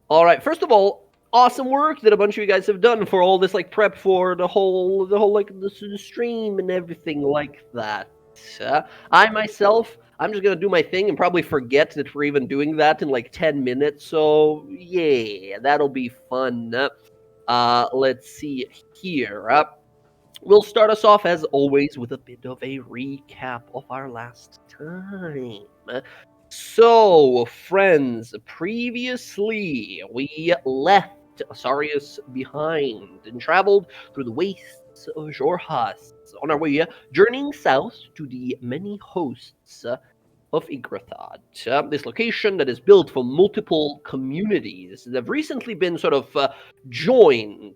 All right. First of all, awesome work that a bunch of you guys have done for all this like prep for the whole like the stream and everything like that. I myself, I'm just gonna do my thing and probably forget that we're even doing that in like 10 minutes. So yeah, that'll be fun. Let's see here. We'll start us off as always with a bit of a recap of our last time. So, friends, previously we left Asarius behind and traveled through the wastes of Jorhas on our way journeying south to the many hosts of Yggdrathad. This location that is built for multiple communities that have recently been sort of joined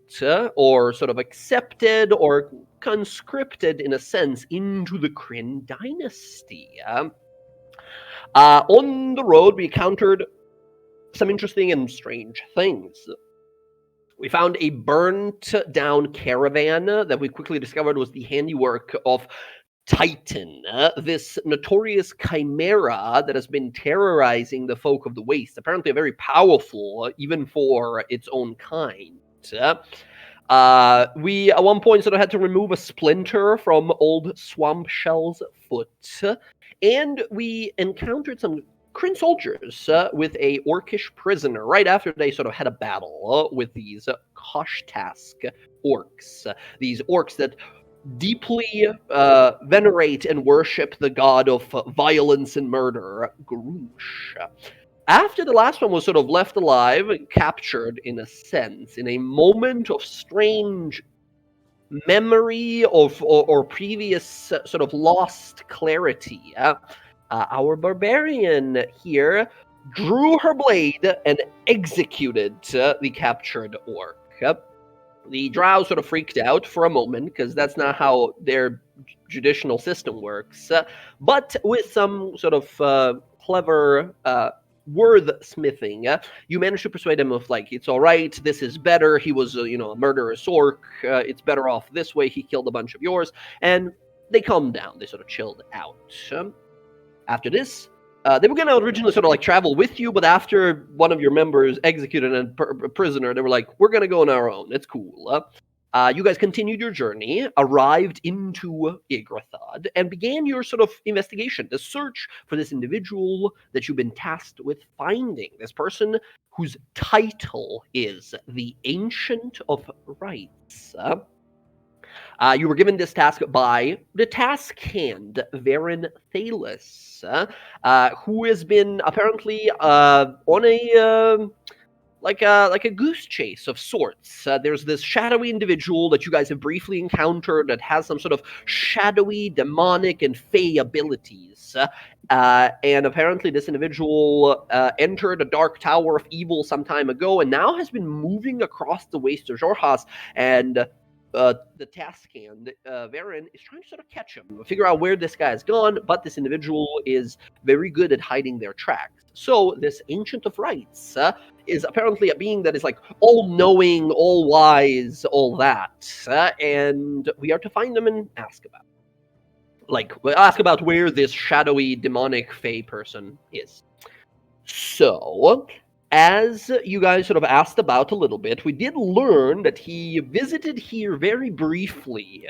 or sort of accepted or conscripted in a sense into the Kryn dynasty. On the road, we encountered some interesting and strange things. We found a burnt down caravan that we quickly discovered was the handiwork of Titan, this notorious chimera that has been terrorizing the folk of the Waste. Apparently, very powerful, even for its own kind. We at one point sort of had to remove a splinter from old Swamp Shell's foot, and we encountered some Kryn soldiers with a orcish prisoner right after they sort of had a battle with these Koshtask orcs. These orcs that deeply venerate and worship the god of violence and murder, Grush. After the last one was sort of left alive, captured in a sense, in a moment of strange memory of or previous sort of lost clarity, our barbarian here drew her blade and executed the captured orc. The drow sort of freaked out for a moment because that's not how their judicial system works. But with some sort of clever wordsmithing, you managed to persuade him of like, it's all right, this is better. He was, a murderous orc. It's better off this way. He killed a bunch of yours, and they calmed down. They sort of chilled out. After this, they were going to originally sort of like travel with you, but after one of your members executed a prisoner, they were like, we're going to go on our own. It's cool. You guys continued your journey, arrived into Yggdrathad, and began your sort of investigation, the search for this individual that you've been tasked with finding. This person whose title is the Ancient of Rites. You were given this task by the task hand, Varen Thalis, who has been apparently on a like a goose chase of sorts. There's this shadowy individual that you guys have briefly encountered that has some sort of shadowy, demonic, and fey abilities. And apparently, this individual entered a dark tower of evil some time ago, and now has been moving across the waste of Jorhas. And the task hand, Varen, is trying to sort of catch him, figure out where this guy has gone, but this individual is very good at hiding their tracks. So this Ancient of Rites is apparently a being that is like all-knowing, all-wise, all that, and we are to find them and ask about. Ask about where this shadowy, demonic, fey person is. So, as you guys sort of asked about a little bit, we did learn that he visited here very briefly,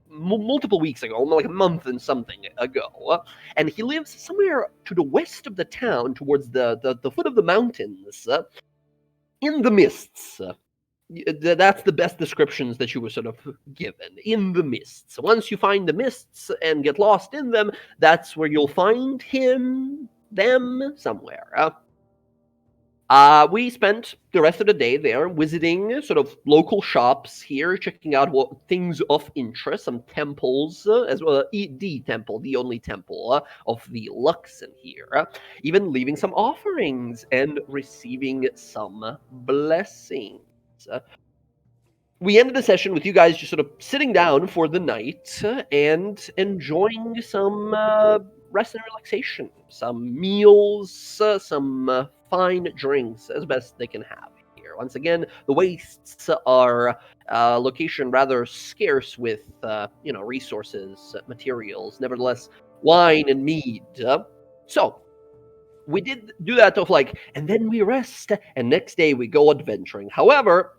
multiple weeks ago, like a month and something ago, and he lives somewhere to the west of the town, towards the foot of the mountains, in the mists. That's the best descriptions that you were sort of given, in the mists. Once you find the mists and get lost in them, that's where you'll find them somewhere. We spent the rest of the day there visiting sort of local shops here, checking out what things of interest, some temples, as well as the temple, the only temple of the Luxon here, even leaving some offerings and receiving some blessings. We ended the session with you guys just sort of sitting down for the night and enjoying some rest and relaxation, some meals, some fine drinks as best they can have here. Once again, the wastes are location rather scarce with resources, materials. Nevertheless, wine and mead. So we did do that of like, and then we rest, and next day we go adventuring. However,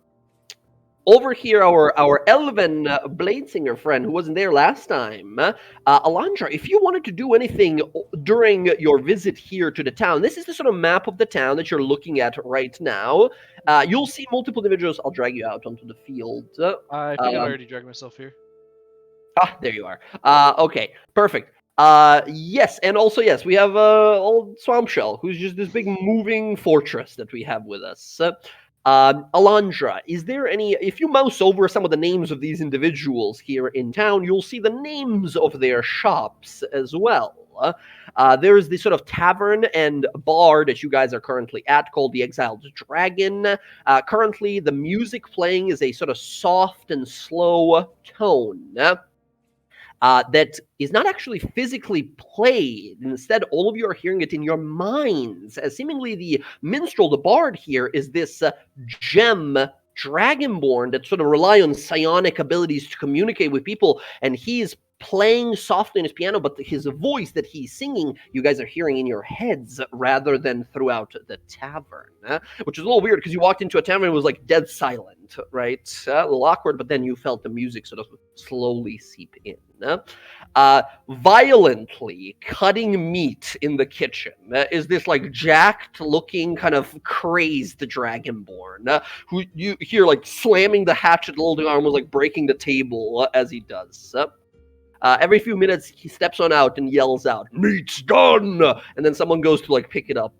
over here, our elven bladesinger friend who wasn't there last time, Alondra, if you wanted to do anything during your visit here to the town, this is the sort of map of the town that you're looking at right now. You'll see multiple individuals. I'll drag you out onto the field. I think I already dragged myself here. There you are. Okay, perfect. Yes, and also yes, we have old Swamp Shell, who's just this big moving fortress that we have with us. Alondra, is there any? If you mouse over some of the names of these individuals here in town, you'll see the names of their shops as well. There's the sort of tavern and bar that you guys are currently at called the Exiled Dragon. Currently, the music playing is a sort of soft and slow tone. That is not actually physically played. Instead, all of you are hearing it in your minds, as seemingly the minstrel, the bard here, is this gem dragonborn that sort of rely on psionic abilities to communicate with people, and he's playing softly on his piano, but his voice that he's singing, you guys are hearing in your heads rather than throughout the tavern, which is a little weird because you walked into a tavern and it was like dead silent, right? A little awkward, but then you felt the music sort of slowly seep in. Violently cutting meat in the kitchen is this like jacked looking kind of crazed dragonborn who you hear like slamming the hatchet, holding arm, was like breaking the table as he does. Every few minutes, he steps on out and yells out, "Meat's done!" And then someone goes to like pick it up.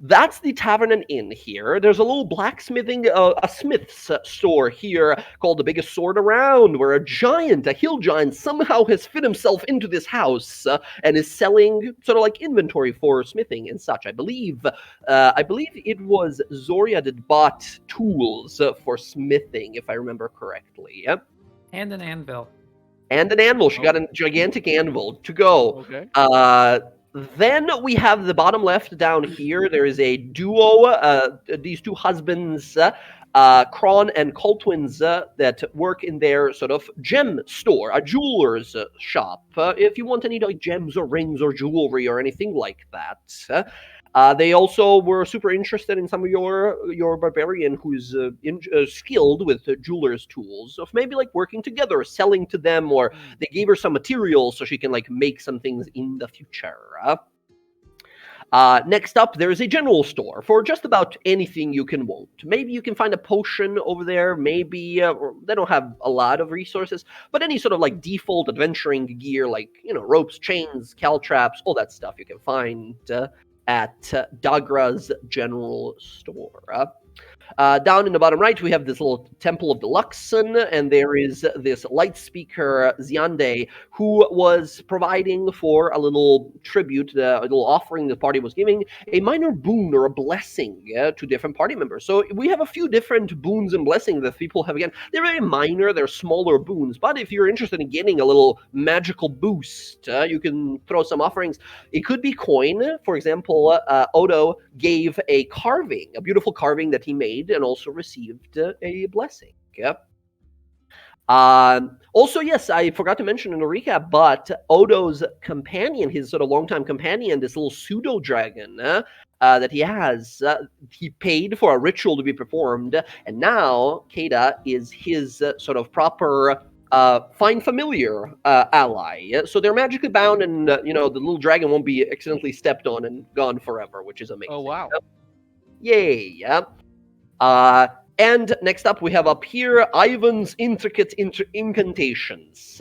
That's the tavern and inn here. There's a little blacksmithing, a smith's store here called The Biggest Sword Around, where a hill giant, somehow has fit himself into this house and is selling sort of like inventory for smithing and such. I believe it was Zoria that bought tools for smithing, if I remember correctly. And an anvil. And an anvil. She got a gigantic anvil to go. Okay. Then we have the bottom left down here. There is a duo, these two husbands, Kron and Coltwins, that work in their sort of gem store, a jeweler's shop. If you want any like gems or rings or jewelry or anything like that. They also were super interested in some of your barbarian who's skilled with jeweler's tools, of maybe like working together, selling to them, or they gave her some materials so she can like make some things in the future. Next up, there is a general store for just about anything you can want. Maybe you can find a potion over there. Maybe they don't have a lot of resources, but any sort of like default adventuring gear, like ropes, chains, caltraps, all that stuff you can find at Dagra's general store. Down in the bottom right, we have this little Temple of the Luxon, and there is this light speaker, Ziande, who was providing for a little tribute, a little offering the party was giving, a minor boon or a blessing to different party members. So we have a few different boons and blessings that people have. Again, they're very minor, they're smaller boons, but if you're interested in getting a little magical boost, you can throw some offerings. It could be coin. For example, Odo gave a beautiful carving that he made, and also received a blessing. Yep. Also, yes, I forgot to mention in the recap, but Odo's companion, his sort of longtime companion, this little pseudo dragon that he has, he paid for a ritual to be performed, and now Keda is his sort of proper fine familiar ally. So they're magically bound, and the little dragon won't be accidentally stepped on and gone forever, which is amazing. Oh wow! Yay! Yeah. And next up, we have up here Ivan's intricate incantations,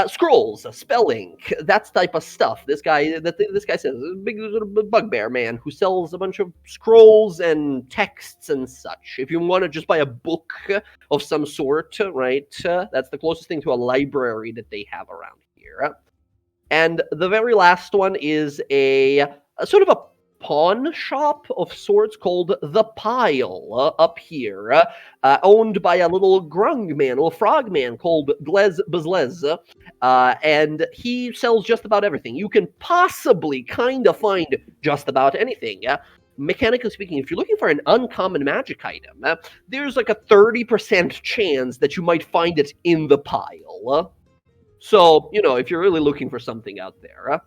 scrolls, spelling, that type of stuff. This guy says, a big bugbear man who sells a bunch of scrolls and texts and such. If you want to just buy a book of some sort, right, that's the closest thing to a library that they have around here. And the very last one is a sort of a pawn shop of sorts called The Pile up here, owned by a little grung man, a little frog man called Glez Bezlez, and he sells just about everything. You can possibly kind of find just about anything. Mechanically speaking, if you're looking for an uncommon magic item, there's like a 30% chance that you might find it in The Pile. So, if you're really looking for something out there.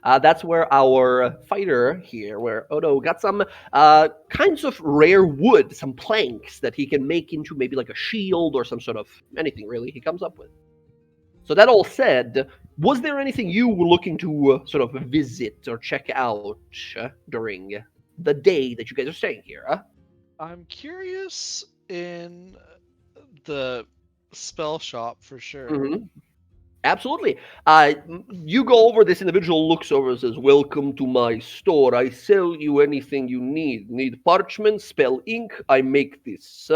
That's where our fighter here, where Odo got some kinds of rare wood, some planks that he can make into maybe like a shield or some sort of anything really he comes up with. So that all said, was there anything you were looking to sort of visit or check out during the day that you guys are staying here? I'm curious in the spell shop for sure. Mm-hmm. Absolutely. You go over, this individual looks over and says, "Welcome to my store. I sell you anything you need. Need parchment, spell ink? I make this.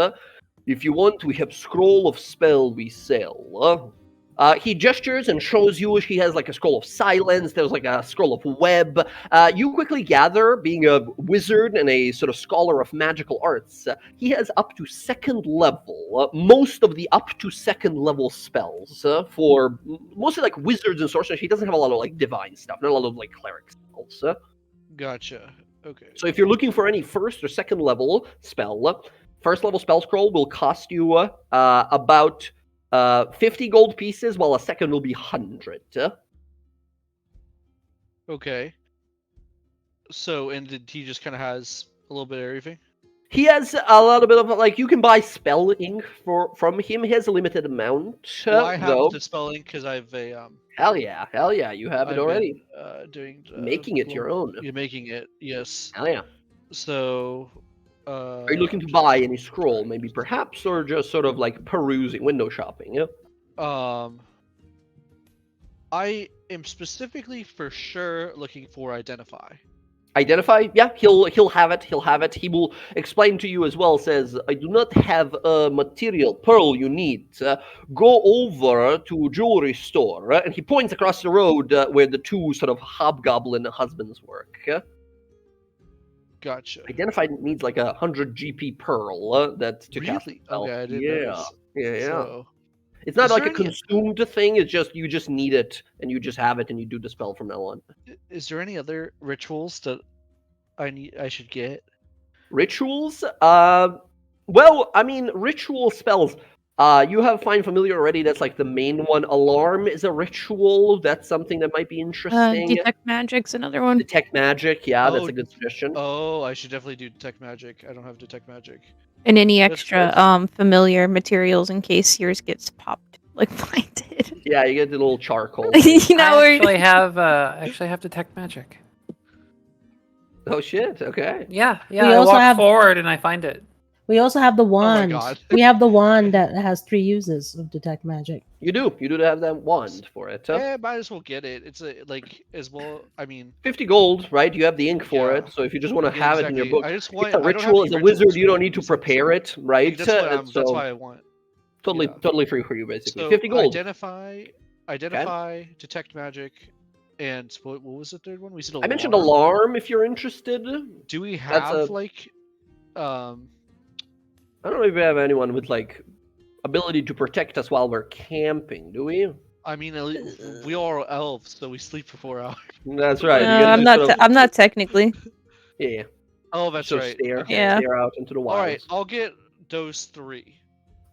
If you want, we have scroll of spell we sell." He gestures and shows you he has like a scroll of silence. There's like a scroll of web. You quickly gather, being a wizard and a sort of scholar of magical arts, he has up to second level. Most of the up to second level spells for mostly like wizards and sorcerers. He doesn't have a lot of like divine stuff, not a lot of like cleric spells. Gotcha. Okay. So if you're looking for any first or second level spell, first level spell scroll will cost you about 50 gold pieces, while a second will be 100. Okay. So, and he just kind of has a little bit of everything? He has a little bit of, like, you can buy spell ink from him. He has a limited amount, Well, I have though. the spell ink because I've a... Hell yeah, you have it already. Been, doing... making it your own. You're making it, yes. Hell yeah. So... Are you looking to buy any scroll, maybe perhaps, or just sort of like perusing, window shopping? Yeah. I am specifically for sure looking for identify. Identify? Yeah, he'll have it. He'll have it. He will explain to you as well. Says, "I do not have a material pearl you need. Go over to jewelry store." And he points across the road where the two sort of hobgoblin husbands work. Gotcha. Identify needs like 100 GP pearl that to cast the Really? spell. Okay, I didn't notice. Yeah. So, it's not is like there a any- consumed thing. It's just you just need it and you just have it and you do the spell from now on. is there any other rituals that I should get? Rituals? Well, I mean, ritual spells. You have Find Familiar already. That's like the main one. Alarm is a ritual. That's something that might be interesting. Detect Magic's another one. Detect Magic. Yeah, that's Oh, a good suggestion. Oh, I should definitely do Detect Magic. I don't have Detect Magic. And any That's extra nice. familiar materials in case yours gets popped like mine did. Yeah, you get the little charcoal. You know, I actually have Detect Magic. Oh shit! Okay. Yeah. We I also walk have- forward and I find it. We also have the wand. God. We have the wand that has 3 uses of Detect Magic. You do have that wand for it. Yeah, might as well get it. It's like as well. I mean, 50 gold, right? You have the ink for Yeah. it, so if you just want to yeah, have it in your exactly. book, I just want. it's a I don't have ritual. any As a ritual wizard, you don't need to scrolls. prepare it, right? That's So why I want. totally, yeah. totally free for you, basically. So 50 gold. identify, detect magic, and what was the third one? We said I mentioned alarm if you're interested. Do we That's have a- like, I don't know if we have anyone with like ability to protect us while we're camping, do we? I mean, we are elves, so we sleep for 4 hours. That's right. you No, gotta I'm just not. sort of- I'm not technically. Yeah. Oh, that's Sort of right. stare, Okay. Yeah. stare out into the All wilds. right, I'll get those 3.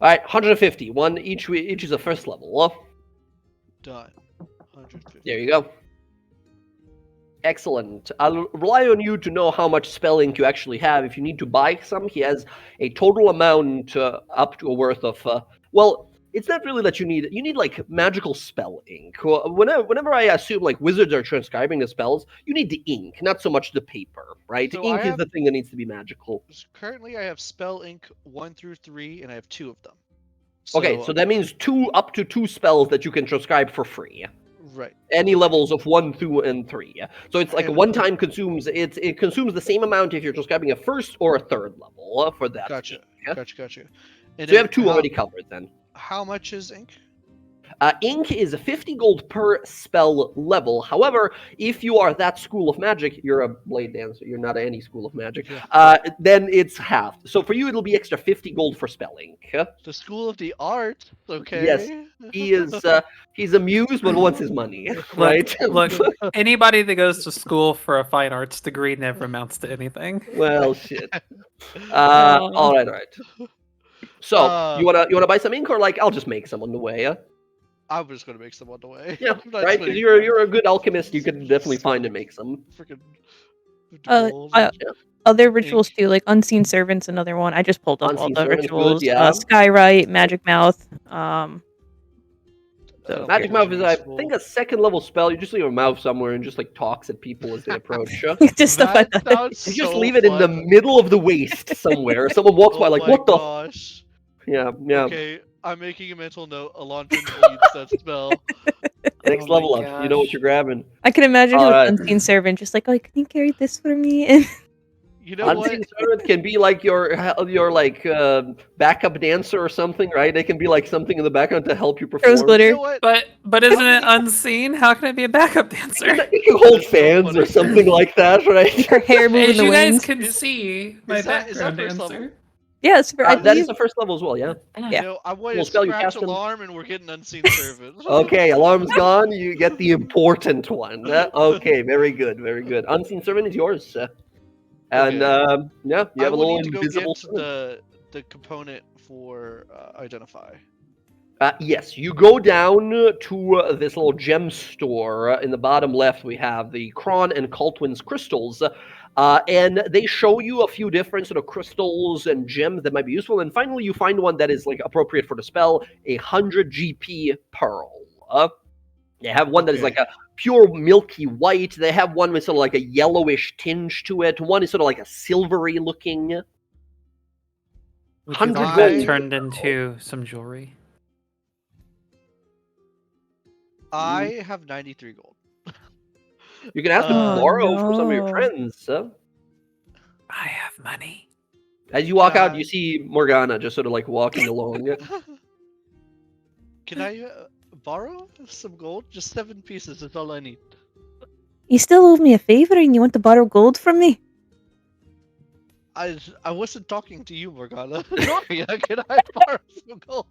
All right, 150. One each. Each is a first level. Done. 150. There you go. Excellent. I'll rely on you to know how much spell ink you actually have. If you need to buy some, he has a total amount up to a worth of. Well, it's not really that you need. You need like magical spell ink. Whenever I assume like wizards are transcribing the spells, you need the ink, not so much the paper, right? So Ink I is have- the thing that needs to be magical. Currently, I have spell ink 1 through 3, and I have 2 of them. Okay, so that means up to two spells that you can transcribe for free. Right. Any levels of 1, 2, and 3. So it's like a And- one-time consumes. It consumes the same amount if you're transcribing a first or a third level for that. Gotcha. ink, yeah? Gotcha. And So you then have 2 already covered then. How much is ink? Ink is 50 gold per spell level. However, if you are that school of magic, you're a blade dancer. You're not any school of magic. Yeah. Then it's half. So for you, it'll be extra 50 gold for spell ink. The School of the Art. Okay. Yes, He is. He's amused, but wants his money. Right. Look, anybody that goes to school for a fine arts degree never amounts to anything. Well, shit. All right. So Uh, you wanna buy some ink, or like I'll just make some on the way? I'm just gonna make some on the way. Yeah, I'm not right? Because spending you're a good alchemist. You can definitely find and make some. freaking Uh, gold. I- Other rituals Ink. too, like Unseen Servant's another one. I just pulled up all Unseen the Servant's good, rituals. yeah. Skyrite, Magic Mouth. So Magic Mouth is, I useful. think, a second level spell. You just leave a mouth somewhere and just like talks at people as they approach. just stuff like That that. sounds You just so leave it in the fun. middle of the waste somewhere. Someone walks by Oh like, my what the? gosh. Yeah, yeah. Okay, I'm making a mental note. Alondra needs that spell. Next Oh my level up. You know what gosh. you're grabbing. I can imagine with Alright. Unseen Servant, just like, oh, can you carry this for me? And You know what? Unseen Servant can be like your like backup dancer or something, right? They can be like something in the background to help you throws perform. You glitter. know what? But isn't it unseen? How can it be a backup dancer? You can hold That's so fans or funny. something like that, right? Her hair moving As the you guys wings. can see, my is that background first level? dancer. Yeah, it's I That is believe. the first level as well, yeah. You Yeah. know, I want Well, to spell you scratch cast them. alarm and we're getting unseen servant. Okay, alarm's gone. You get the important one. Okay, very good, very good. Unseen Servant is yours. And Okay. yeah, you have a I little would need to go invisible get servant. the component for identify. Yes, you go down to this little gem store. In the bottom left, we have the Kron and Cultwin's crystals. And they show you a few different sort of crystals and gems that might be useful. And finally, you find one that is like appropriate for the spell, 100 GP pearl. They have one that is like a pure milky white. They have one with sort of like a yellowish tinge to it. One is sort of like a silvery looking. Would you 100 like that gold. turned into some jewelry? I have 93 gold. You can ask them to Oh, borrow from some of your no. friends. I have money. As you walk out, Can you see Morgana just sort of like walking along. Can I borrow some gold? Just 7 pieces is all I need. You still owe me a favor and you want to borrow gold from me? I wasn't talking to you, Morgana. Sorry, can I borrow some gold?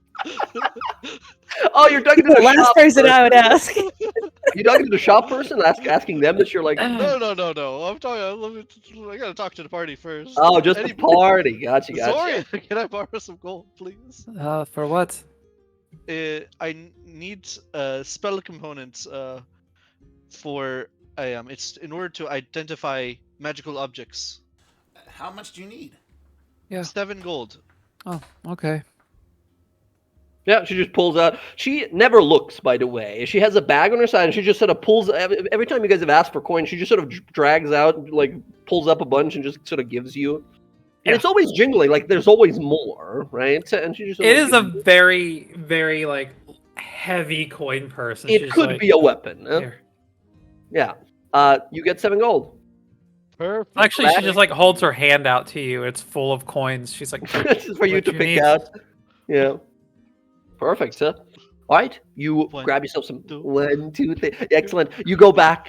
Oh, you're talking to The the last shop person I would ask. You're talking to the shop person, asking them that you're like, No. I'm talking. I gotta talk to the party first. oh, just the party. Gotcha. Sorry, can I borrow some gold, please? For what? I need spell components for it's in order to identify magical objects. How much do you need? Yeah. 7 gold. Oh, okay. Yeah, she just pulls out. She never looks, by the way. She has a bag on her side, and she just sort of pulls. Every time you guys have asked for coins, she just sort of drags out, like pulls up a bunch, and just sort of gives you. And Yeah. it's always jingling, like there's always more, right? And she just. It is a very, very like heavy coin purse. and It she's could like, be a weapon. "Here." Yeah. You get 7 gold. Perfect. Actually, she just like holds her hand out to you. It's full of coins. She's like, This is for you What to you pick need. out. Yeah. Perfect, sir. All right, you One, grab yourself some two. 1, 2, 3. Excellent. You go back,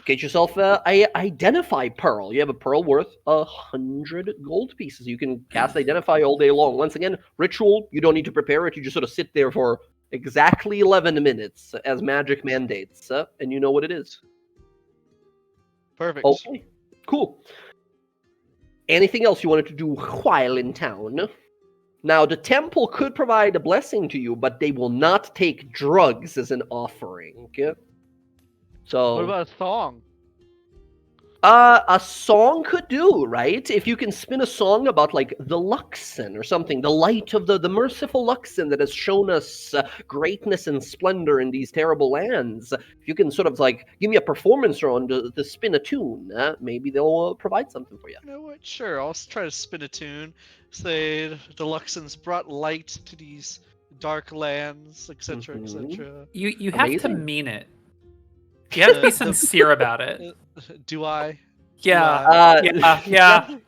get yourself a identify pearl. You have a pearl worth 100 gold pieces. You can cast identify all day long. Once again, ritual. You don't need to prepare it. You just sort of sit there for exactly 11 minutes as magic mandates, and you know what it is. Perfect. Okay. Cool. Anything else you wanted to do while in town? Now, the temple could provide a blessing to you, but they will not take drugs as an offering. So, What about a song? a song could do, right? If you can spin a song about like the Luxon or something, the light of the merciful Luxon that has shown us greatness and splendor in these terrible lands. If you can sort of like give me a performance round to spin a tune, maybe they'll provide something for you. You know what? Sure, I'll try to spin a tune. Say the Luxons brought light to these dark lands, etc., etc. you have to Amazing. mean it. You have to be sincere about it. Do I? Yeah.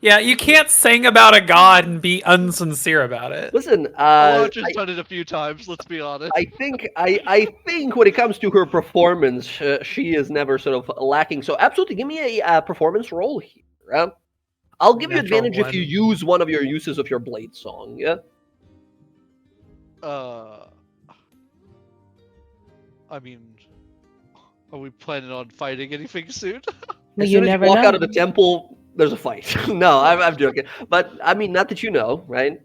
Yeah. You can't sing about a god and be unsincere about it. Listen, I've just done it a few times. Let's be honest. I think when it comes to her performance, she is never sort of lacking. So absolutely, give me a performance roll here. I'll give you Natural advantage if you one. use one of your uses of your blade song. Yeah. I mean, are we planning on fighting anything soon? As You soon as never you walk know. out of the temple, there's a fight. No, I'm joking. But I mean, not that you know, right?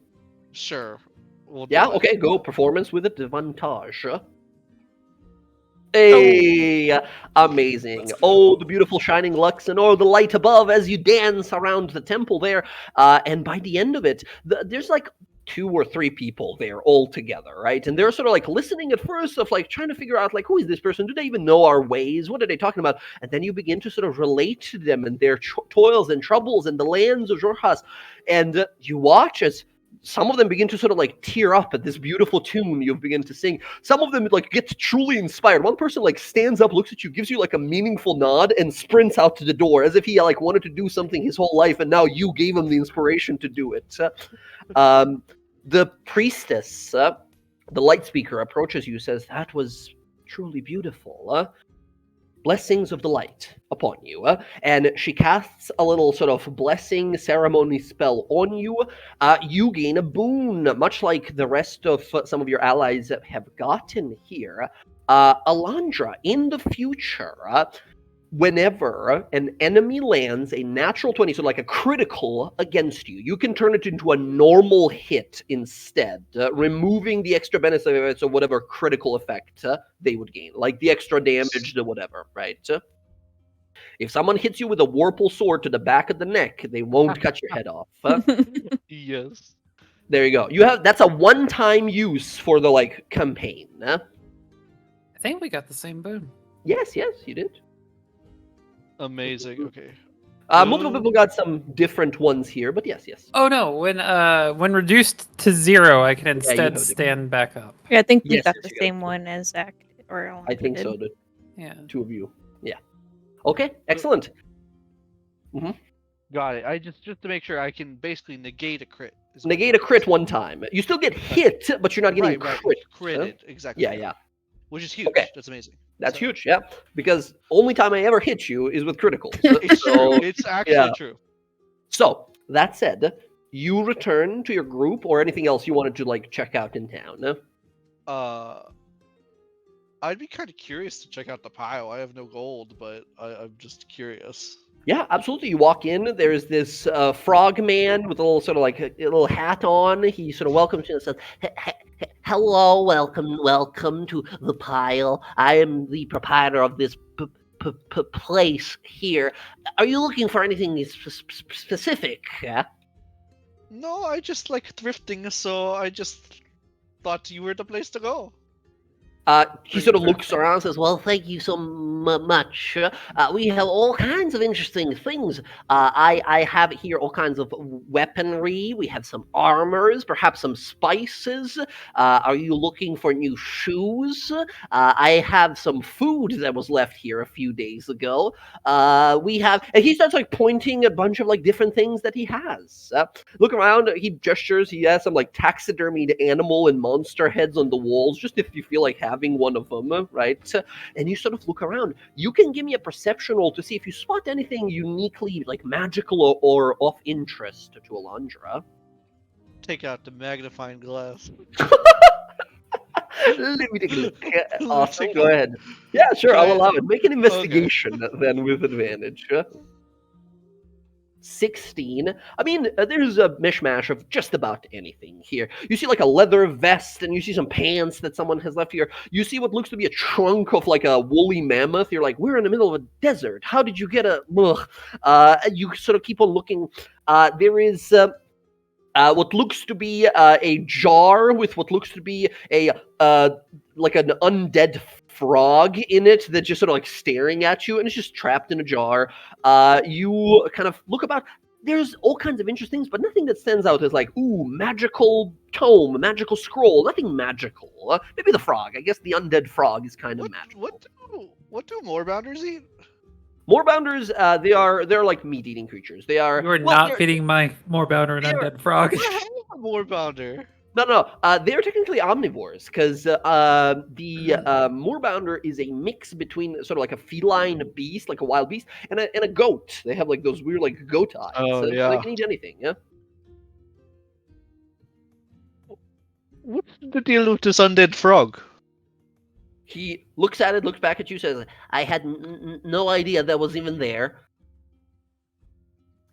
Sure. We'll do Yeah. it. Okay. Go performance with advantage. Hey, amazing. Oh, the beautiful shining lux and oh, the light above as you dance around the temple there. And by the end of it, there's like 2 or 3 people there all together, right? And they're sort of like listening at first of like trying to figure out like, who is this person? Do they even know our ways? What are they talking about? And then you begin to sort of relate to them and their toils and troubles and the lands of Jorjas. And you watch as some of them begin to sort of like tear up at this beautiful tune you begin to sing. Some of them like get truly inspired. One person like stands up, looks at you, gives you like a meaningful nod, and sprints out to the door as if he like wanted to do something his whole life, and now you gave him the inspiration to do it. The priestess, the light speaker, approaches you, says, "That was truly beautiful. Blessings of the light upon you." And she casts a little sort of blessing ceremony spell on you. You gain a boon, much like the rest of some of your allies have gotten here. Alondra, in the future, whenever an enemy lands a natural 20, so like a critical against you, you can turn it into a normal hit instead, removing the extra benefits of whatever critical effect they would gain, like the extra damage, the whatever, right? If someone hits you with a Warple sword to the back of the neck, they won't cut your head off. Yes. There you go. That's a one-time use for the like campaign. I think we got the same boon. Yes, you did. Amazing. Okay. Multiple people got some different ones here, but yes. Oh no! When reduced to 0, I can you instead have to- stand back up. Yeah, I think we Yes, got yes, the you got same it. one as Zach or I think so. did. Yeah. 2 of you. Yeah. Okay. Excellent. Got it. I just to make sure I can basically negate a crit. is what Negate it a crit is. one time. You still get hit, but you're not getting Right. crit. Critted. Exactly. Yeah. Which is huge. Okay. That's amazing. That's So- huge. Yeah. Because only time I ever hit you is with criticals. It's So- true. It's actually yeah. true. So that said, you return to your group or anything else you wanted to like check out in town. I'd be kind of curious to check out the pile. I have no gold, but I'm just curious. Yeah, absolutely. You walk in. There's this frog man with a little sort of like a little hat on. He sort of welcomes you and says, "Hello, welcome to the pile. I am the proprietor of this place here. Are you looking for anything specific?" No, I just like thrifting, so I just thought you were the place to go. He sort of looks around and says, "Well, thank you so much. We have all kinds of interesting things. I have here all kinds of weaponry. We have some armors, perhaps some spices. Are you looking for new shoes? I have some food that was left here a few days ago. We have..." And he starts like pointing a bunch of like different things that he has. Look around. He gestures. He has some like taxidermied animal and monster heads on the walls, just if you feel like having one of them, right? And you sort of look around. You can give me a perception roll to see if you spot anything uniquely like magical or of interest to Alondra. Take out the magnifying glass. Let me take a look. Awesome. Take Go a- ahead. Yeah, sure. I'll Go allow ahead. it. Make an investigation then with advantage. 16. I mean, there's a mishmash of just about anything here. You see like a leather vest, and you see some pants that someone has left here. You see what looks to be a trunk of like a woolly mammoth. You're like, we're in the middle of a desert. How did you get a... You sort of keep on looking. There is... what looks to be a jar with what looks to be a like an undead frog in it that's just sort of like staring at you, and it's just trapped in a jar. You kind of look about. There's all kinds of interesting things, but nothing that stands out as like, ooh, magical tome, magical scroll. Nothing magical. Maybe the frog. I guess the undead frog is kind of magical. What do moorbounders eat? Moorbounders, they're like meat-eating creatures. They are. You are well, not they're- feeding my moorbounder an they're- undead frog. What the hell is a moorbounder? No. They're technically omnivores because the moorbounder is a mix between sort of like a feline beast, like a wild beast, and a goat. They have like those weird like goat eyes. Oh, So yeah. they can eat anything. Yeah. What's the deal with this undead frog? He looks at it, looks back at you, says, "I had no idea that was even there."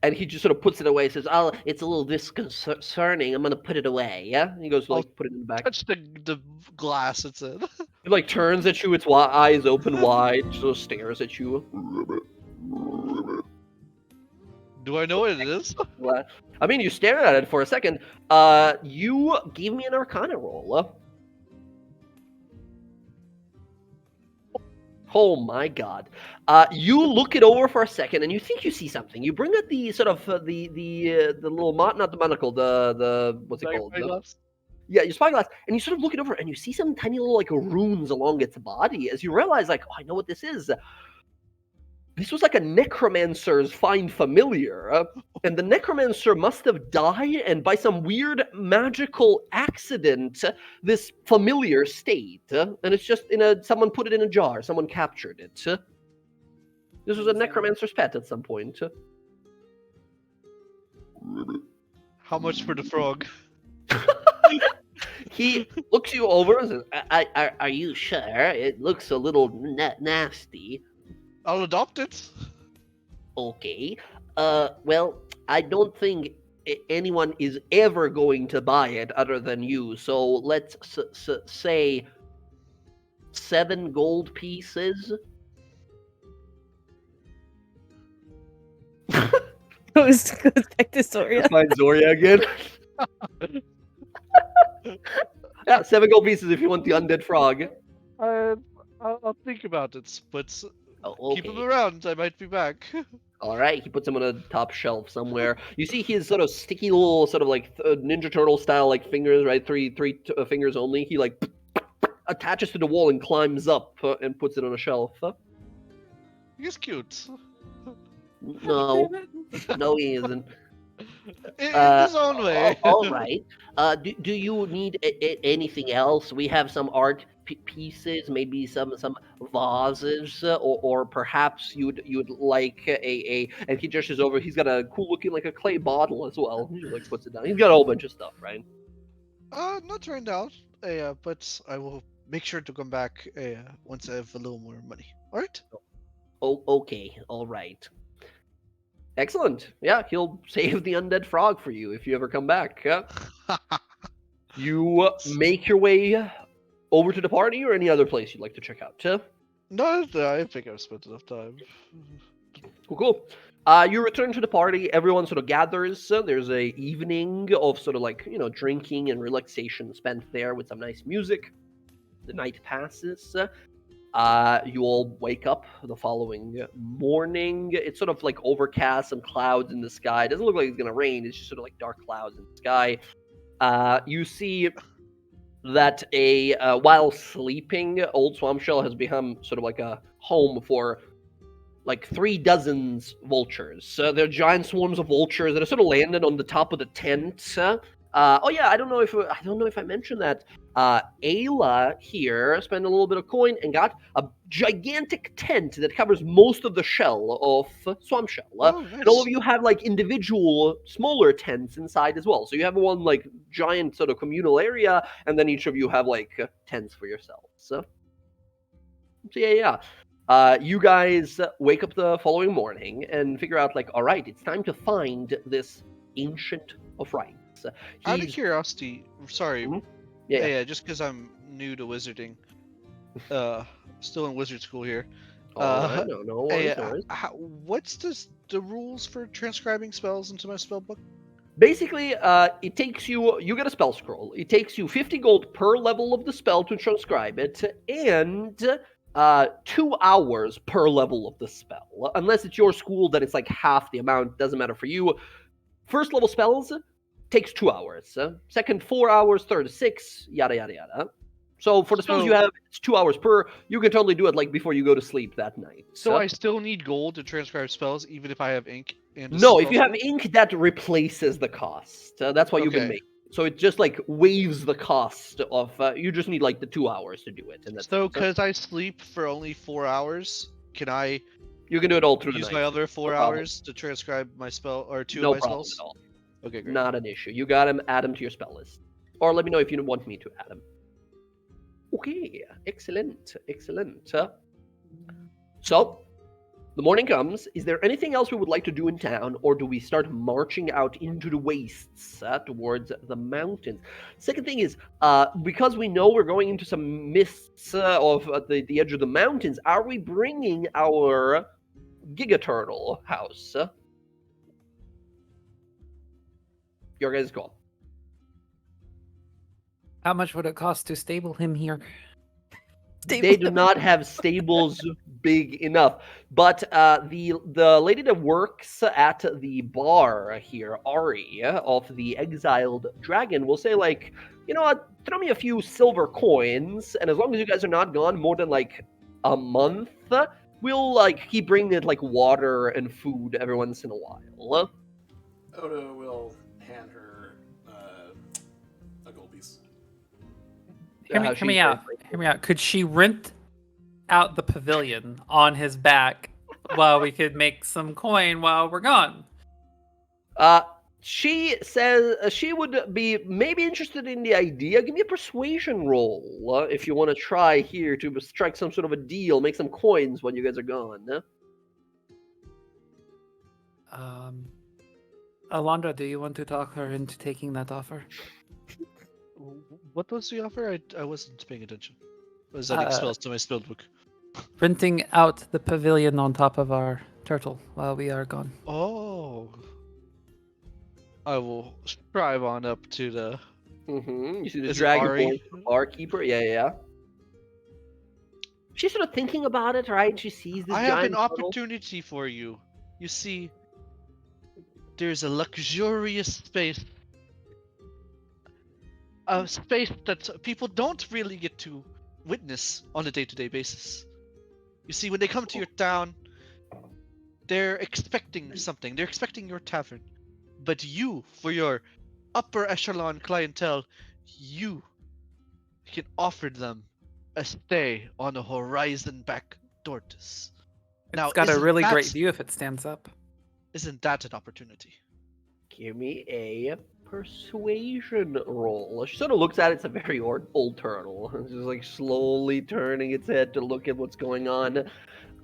And he just sort of puts it away. Says, "Oh, it's a little disconcerting. I'm gonna put it away." Yeah. And he goes to, like, put it in the back. Touch the glass it's in. It like turns at you, its eyes open wide, so stares at you. Do I know what it is? I mean, you stare at it for a second. You give me an Arcana roll. Oh my god. You look it over for a second, and you think you see something. You bring out the sort of the little not the monocle, the what's it called? Yeah, your spyglass, and you sort of look it over, and you see some tiny little like runes along its body. As you realize, like, oh, I know what this is. This was like a necromancer's find familiar, and the necromancer must have died, and by some weird magical accident, this familiar stayed, and it's just someone put it in a jar, someone captured it. This was a necromancer's pet at some point. How much for the frog? He looks you over and says, are you sure? It looks a little nasty. I'll adopt it. Okay. Well, I don't think anyone is ever going to buy it other than you. So let's say 7 gold pieces. Goes back to Soria. Find Zoria again. Yeah, 7 gold pieces if you want the undead frog. I'll think about it, but keep him around. I might be back. All right, he puts him on a top shelf somewhere. You see his sort of sticky little, sort of like Ninja Turtle style, like fingers, right? Three fingers only. He like attaches to the wall and climbs up and puts it on a shelf. He's cute. No, no, he isn't. In his own way. All right. Do you need anything else? We have some art pieces, maybe some vases, or perhaps you'd like a. And he gestures over. He's got a cool looking like a clay bottle as well. He like puts it down. He's got a whole bunch of stuff, right? Not right now. But I will make sure to come back once I have a little more money. All right. Oh, okay. All right. Excellent. Yeah, he'll save the undead frog for you if you ever come back. You make your way over to the party or any other place you'd like to check out. No, I think I've spent enough time. Cool. You return to the party. Everyone sort of gathers. There's a evening of sort of like, drinking and relaxation spent there with some nice music. The night passes. You all wake up the following morning. It's sort of like overcast, some clouds in the sky. It doesn't look like it's going to rain. It's just sort of like dark clouds in the sky. You see that while sleeping, Old Swampshell has become sort of like a home for like 3 dozen vultures. They're giant swarms of vultures that are sort of landed on the top of the tent. Oh yeah, I don't know if I mentioned that. Ayla here spent a little bit of coin and got a gigantic tent that covers most of the shell of Swampshell. Nice. And all of you have like individual smaller tents inside as well. So you have one like giant sort of communal area, and then each of you have like tents for yourselves. So yeah. You guys wake up the following morning and figure out like, all right, it's time to find this Ancient of Rites. Out of curiosity, sorry. Mhm. Yeah, just because I'm new to wizarding. Still in wizard school here. No worries. What's the rules for transcribing spells into my spell book? Basically, it takes you get a spell scroll. It takes you 50 gold per level of the spell to transcribe it, and 2 hours per level of the spell. Unless it's your school, then it's like half the amount. Doesn't matter for you. First level spells takes 2 hours. Second, 4 hours. Third, 6. Yada yada yada. So for the spells you have, it's 2 hours per. You can totally do it like before you go to sleep that night. So I still need gold to transcribe spells, even if I have ink. And no, if you have ink, that replaces the cost. That's why you've been making. So it just like waives the cost of. You just need like the 2 hours to do it. And that's so because I sleep for only 4 hours, can I? You can do it all through the night. Use my other 4 hours to transcribe my spell or 2 of my spells. No problem at all. Okay, great. Not an issue. You got him. Add him to your spell list, or let me know if you want me to add him. Okay, excellent. So, The morning comes. Is there anything else we would like to do in town, or do we start marching out into the wastes towards the mountains? Second thing is, because we know we're going into some mists of the edge of the mountains, are we bringing our Gigaturtle house? Your guys' call. How much would it cost to stable him here? They do not have stables big enough. But the lady that works at the bar here, Ari, of the Exiled Dragon, will say, like, you know what, throw me a few silver coins, and as long as you guys are not gone more than, like, a month, we'll, like, keep bringing it, like, water and food every once in a while. Oda will hand her a gold piece. Hear me out. Hear me out. Could she rent out the pavilion on his back while we could make some coin while we're gone? She says she would be maybe interested in the idea. Give me a persuasion roll if you want to try here to strike some sort of a deal, make some coins when you guys are gone. Alondra, do you want to talk her into taking that offer? What was the offer? I wasn't paying attention. I was adding spells to my spell book. Renting out the pavilion on top of our turtle while we are gone. Oh. I will strive on up to the... You see the Is it dragon Ari? going to the barkeeper? Yeah. She's sort of thinking about it, right? She sees this I have giant an turtle. opportunity for you. You see, there's a luxurious space. A space that people don't really get to witness on a day-to-day basis. You see, when they come to your town, they're expecting something. They're expecting your tavern. But you, for your upper echelon clientele, you can offer them a stay on a horizon back tortoise. It's got a really great view if it stands up. Isn't that an opportunity? Give me a persuasion roll. She sort of looks at it. It's a very old turtle. It's just like slowly turning its head to look at what's going on.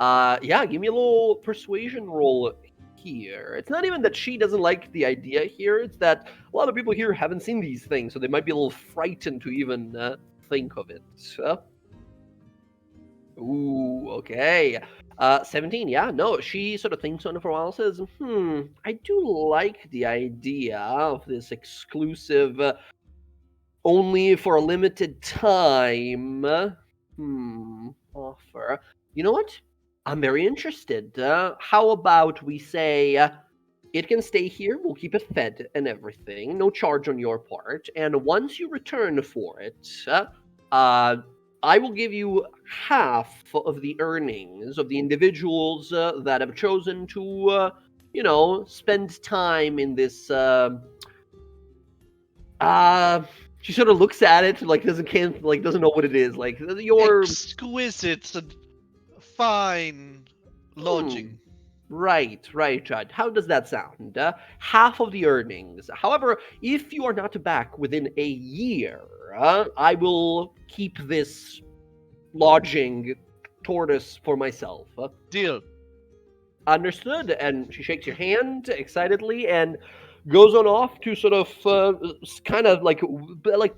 Yeah, give me a little persuasion roll here. It's not even that she doesn't like the idea here. It's that a lot of people here haven't seen these things, so they might be a little frightened to even think of it. Ooh, okay. 17, yeah, no, she sort of thinks on it for a while, says, I do like the idea of this exclusive, only for a limited time, offer. You know what? I'm very interested. How about we say, it can stay here, we'll keep it fed and everything, no charge on your part, and once you return for it, I will give you half of the earnings of the individuals that have chosen to, spend time in this. She sort of looks at it, like doesn't know what it is. Like your exquisite and fine lodging. Right. How does that sound? Half of the earnings. However, if you are not back within a year, I will keep this lodging tortoise for myself. Deal. Understood. And she shakes your hand excitedly and goes on off to sort of kind of like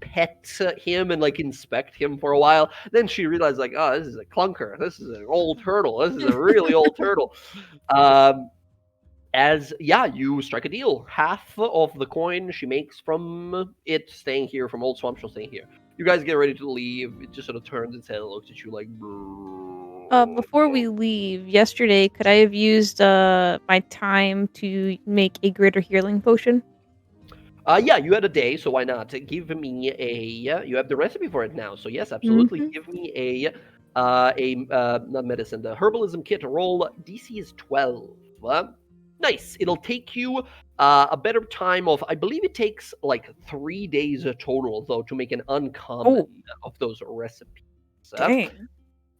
pet him and like inspect him for a while. Then she realizes like, oh, this is a clunker. This is an old turtle. This is a really old turtle. You strike a deal. Half of the coin she makes from it staying here, from Old Swamp, she'll stay here. You guys get ready to leave. It just sort of turns its head and looks at you like... Before we leave, yesterday, could I have used my time to make a greater healing potion? Yeah, you had a day, so why not? Give me you have the recipe for it now, so yes, absolutely. Mhm. Give me not medicine, the herbalism kit roll. DC is 12. Nice. It'll take you a better time of, I believe it takes like 3 days total, though, to make an uncommon of those recipes. Dang.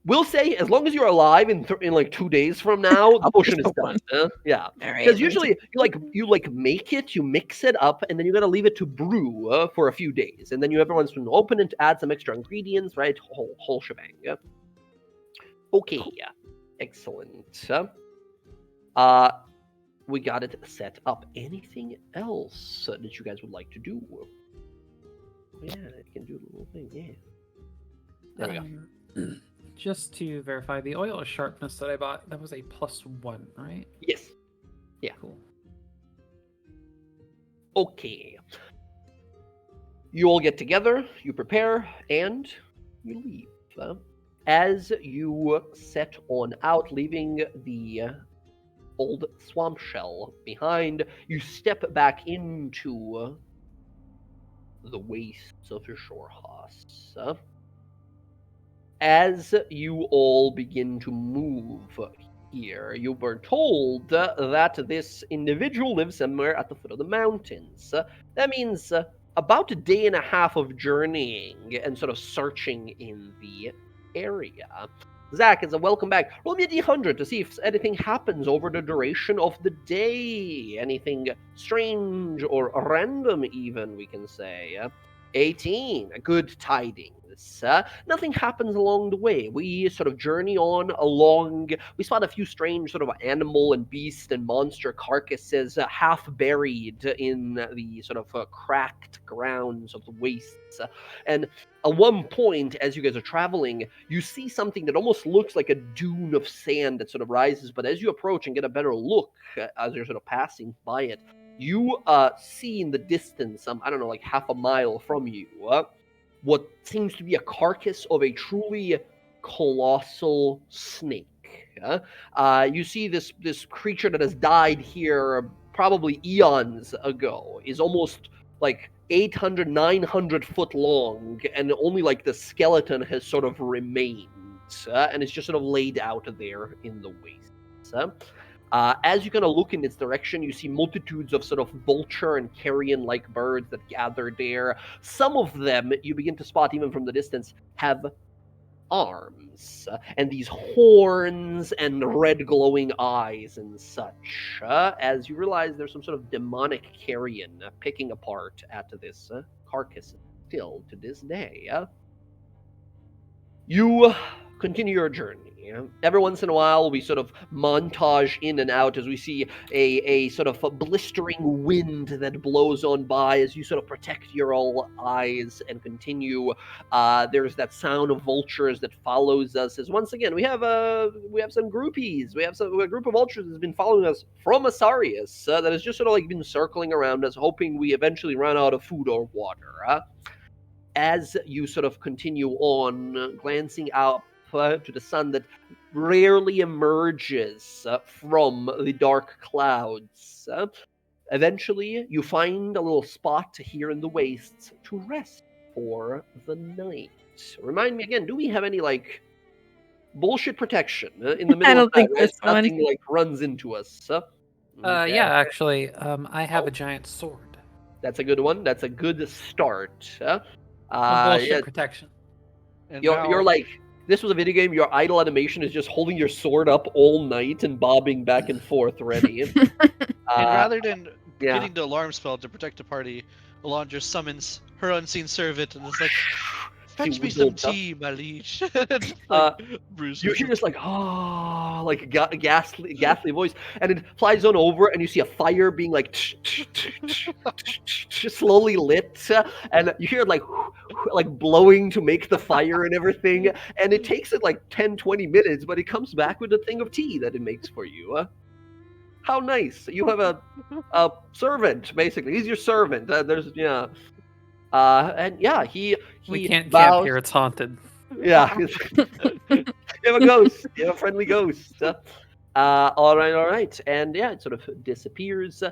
We'll say, as long as you're alive in like 2 days from now, the potion is done. Yeah. Because usually you make it, you mix it up, and then you gotta leave it to brew for a few days. And then you everyone's to open it, add some extra ingredients, right? Whole shebang. Okay. Excellent. We got it set up. Anything else that you guys would like to do? Yeah, I can do the little thing. Yeah. There we go. Just to verify, the oil of sharpness that I bought, that was a +1, right? Yes. Yeah. Cool. Okay. You all get together, you prepare, and you leave. As you set on out, leaving the old swamp shell behind, you step back into the wastes of your Shorehas. As you all begin to move here, you were told that this individual lives somewhere at the foot of the mountains. That means about a day and a half of journeying and sort of searching in the area. Zach, it's a welcome back. Roll me a d100 to see if anything happens over the duration of the day. Anything strange or random, even, we can say. 18, good tidings. Nothing happens along the way. We sort of journey on along. We spot a few strange sort of animal and beast and monster carcasses half buried in the sort of cracked grounds of the wastes. And at one point, as you guys are traveling, you see something that almost looks like a dune of sand that sort of rises. But as you approach and get a better look as you're sort of passing by it, you see in the distance, I don't know, like half a mile from you, what seems to be a carcass of a truly colossal snake. You see this creature that has died here probably eons ago, is almost like 800, 900 foot long, and only like the skeleton has sort of remained, and it's just sort of laid out there in the wastes. As you kind of look in its direction, you see multitudes of sort of vulture and carrion-like birds that gather there. Some of them, you begin to spot even from the distance, have arms and these horns and red glowing eyes and such. As you realize there's some sort of demonic carrion picking apart at this carcass still to this day. You continue your journey. Every once in a while, we sort of montage in and out as we see a sort of a blistering wind that blows on by as you sort of protect your all eyes and continue. There's that sound of vultures that follows us. As once again, we have some groupies. We have a group of vultures that's been following us from Asarius that has just sort of like been circling around us, hoping we eventually run out of food or water. As you sort of continue on, glancing out to the sun that rarely emerges from the dark clouds. Eventually, you find a little spot here in the wastes to rest for the night. Remind me again, do we have any, like, bullshit protection in the middle I don't of think that, this right? Nothing, one. like, runs into us? Okay. Yeah, actually, I have a giant sword. That's a good one. That's a good start. Bullshit protection. And You're like, this was a video game, your idle animation is just holding your sword up all night and bobbing back and forth ready. and rather than getting the alarm spell to protect the party, Alondra summons her unseen servant and is like, fetch me some tea, my liege. You hear this like, like a ghastly voice, and it flies on over, and you see a fire being like slowly lit, and you hear it like blowing to make the fire and everything, and it takes it like 10-20 minutes, but it comes back with a thing of tea that it makes for you. How nice! You have a servant, basically. He's your servant. And yeah, he we can't vows... camp here. It's haunted. Yeah. You have a ghost. You have a friendly ghost. All right. And yeah, it sort of disappears.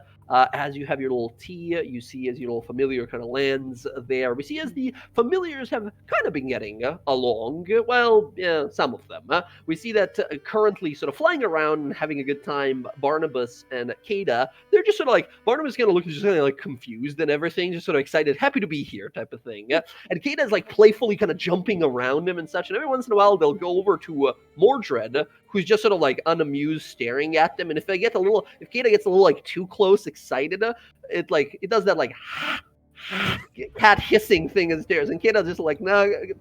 As you have your little tea, you see as your little familiar kind of lands there. We see as the familiars have kind of been getting along. Well, yeah, some of them. We see that currently sort of flying around and having a good time, Barnabas and Kada, they're just sort of like, Barnabas kind of looking just kind of like confused and everything, just sort of excited, happy to be here type of thing. And Kada's like playfully kind of jumping around him and such. And every once in a while, they'll go over to Mordred, who's just sort of like unamused staring at them. And if Kada gets a little like too close, excited, it does that like cat hissing thing and stares, and Kada's just like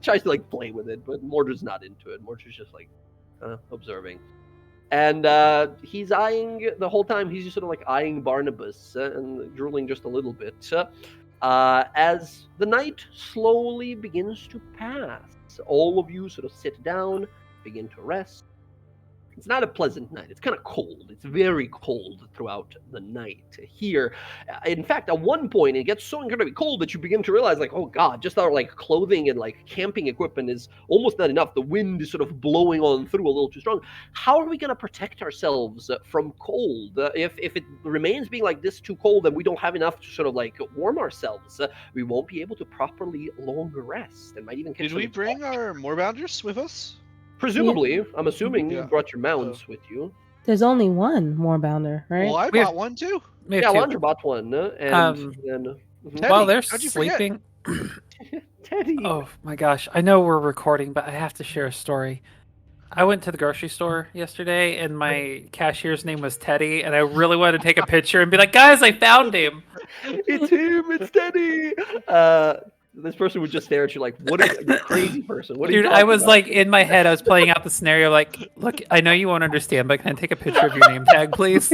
tries to like play with it, but Mordred's not into it. Mordred's just like observing. And he's eyeing the whole time. He's just sort of like eyeing Barnabas and drooling just a little bit. As the night slowly begins to pass, all of you sort of sit down, begin to rest. It's not a pleasant night. It's kind of cold. It's very cold throughout the night here. In fact, at one point, it gets so incredibly cold that you begin to realize, like, oh god, just our like clothing and like camping equipment is almost not enough. The wind is sort of blowing on through a little too strong. How are we going to protect ourselves from cold? If it remains being like this too cold, and we don't have enough to sort of like warm ourselves, we won't be able to properly long rest, and might even catch Did we bring our moorbounders with us? Presumably, I'm assuming you Yeah. brought your mounts with you. There's only one moorbounder, right? Well, I We have- bought one too. We have Yeah, two. Alondra bought one, and then Teddy, While they're how'd you forget? sleeping. Teddy. Oh my gosh! I know we're recording, but I have to share a story. I went to the grocery store yesterday, and my cashier's name was Teddy, and I really wanted to take a picture and be like, "Guys, I found him!" It's him. It's Teddy. This person would just stare at you like, "What are you, crazy person? What are you?" Dude, I was like in my head, I was playing out the scenario. Like, look, I know you won't understand, but can I take a picture of your name tag, please?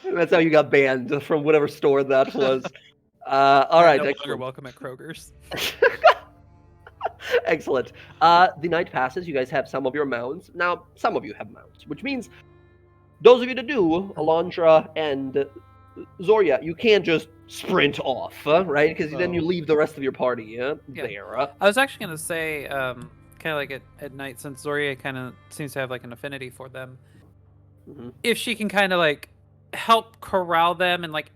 That's how you got banned from whatever store that was. All right, No longer excellent. welcome at Kroger's. Excellent. The night passes. You guys have some of your mounts. Now, some of you have mounts, which means those of you that do, Alondra and Zoria, you can't just sprint off, right? Because then you leave the rest of your party Yeah. there. I was actually gonna say, kind of like at night, since Zoria kind of seems to have like an affinity for them. Mhm. If she can kind of like help corral them and like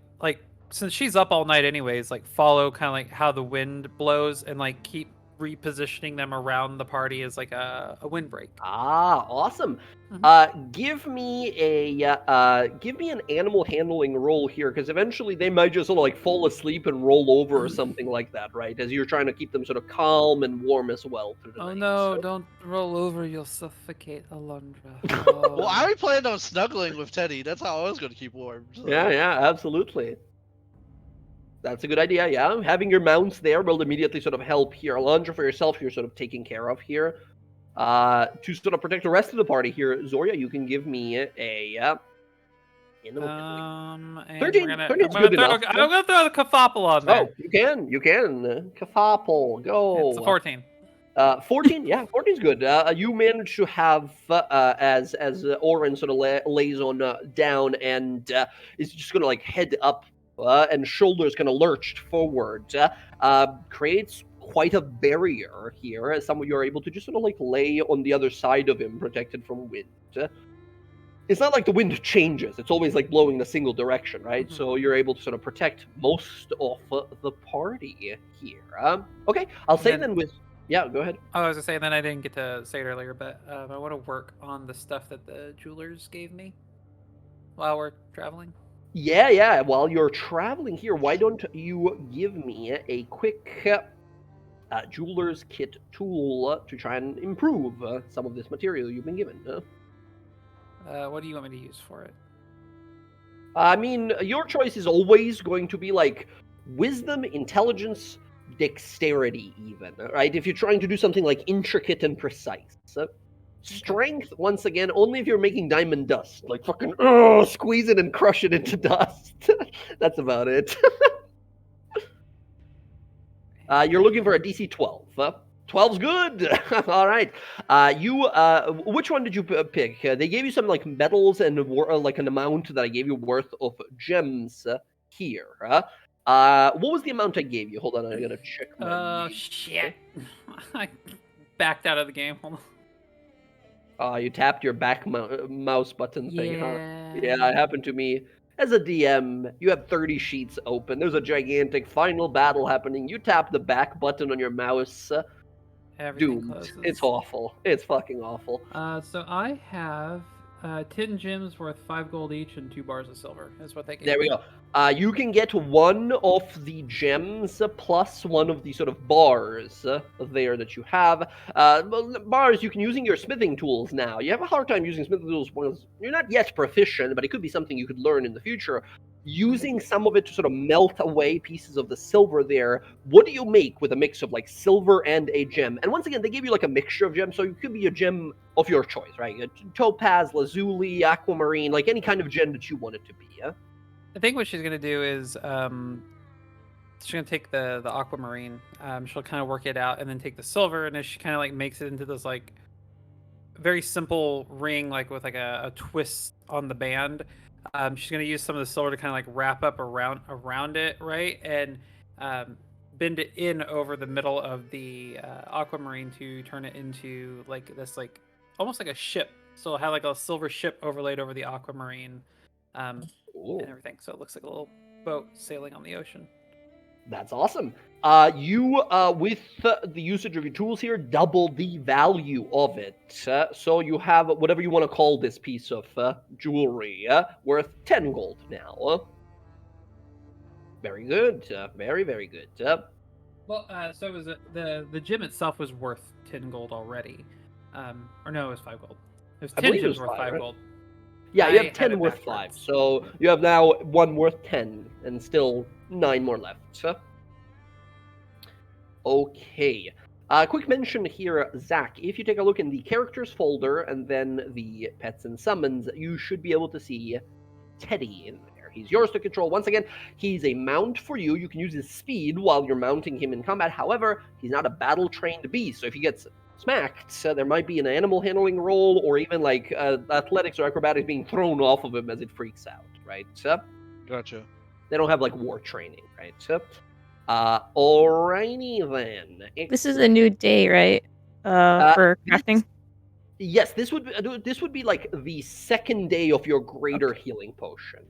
since she's up all night anyways, like follow kind of like how the wind blows and like keep repositioning them around the party as like a windbreak. Ah, awesome. Mhm. Give me an animal handling roll here, because eventually they might just sort of like fall asleep and roll over or something like that, right? As you're trying to keep them sort of calm and warm as well through the Oh night. no, So- don't roll over, you'll suffocate Alondra. Well, I planned on snuggling with Teddy. That's how I was going to keep warm. So. Yeah, absolutely. That's a good idea, yeah. Having your mounts there will immediately sort of help here. Alondra, for yourself, you're sort of taking care of here. To sort of protect the rest of the party here, Zoria, you can give me a animal handling. And 13 we're gonna, 13 is good enough. I'm gonna throw the Kafapal on there. Oh, you can. Kafapal, go. It's a 14. 14, yeah, 14's good. You manage to have, as Oren sort of lays on down and is just going to like head up and shoulders kind of lurched forward, creates quite a barrier here, as some of you are able to just sort of like lay on the other side of him, protected from wind. It's not like the wind changes. It's always like blowing in a single direction, right? Mhm. So you're able to sort of protect most of the party here. Okay, I'll say then with... Yeah, go ahead. I was gonna say, then I didn't get to say it earlier, but I want to work on the stuff that the jewelers gave me while we're traveling. Yeah. While you're traveling here, why don't you give me a quick jeweler's kit tool to try and improve some of this material you've been given? What do you want me to use for it? I mean, your choice is always going to be like wisdom, intelligence, dexterity, even, right? If you're trying to do something like intricate and precise. Strength, once again, only if you're making diamond dust. Like fucking squeeze it and crush it into dust. That's about it. You're looking for a DC 12. 12's good. All right. Which one did you pick? They gave you some like medals and like an amount that I gave you worth of gems here. What was the amount I gave you? Hold on, I gotta check. Oh shit! I backed out of the game. Hold on. You tapped your back mouse button thing, huh? Yeah. Yeah, it happened to me. As a DM, you have 30 sheets open. There's a gigantic final battle happening. You tap the back button on your mouse. Everything Doomed. closes. It's awful. It's fucking awful. So I have 10 gems worth 5 gold each and 2 bars of silver. Is what they gave There we me. go. You can get one of the gems plus one of the sort of bars there that you have. Bars you can using your smithing tools now. You have a hard time using smithing tools because you're not yet proficient, but it could be something you could learn in the future. using some of it to sort of melt away pieces of the silver there. What do you make with a mix of like silver and a gem? And once again, they give you like a mixture of gems, so it could be a gem of your choice, right? A topaz, lazuli, aquamarine, like any kind of gem that you want it to be. Yeah. I think what she's gonna do is she's gonna take the aquamarine. She'll kind of work it out and then take the silver, and then she kind of like makes it into this like very simple ring, like with like a twist on the band. She's gonna use some of the silver to kind of like wrap up around it, right, and bend it in over the middle of the aquamarine to turn it into like this, like almost like a ship. So it'll have like a silver ship overlaid over the aquamarine, and everything. So it looks like a little boat sailing on the ocean. That's awesome. You, with the usage of your tools here, double the value of it. So you have whatever you want to call this piece of jewelry, worth 10 gold now. Very good. Very, very good. Well, so it was the gem itself was worth 10 gold already. Or no, it was 5 gold. It was 10 gems worth 5 gold. Yeah, you I have 10 had it worth backwards. 5. So you have now 1 worth 10, and still 9 more left. Okay. Quick mention here, Zach. If you take a look in the characters folder and then the pets and summons, you should be able to see Teddy in there. He's yours to control. Once again, he's a mount for you. You can use his speed while you're mounting him in combat. However, he's not a battle-trained beast, so if he gets smacked, there might be an animal handling roll or even like athletics or acrobatics being thrown off of him as it freaks out, right? Gotcha. They don't have like war training, right? Alrighty then. This is a new day, right? For crafting. Yes, this would be like the second day of your greater healing potion.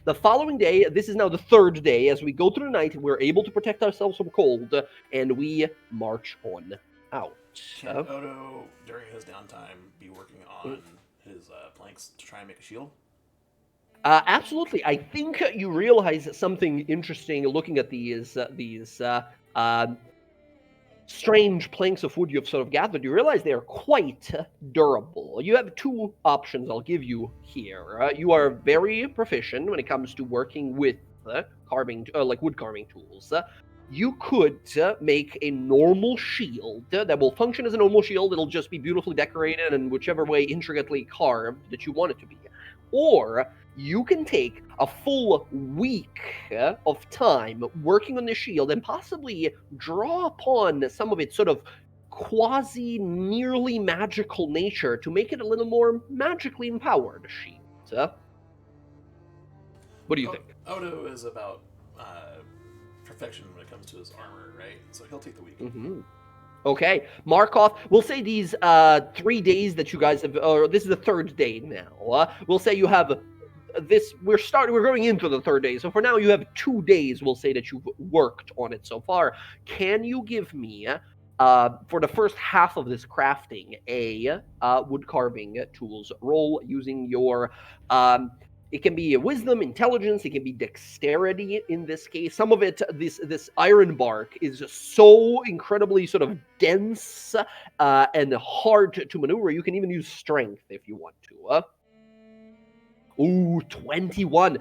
The following day, this is now the third day. As we go through the night, we're able to protect ourselves from cold, and we march on out. Can Odo, during his downtime, be working on his planks to try and make a shield? Absolutely. I think you realize something interesting looking at these strange planks of wood you've sort of gathered. You realize they are quite durable. You have 2 options I'll give you here. You are very proficient when it comes to working with carving, like wood carving tools. You could make a normal shield that will function as a normal shield. It'll just be beautifully decorated and whichever way intricately carved that you want it to be. Or you can take a full week of time working on the shield and possibly draw upon some of its sort of quasi-nearly magical nature to make it a little more magically empowered shield. What do you think? Odo is about perfection when it comes to his armor, right? So he'll take the week. Mm-hmm. Okay, Markov, we'll say these 3 days that you guys have, or this is the 3rd day now. We'll say you have this, we're going into the 3rd day. So for now, you have 2 days, we'll say, that you've worked on it so far. Can you give me, for the first half of this crafting, a wood carving tools roll using your, it can be wisdom, intelligence, it can be dexterity in this case. Some of it, this iron bark is so incredibly sort of dense and hard to maneuver. You can even use strength if you want to. Ooh, 21.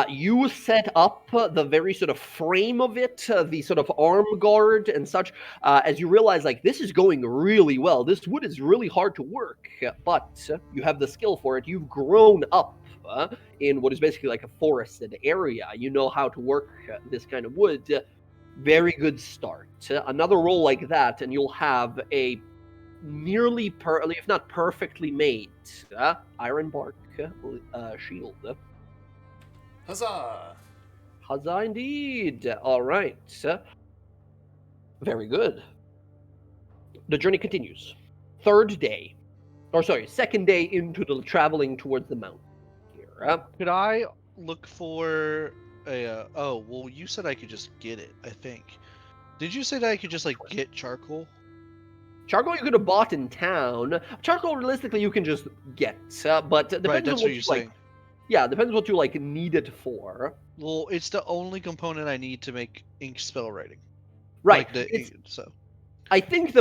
You set up the very sort of frame of it, the sort of arm guard and such, as you realize, like, this is going really well. This wood is really hard to work, but you have the skill for it. You've grown up in what is basically like a forested area. You know how to work this kind of wood. Very good start. Another roll like that, and you'll have a nearly, if not perfectly made iron bark shield. Huzzah! Huzzah indeed. All right. Very good. The journey continues. 2nd day into the traveling towards the mountain. Could I look for a? Oh, well, you said I could just get it. I think. Did you say that I could just like get charcoal? Charcoal you could have bought in town. Charcoal, realistically, you can just get, but depends Right, on that's what what you you're like. saying. Yeah, depends what you like need it for. Well, it's the only component I need to make ink spell writing. Right. Like It's, I think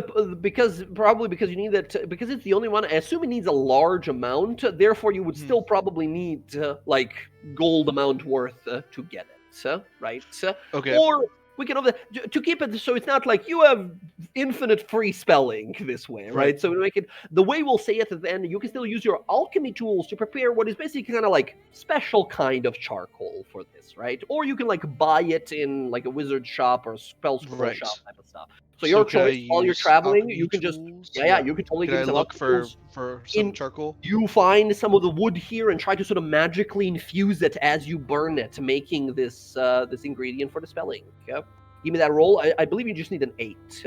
probably because you need that because it's the only one. I assume it needs a large amount. Therefore, you would still probably need like gold amount worth to get it, right? Okay. Or we can to keep it so it's not like you have infinite free spelling this way, right? Right. So we make it the way we'll say it at the end. You can still use your alchemy tools to prepare what is basically kind of like special kind of charcoal for this, right? Or you can like buy it in like a wizard shop or a spell scroll Right. shop type of stuff. So your can I choice. While you're use traveling, alchemy you can just tools? you can totally Can give I some look alchemy tools. for some In- charcoal? You find some of the wood here and try to sort of magically infuse it as you burn it, making this this ingredient for the spelling. Yeah? Give me that roll. I believe you just need an 8.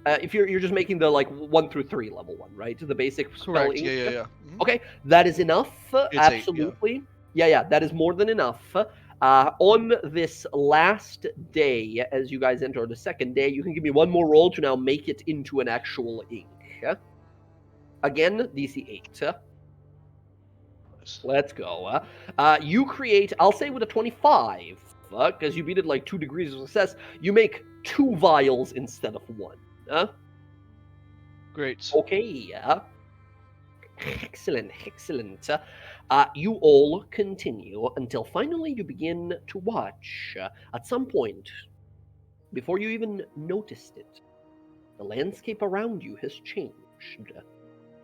If you're just making the like 1 through 3 level one, right? The basic spelling. Correct. Yeah. Mhm. Okay, that is enough. It's 8, yeah. Absolutely. Yeah, that is more than enough. On this last day, as you guys enter the second day, you can give me one more roll to now make it into an actual ink. Again, DC 8. Let's go. You create, I'll say with a 25, because you beat it like 2 degrees of success, you make 2 vials instead of 1. Great. Okay. Excellent. You all continue until finally you begin to watch. At some point, before you even noticed it, the landscape around you has changed.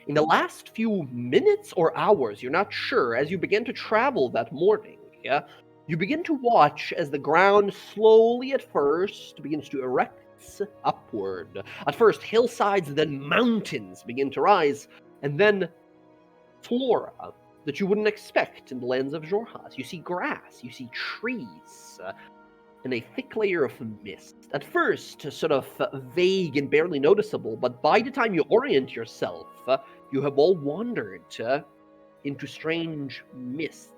In the last few minutes or hours, you're not sure, as you begin to travel that morning, you begin to watch as the ground slowly at first begins to erect upward. At first, hillsides, then mountains begin to rise, and then flora that you wouldn't expect in the lands of Jorhas. You see grass, you see trees, and a thick layer of mist. At first, sort of vague and barely noticeable, but by the time you orient yourself, you have all wandered into strange mist.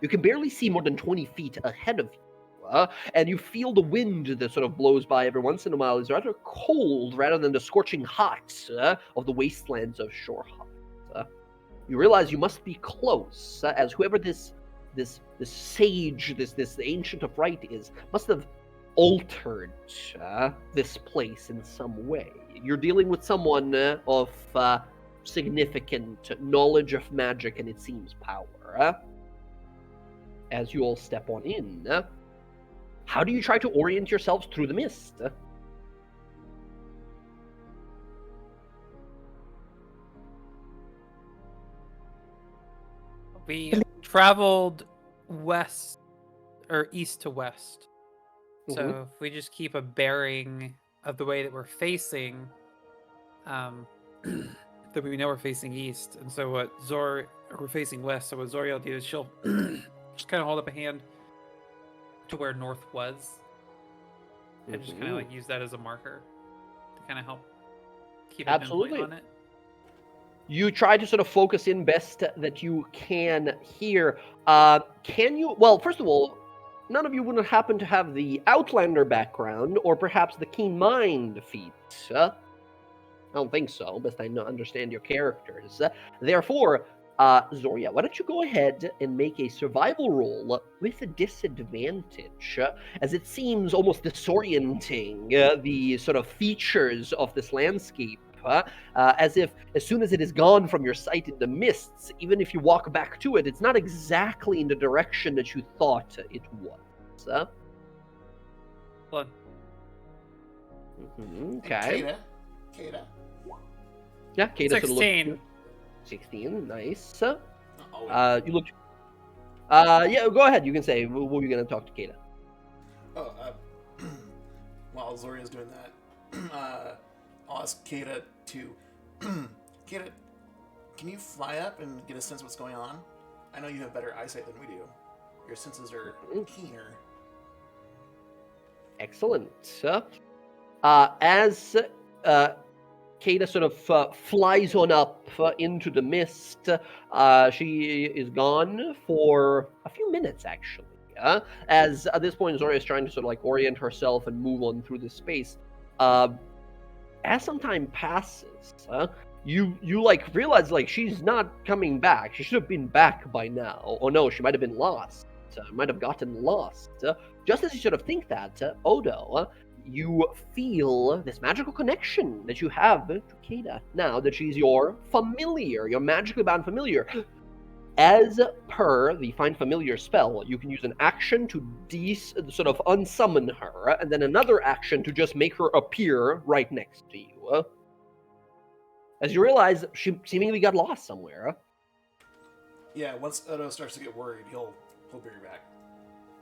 You can barely see more than 20 feet ahead of you, and you feel the wind that sort of blows by every once in a while is rather cold rather than the scorching hot of the wastelands of Jorhas. You realize you must be close, as whoever this sage, this ancient of rite is, must have altered this place in some way. You're dealing with someone of significant knowledge of magic and it seems power. As you all step on in, how do you try to orient yourselves through the mist? We traveled west or east to west. So if we just keep a bearing of the way that we're facing, then we know we're facing east. And so we're facing west. So what Zori will do is she'll just kind of hold up a hand to where north was, and just kind of like use that as a marker to kind of help keep a pinpoint on it. You try to sort of focus in best that you can here. Can you? Well, first of all, none of you wouldn't happen to have the Outlander background, or perhaps the Keen Mind feat. I don't think so, best I understand your characters. Therefore, Zoria, why don't you go ahead and make a survival roll with a disadvantage, as it seems almost disorienting, the sort of features of this landscape. As if as soon as it is gone from your sight in the mists, even if you walk back to it, it's not exactly in the direction that you thought it was. Blood. Okay. Kata. Yeah, Kata 16. 16, nice. Oh, You look. Yeah, go ahead. You can say what were you going to talk to Kata. While Zoria's doing that, I'll ask Kata to... Kata, can you fly up and get a sense of what's going on? I know you have better eyesight than we do. Your senses are keener. Excellent. As Kata sort of flies on up into the mist, she is gone for a few minutes, actually. As at this point, Zoria is trying to sort of like orient herself and move on through this space. As some time passes, you like realize like she's not coming back. She should have been back by now. Oh no, she might have been lost. Might have gotten lost. Just as you sort of think that, Odo, you feel this magical connection that you have to Kata now that she's your familiar, your magically bound familiar. As per the Find Familiar spell, you can use an action to sort of unsummon her, and then another action to just make her appear right next to you. As you realize, she seemingly got lost somewhere. Yeah, once Odo starts to get worried, he'll bring her back.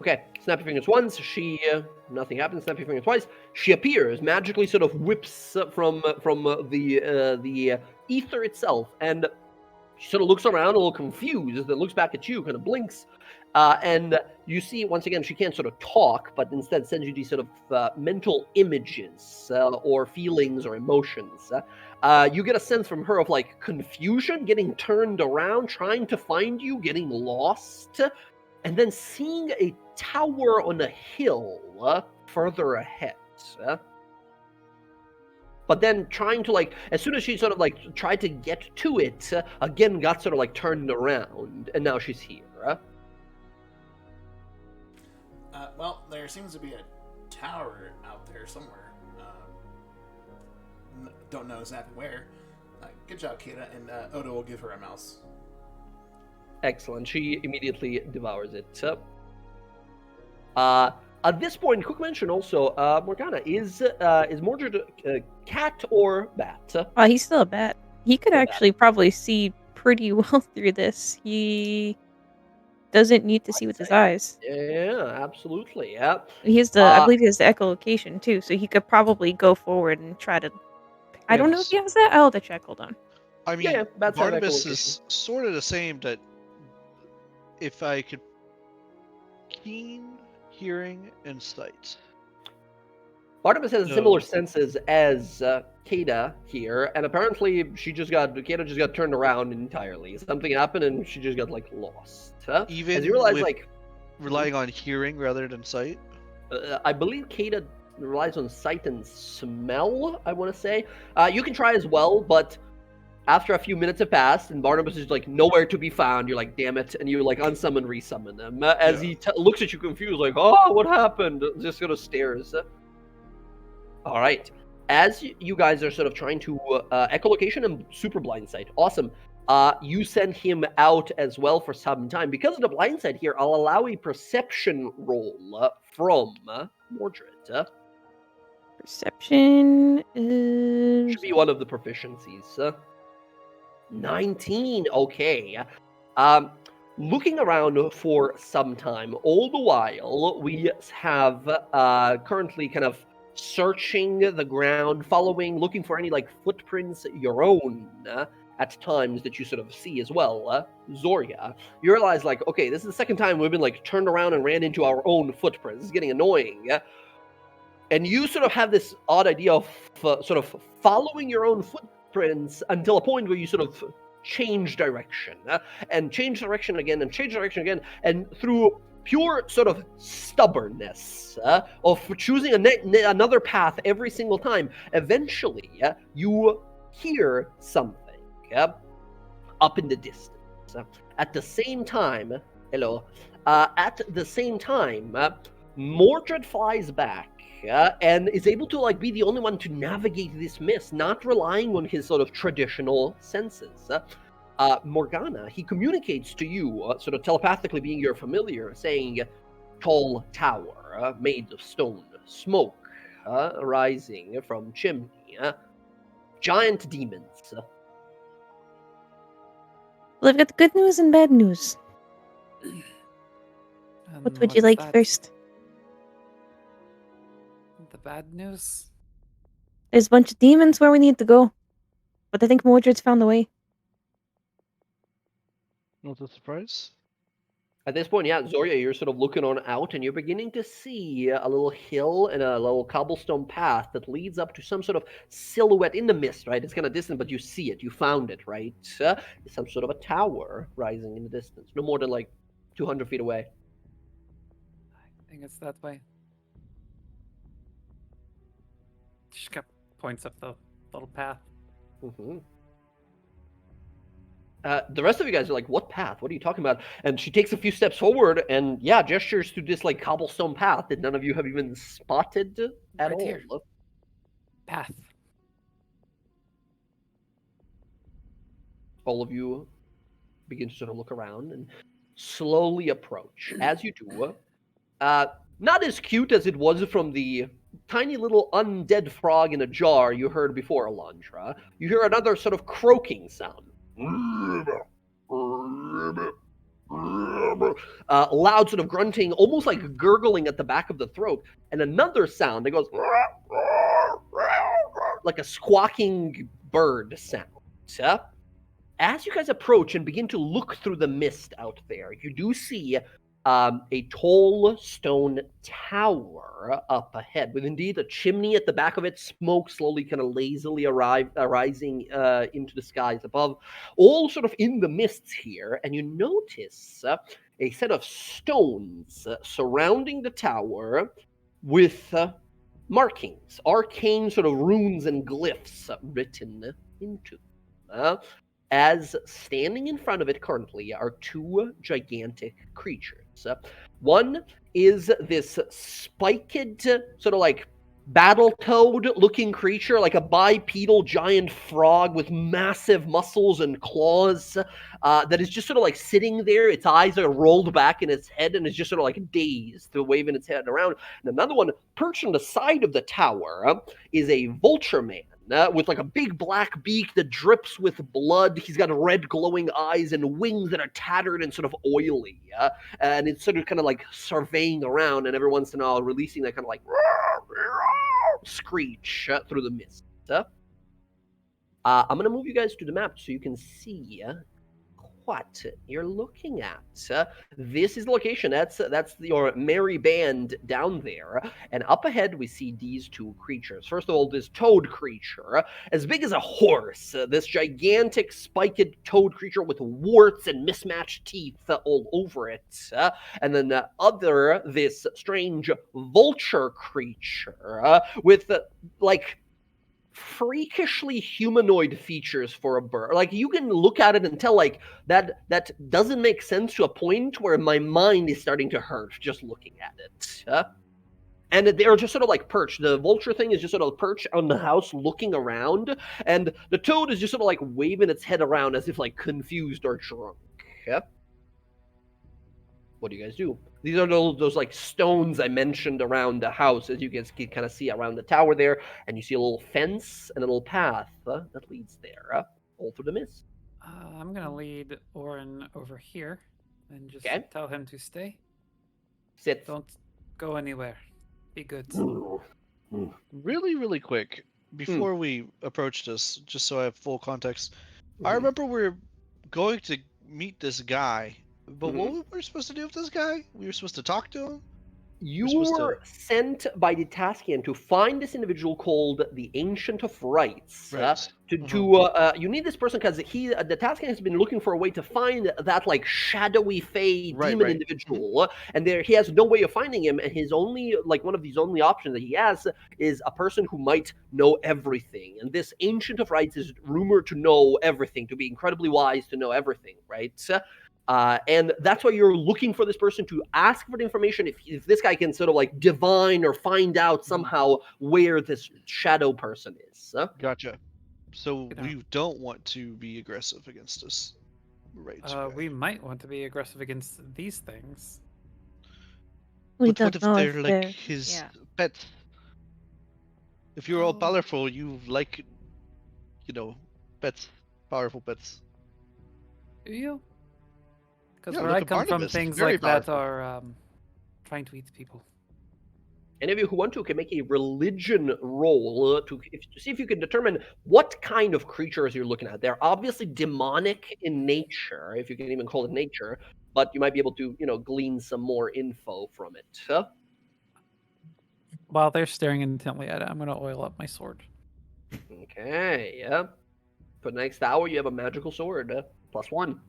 Okay, snap your fingers once. Nothing happens. Snap your fingers twice. She appears magically, sort of whips from the ether itself, and she sort of looks around a little confused, then looks back at you, kind of blinks, and you see once again she can't sort of talk, but instead sends you these sort of mental images or feelings or emotions. You get a sense from her of like confusion, getting turned around, trying to find you, getting lost, and then seeing a tower on a hill further ahead. But then trying to like, as soon as she sort of like tried to get to it, again got sort of like turned around, and now she's here. Well, there seems to be a tower out there somewhere. Don't know exactly where. Good job, Kata, and Odo will give her a mouse. Excellent. She immediately devours it. At this point, quick mention also, Morgana, is Mordred a cat or bat? He's still a bat. He could Still a actually probably see pretty well through this. He doesn't need to see with his eyes. Yeah, absolutely. Yeah. He has I believe he has the echolocation too, so he could probably go forward and try to. I don't know if he has that. I'll have to check. Hold on. I mean, Yeah, bats have Barnabas echolocation. is sort of the same. That if I could keen hearing and sight. Barnabas has No. similar senses as Kata here, and apparently Kata just got turned around entirely. Something happened, and she just got like lost. Even as you realize, with like relying on hearing rather than sight. I believe Kata relies on sight and smell. I want to say you can try as well, but after a few minutes have passed and Barnabas is like nowhere to be found, you're like, damn it, and you like unsummon, resummon him. As he looks at you confused, like, oh, what happened? Just sort of stares. All right. As you guys are sort of trying to echolocation and super blind sight, awesome. You send him out as well for some time. Because of the blind sight here, I'll allow a perception roll from Mordred. Perception is. Should be one of the proficiencies. 19. Okay. Looking around for some time. All the while, we have currently kind of searching the ground, looking for any like footprints your own at times that you sort of see as well. Zoria, you realize like, okay, this is the second time we've been like turned around and ran into our own footprints. This is getting annoying. And you sort of have this odd idea of sort of following your own footprints until a point where you sort of change direction and change direction again and change direction again, and through pure sort of stubbornness of choosing another path every single time, eventually you hear something up in the distance. At the same time, Mordred flies back and is able to like be the only one to navigate this mist, not relying on his sort of traditional senses. Morgana, he communicates to you, sort of telepathically being your familiar, saying, tall tower made of stone, smoke rising from chimney, giant demons. Well, I've got the good news and bad news. What would you what's like that? first? The bad news? There's a bunch of demons where we need to go, but I think Mordred's found the way. Not a surprise. At this point, Zoria, you're sort of looking on out, and you're beginning to see a little hill and a little cobblestone path that leads up to some sort of silhouette in the mist, right? It's kind of distant, but you see it. You found it, right? Some sort of a tower rising in the distance, no more than like 200 feet away. I think it's that way. Just points up the little path. Mm-hmm. The rest of you guys are like, what path? What are you talking about? And she takes a few steps forward and, gestures to this, like, cobblestone path that none of you have even spotted at Right all. here. Path. All of you begin to sort of look around and slowly approach. As you do, not as cute as it was from the tiny little undead frog in a jar you heard before, Alondra. You hear another sort of croaking sound. Loud sort of grunting, almost like gurgling at the back of the throat, and another sound that goes like a squawking bird sound. As you guys approach and begin to look through the mist out there, you do see a tall stone tower up ahead, with indeed a chimney at the back of it, smoke slowly kind of lazily rising into the skies above, all sort of in the mists here. And you notice a set of stones surrounding the tower with markings, arcane sort of runes and glyphs written into them. As standing in front of it currently are two gigantic creatures. One is this spiked, sort of like battle toad looking creature, like a bipedal giant frog with massive muscles and claws, that is just sort of like sitting there. Its eyes are rolled back in its head and is just sort of like dazed, waving its head around. And another one, perched on the side of the tower, is a vulture man. With like a big black beak that drips with blood. He's got red glowing eyes and wings that are tattered and sort of oily. And it's sort of kind of like surveying around, and every once in a while releasing that kind of like screech through the mist. I'm going to move you guys to the map so you can see what you're looking at. This is the location. That's your merry band down there. And up ahead, we see these two creatures. First of all, this toad creature, as big as a horse. This gigantic spiked toad creature with warts and mismatched teeth all over it. And then this strange vulture creature with like freakishly humanoid features for a bird. Like, you can look at it and tell like that doesn't make sense, to a point where my mind is starting to hurt just looking at it. And they're just sort of like perched. The vulture thing is just sort of perched on the house looking around, and the toad is just sort of like waving its head around as if like confused or drunk. What do you guys do? These are those like stones I mentioned around the house, as you guys can kind of see around the tower there, and you see a little fence and a little path that leads there, all through the mist. I'm gonna lead Orin over here and just Okay. tell him to stay. Sit. Don't go anywhere. Be good. Really, really quick, before we approach this, just so I have full context, I remember we're going to meet this guy, but what were we supposed to do with this guy? We were supposed to talk to him? You supposed were sent by the Taskian to find this individual called the Ancient of Rights. Right. You need this person because the Taskian has been looking for a way to find that like shadowy fey demon individual, and he has no way of finding him. And his only one of these only options that he has is a person who might know everything. And this Ancient of Rights is rumored to know everything, to be incredibly wise, to know everything, right? And that's why you're looking for this person to ask for the information if this guy can sort of like divine or find out somehow where this shadow person is. Gotcha. So we don't want to be aggressive against this, right? We might want to be aggressive against these things. But what if they're like his pets? If you're all powerful, you like, pets, powerful pets. Do you? Because Yeah, where look I at come from, Barnabas, things very like that powerful. are trying to eat people. Any of you who want to can make a religion roll to see if you can determine what kind of creatures you're looking at. They're obviously demonic in nature, if you can even call it nature, but you might be able to, glean some more info from it. While they're staring intently at it, I'm going to oil up my sword. Okay, yeah. For the next hour, you have a magical sword, +1.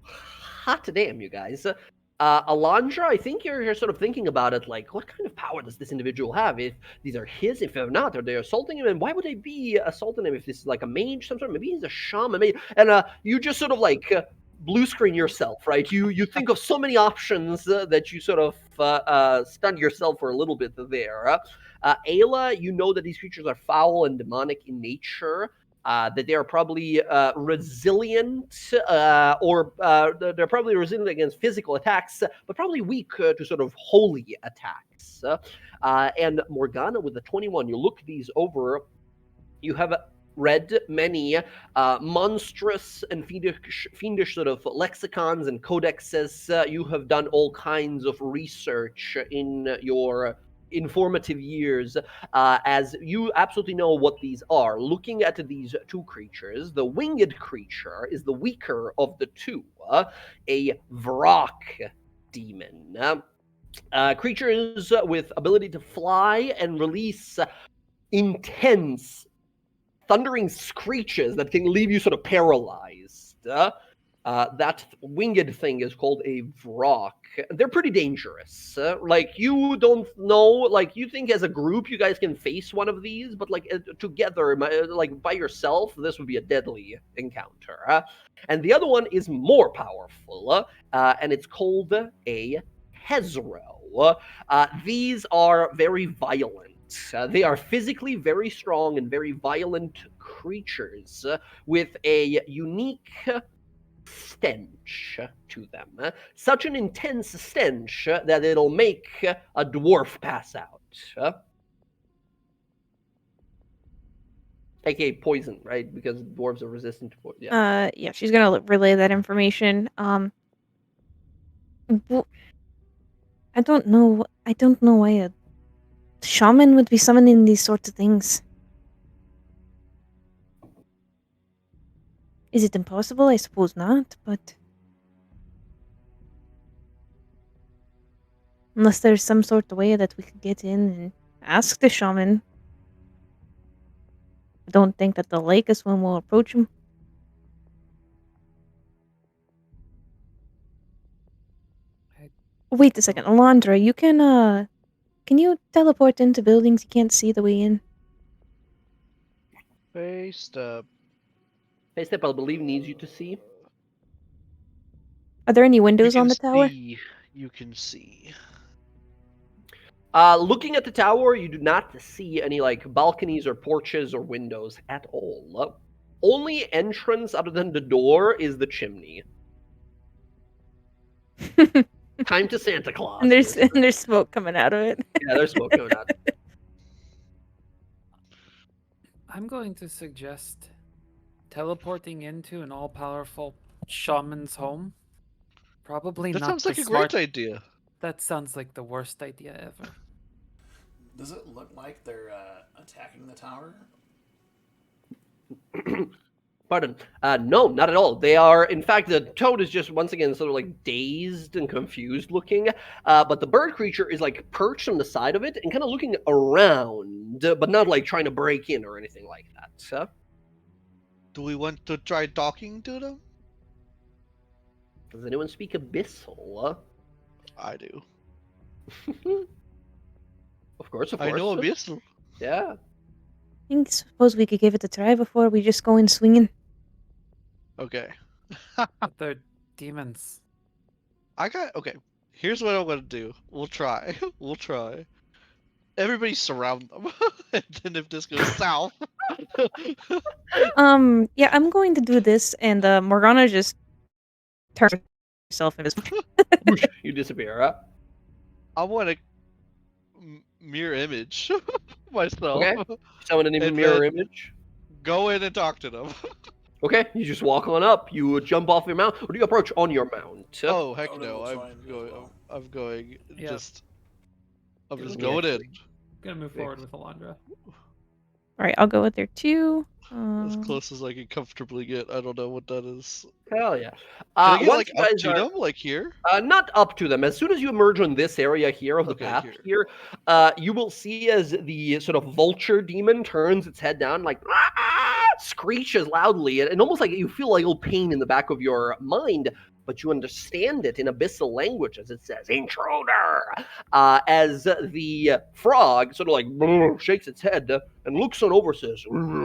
Hot damn, you guys. Alondra, I think you're sort of thinking about it like, what kind of power does this individual have? If these are his, if they're not, are they assaulting him? And why would they be assaulting him if this is like a mage, some sort? Maybe he's a shaman. Maybe, and you just sort of like blue screen yourself, right? You think of so many options that you sort of stun yourself for a little bit there. Ayla, you know that these creatures are foul and demonic in nature. That they are probably resilient, or they're probably resilient against physical attacks, but probably weak to sort of holy attacks. And Morgana with the 21, you look these over, you have read many monstrous and fiendish sort of lexicons and codexes. You have done all kinds of research in your informative years, as you absolutely know what these are. Looking at these two creatures, the winged creature is the weaker of the two, a Vrock demon. Creatures with ability to fly and release intense thundering screeches that can leave you sort of paralyzed. That winged thing is called a Vrock. They're pretty dangerous. Like, you don't know, like, you think as a group you guys can face one of these, but like together, like by yourself, this would be a deadly encounter. And the other one is more powerful, and it's called a Hezro. These are very violent. They are physically very strong and very violent creatures with a unique stench to them. Such an intense stench that it'll make a dwarf pass out. AKA poison, right? Because dwarves are resistant to poison. Yeah. Yeah, she's gonna relay that information. I don't know. I don't know why a shaman would be summoning these sorts of things. Is it impossible? I suppose not, but unless there's some sort of way that we could get in and ask the shaman. I don't think that the Lakers one will approach him. Wait a second, Alondra, you can you teleport into buildings you can't see the way in? Based up. Hey, Step, I believe needs you to see. Are there any You windows can on the tower? see. You can see. Looking at the tower, you do not see any like balconies or porches or windows at all. Only entrance other than the door is the chimney. Time to Santa Claus. And there's smoke coming out of it. Yeah, there's smoke coming out. I'm going to suggest teleporting into an all-powerful shaman's home. Probably That not sounds the like a smart... great idea. That sounds like the worst idea ever. Does it look like they're attacking the tower? Pardon. No, not at all. They are, in fact, the toad is just once again sort of like dazed and confused looking. But the bird creature is like perched on the side of it and kind of looking around, but not like trying to break in or anything like that. Do we want to try talking to them? Does anyone speak Abyssal? I do. Of course. I know Abyssal. Yeah. I suppose we could give it a try before we just go in swinging. Okay. But they're demons. Okay. Here's what I'm gonna do. We'll try. We'll try. Everybody surround them. And then if this goes south. Yeah, I'm going to do this, and Morgana just turns herself invisible. Whoosh, you disappear. I want to mirror image myself. Okay. Summon an And mirror then- image. Go in and talk to them. Okay, you just walk on up. You jump off your mount, or do you approach on your mount? Oh heck Oh, no! that's I'm fine, going. as well. I'm going. Yeah. Just. I'm Yeah, just let me going in. actually- Gonna move forward with Alondra. Alright, I'll go with there too. As close as I can comfortably get. I don't know what that is. Hell yeah. Can I get Once like you up guys to are- them, like here? Not up to them. As soon as you emerge on this area here of the Okay, path here. here, you will see as the sort of vulture demon turns its head down, like screeches loudly, and almost like you feel like a little pain in the back of your mind. but you understand it in abyssal language as it says, intruder! As the frog sort of like shakes its head and looks on over, says,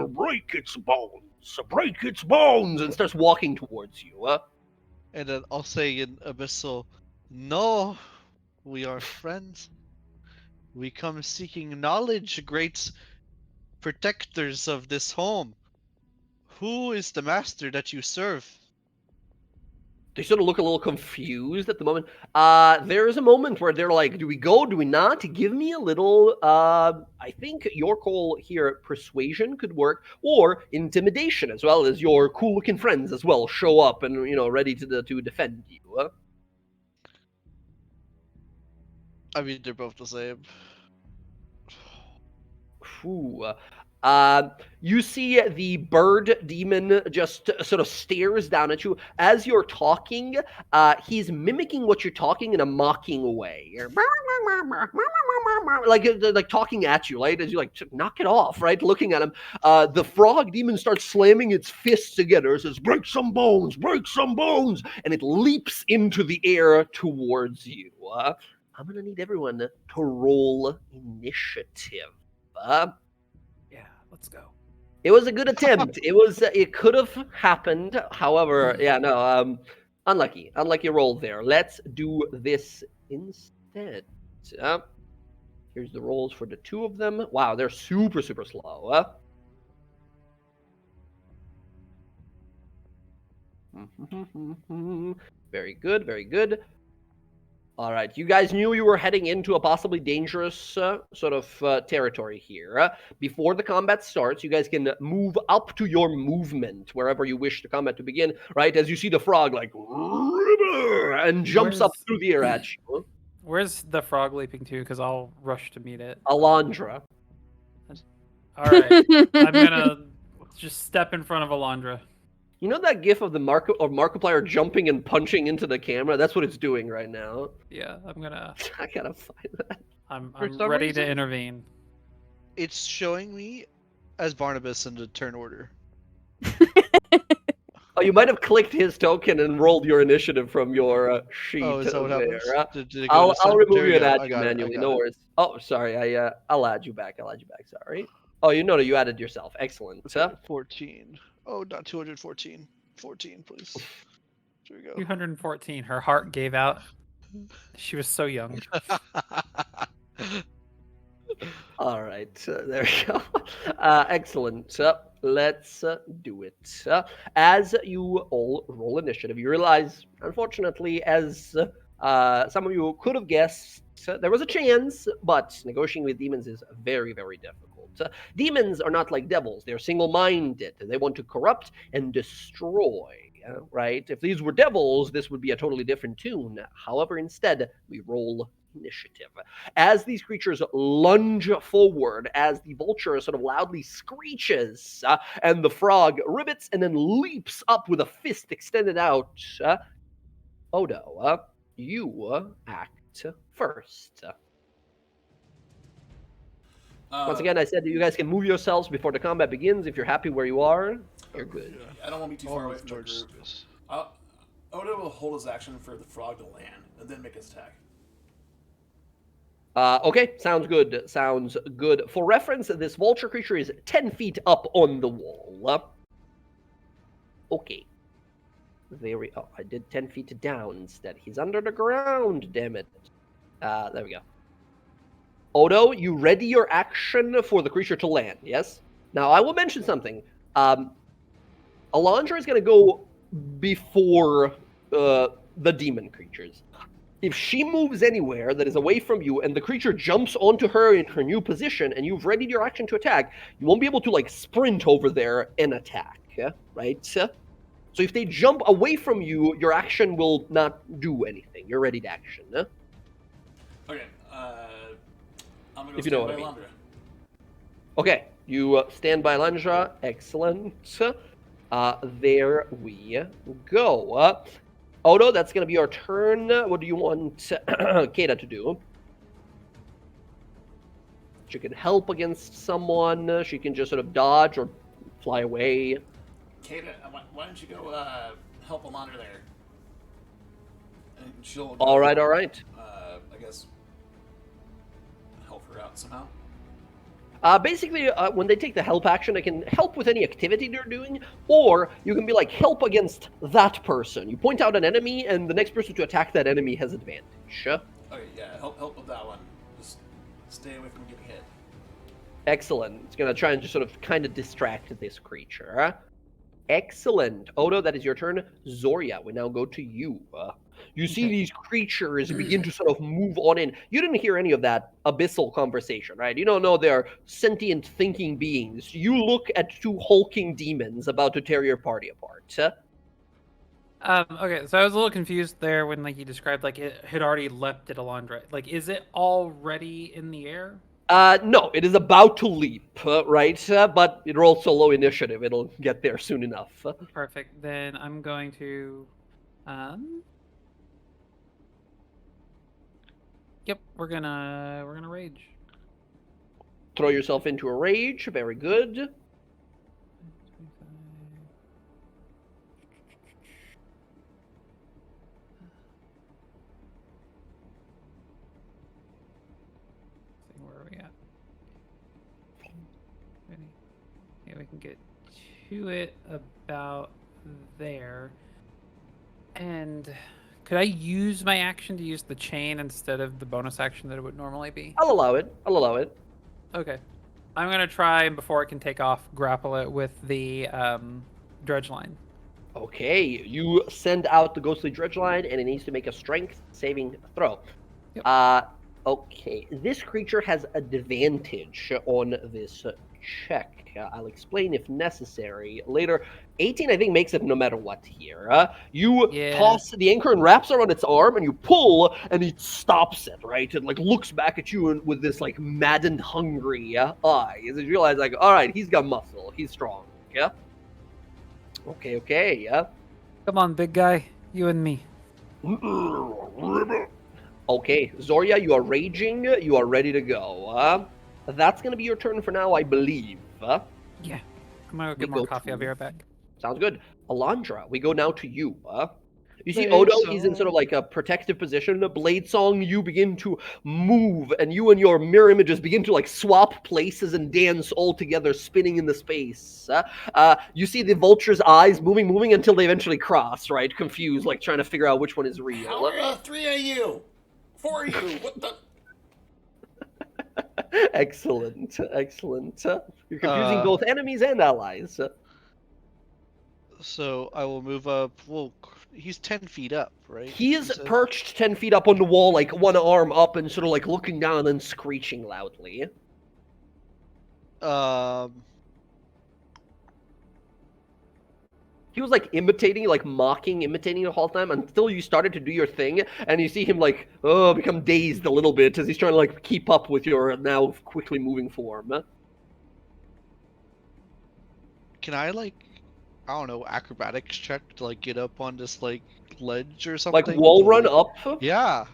break its bones, and starts walking towards you. And then I'll say in Abyssal, no, we are friends. We come seeking knowledge, great protectors of this home. Who is the master that you serve? They sort of look a little confused at the moment. There is a moment where they're like, do we go? Do we not? Give me a little, I think your call here, persuasion could work, or intimidation, as well as your cool-looking friends as well show up and, ready to defend you. I mean, they're both the same. Ooh. You see the bird demon just sort of stares down at you as you're talking. He's mimicking what you're talking in a mocking way, like talking at you, right? As you knock it off, right? Looking at him, the frog demon starts slamming its fists together. It says, break some bones, and it leaps into the air towards you. I'm gonna need everyone to roll initiative. Yeah, let's go. It was a good attempt. It could have happened. However, yeah, no, unlucky roll there. Let's do this instead. Here's the rolls for the two of them. Wow, they're super slow. Very good. All right, you guys knew you were heading into a possibly dangerous sort of territory here. Before the combat starts, you guys can move up to your movement wherever you wish the combat to begin, right? As you see the frog and jumps up through the air at you. Where's the frog leaping to? Because I'll rush to meet it. Alondra. All right, I'm gonna just step in front of Alondra. You know that gif of the Markiplier jumping and punching into the camera? That's what it's doing right now. Yeah, I gotta find that. I'm some ready reason, to intervene. It's showing me as Barnabas in the turn order. Oh, you might have clicked his token and rolled your initiative from your sheet. Oh, is that what happens? Did I'll remove you and add you manually. No worries. Oh, sorry. I'll add you back. Sorry. Oh, you added yourself. Excellent. 14. Oh, not 214. 14, please. Here we go. 214. Her heart gave out. She was so young. All right. There we go. Excellent. Let's do it. As you all roll initiative, you realize, unfortunately, as some of you could have guessed, there was a chance, but negotiating with demons is very, very difficult. Demons are not like devils. They're single-minded. They want to corrupt and destroy, right? If these were devils, this would be a totally different tune. However, instead, we roll initiative. As these creatures lunge forward, as the vulture sort of loudly screeches, and the frog rivets and then leaps up with a fist extended out, Odo, you act first. Once again, I said that you guys can move yourselves before the combat begins. If you're happy where you are, you're good. I don't want to be too far away from the group. Odo will hold his action for the frog to land, and then make his attack. Okay, sounds good. For reference, this vulture creature is 10 feet up on the wall. Okay. I did 10 feet down instead. He's under the ground, damn it. There we go. Odo, you ready your action for the creature to land, yes? Now, I will mention something. Alondra is going to go before the demon creatures. If she moves anywhere that is away from you and the creature jumps onto her in her new position and you've readied your action to attack, you won't be able to, sprint over there and attack, right? So if they jump away from you, your action will not do anything. You're ready to action, Okay, I'm gonna go if you know stand what by I mean. Alondra. Okay, you stand by Alondra. Excellent. There we go. Odo, that's going to be your turn. What do you want Kata to do? She can help against someone. She can just sort of dodge or fly away. Kata, why don't you go help Alondra there? she'll. All right, all right. I guess help her out somehow. Basically, when they take the help action, they can help with any activity they're doing, or you can be like, help against that person. You point out an enemy, and the next person to attack that enemy has advantage. Okay, yeah, help with that one. Just stay away from getting hit. Excellent. It's going to try and just sort of kind of distract this creature. Excellent. Odo, that is your turn. Zoria, we now go to you. You see these creatures begin to sort of move on in. You didn't hear any of that abyssal conversation, right? You don't know they're sentient thinking beings. You look at two hulking demons about to tear your party apart. Okay, so I was a little confused there when like you described like it had already leapt at Alondra. Like, is it already in the air? No, it is about to leap, right? But it rolls so low initiative, it'll get there soon enough. Perfect. Then I'm going to, Yep, we're gonna rage. Throw yourself into a rage. Very good. Where are we at? Ready? Yeah, we can get to it about there. And could I use my action to use the chain instead of the bonus action that it would normally be? I'll allow it. I'll allow it. Okay. I'm gonna try, and before it can take off, grapple it with the dredge line. Okay, you send out the ghostly dredge line, and it needs to make a strength saving throw. Yep. Okay, this creature has advantage on this check. I'll explain if necessary later. 18, I think, makes it no matter what here. You toss the anchor and wraps around its arm, and you pull, and it stops it, right? It, like, looks back at you with this, like, maddened, hungry eyes. You realize, like, all right, he's got muscle. He's strong, yeah? Okay, yeah. Come on, big guy. You and me. Okay, Zoria, you are raging. You are ready to go. That's going to be your turn for now, I believe. Yeah. I'm going to get more coffee. I'll be right back. Sounds good. Alondra, we go now to you. You see Odo, he's in sort of like a protective position. Blade Song, you begin to move, and you and your mirror images begin to like swap places and dance all together, spinning in the space. You see the vulture's eyes moving until they eventually cross, right? Confused, like trying to figure out which one is real. How are 3 of you? 4 of you? What the? Excellent. You're confusing both enemies and allies. So I will move up. Well, he's 10 feet up, right? He is perched 10 feet up on the wall, like one arm up and sort of like looking down and screeching loudly. He was like imitating the whole time until you started to do your thing, and you see him like, become dazed a little bit as he's trying to like keep up with your now quickly moving form. Can I like, I don't know, acrobatics check to like get up on this like ledge or something? Like wall run up? Yeah.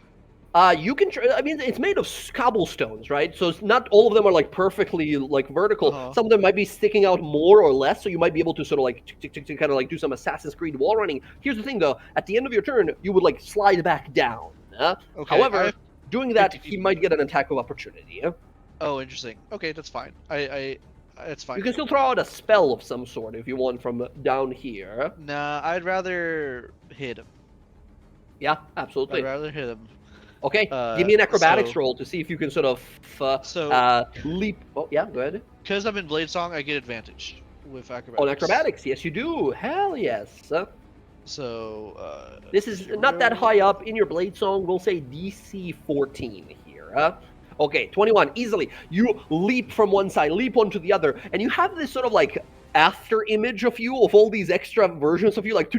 You can. I mean, it's made of cobblestones, right? So it's not all of them are like perfectly like vertical. Some of them might be sticking out more or less. So you might be able to sort of like to kind of like do some Assassin's Creed wall running. Here's the thing, though: at the end of your turn, you would like slide back down. Okay, however, doing that, he might get an attack of opportunity. Oh, interesting. Okay, that's fine. That's fine. You can still throw out a spell of some sort if you want from down here. Nah, I'd rather hit him. Yeah, absolutely. I'd rather hit him. Okay, give me an acrobatics roll to see if you can sort of leap. Oh, yeah, go ahead. Because I'm in Blade Song, I get advantage with acrobatics. On acrobatics, yes, you do. Hell yes. So, this is not that high up in your Blade Song. We'll say DC 14 here. Okay, 21, easily. You leap from one side, leap onto the other, and you have this sort of like after image of you, of all these extra versions of you, like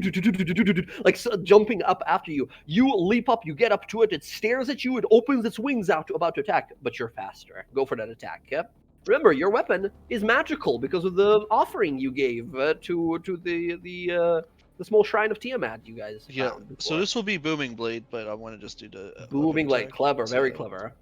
jumping up after you. You leap up, you get up to it, it stares at you, it opens its wings out about to attack, but you're faster. Go for that attack, yeah? Remember, your weapon is magical because of the offering you gave to the small shrine of Tiamat you guys found before. So this will be Booming Blade, but I want to just do the... Booming Blade, clever, very clever.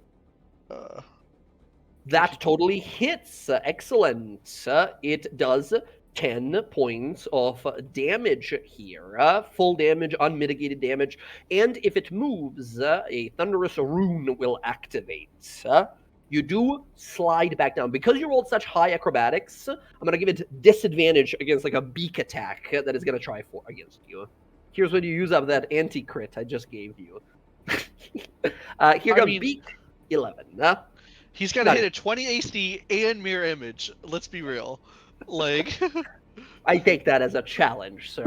That totally hits. Excellent. It does 10 points of damage here. Full damage, unmitigated damage. And if it moves, a Thunderous Rune will activate. You do slide back down. Because you rolled such high acrobatics, I'm going to give it disadvantage against like a beak attack that is going to try for against you. Here's when you use up that anti-crit I just gave you. Here comes beak 11. He's got to hit a 20 AC and mirror image. Let's be real. Like, I take that as a challenge, sir.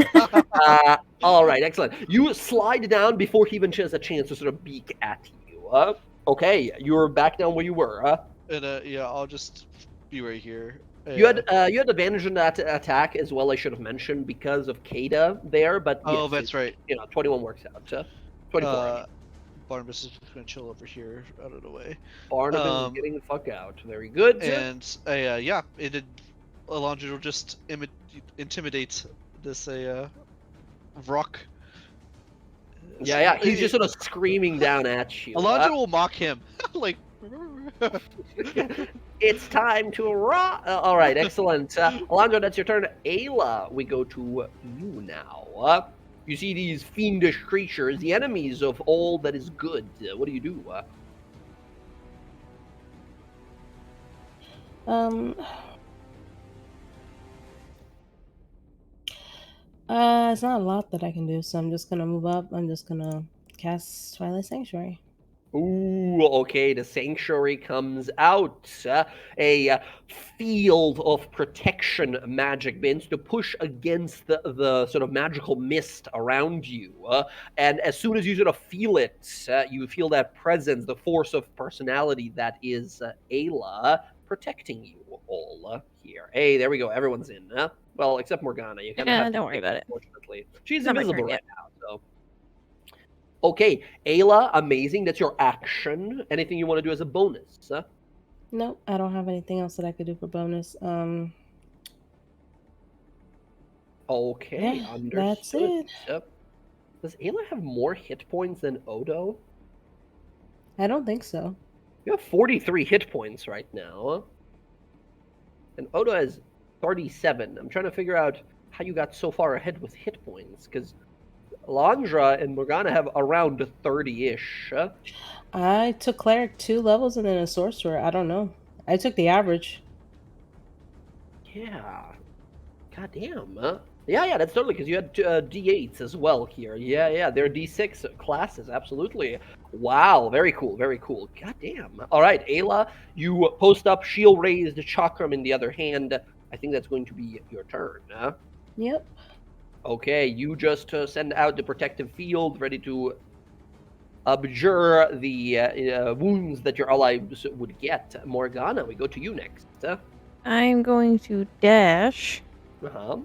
All right, excellent. You slide down before he even has a chance to sort of beak at you. Okay, you're back down where you were. and yeah, I'll just be right here. You had advantage in that attack as well. I should have mentioned because of Kada there, but Oh, yes, that's right. 21 works out. 24. I mean. Barnabas is just gonna chill over here, out of the way. Barnabas is getting the fuck out. Very good. And yeah, Alondra will just intimidate this rock. Yeah. He's just sort of screaming down at you. Alondra will mock him, like. It's time to rock. All right, excellent. Alondra, that's your turn. Ayla, we go to you now. You see these fiendish creatures, the enemies of all that is good. What do you do? It's not a lot that I can do, so I'm just gonna move up. I'm just gonna cast Twilight Sanctuary. Ooh, okay, the Sanctuary comes out. A field of protection magic begins to push against the sort of magical mist around you. And as soon as you sort of feel it, you feel that presence, the force of personality that is Ayla protecting you all here. Hey, there we go. Everyone's in. Well, except Morgana. You kind of have to don't worry about it. Unfortunately, she's Not my invisible turn right yet. now, so. Okay, Ayla, amazing. That's your action. Anything you want to do as a bonus? Nope, I don't have anything else that I could do for bonus. Okay, Yeah, understood. that's it. Yep. Does Ayla have more hit points than Odo? I don't think so. You have 43 hit points right now. And Odo has 37. I'm trying to figure out how you got so far ahead with hit points, because Alondra and Morgana have around 30-ish. I took Cleric 2 levels and then a Sorcerer. I don't know. I took the average. Yeah. Goddamn. Yeah, that's totally, because you had D8s as well here. Yeah, they're D6 classes, absolutely. Wow, very cool, very cool. Goddamn. All right, Ayla, you post up, shield raised, chakram in the other hand. I think that's going to be your turn. Yep. Okay, you just send out the protective field, ready to abjure the wounds that your allies would get. Morgana, we go to you next. I'm going to dash Uh-huh.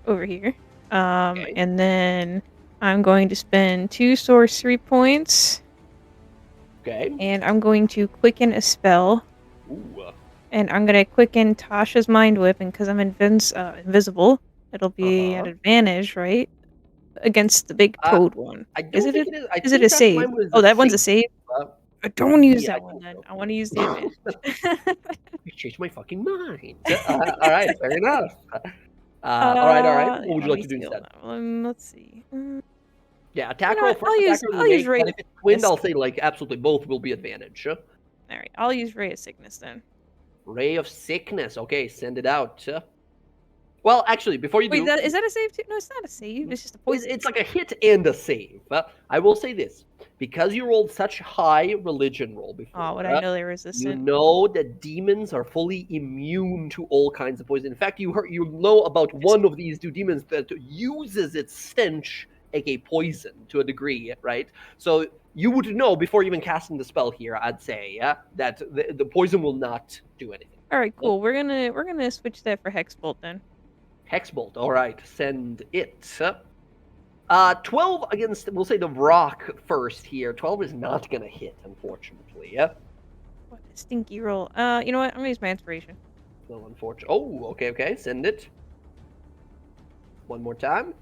over here. Okay. And then I'm going to spend 2 sorcery points. Okay. And I'm going to quicken a spell. Ooh. And I'm going to quicken Tasha's Mind Whip. And because I'm invisible, it'll be an advantage, right? Against the big toad one. I don't Is it think a, it is. I is it think a that save? mine was Oh, that one's a save? Don't use yeah, that I one think then. so. I want to use the advantage. You changed my fucking mind. All right, fair enough. All right. What would you like to do instead? Let's see. Yeah, attack You know roll what, first. I'll Attack use- roll I'll use innate, Ray but if it's twinned, of I'll say like absolutely both will be advantage. All right, I'll use Ray of Sickness then. Ray of Sickness. Okay, send it out. Well, actually, before you Wait, do, is that a save too? No, it's not a save. It's just a poison. it's like a hit and a save. I will say this: because you rolled such high religion roll before. Oh, would I know they're You resistant? know that demons are fully immune to all kinds of poison. In fact, you know about one of these two demons that uses its stench, aka poison, to a degree, right? So you would know before even casting the spell here, I'd say, that the poison will not do anything. All right, cool. We're gonna switch that for Hexbolt then. Hexbolt, all right, send it. 12 against, we'll say the rock first here. 12 is not going to hit, unfortunately. What a stinky roll. You know what? I'm gonna use my inspiration. No, unfortunately. Oh, okay, send it. One more time.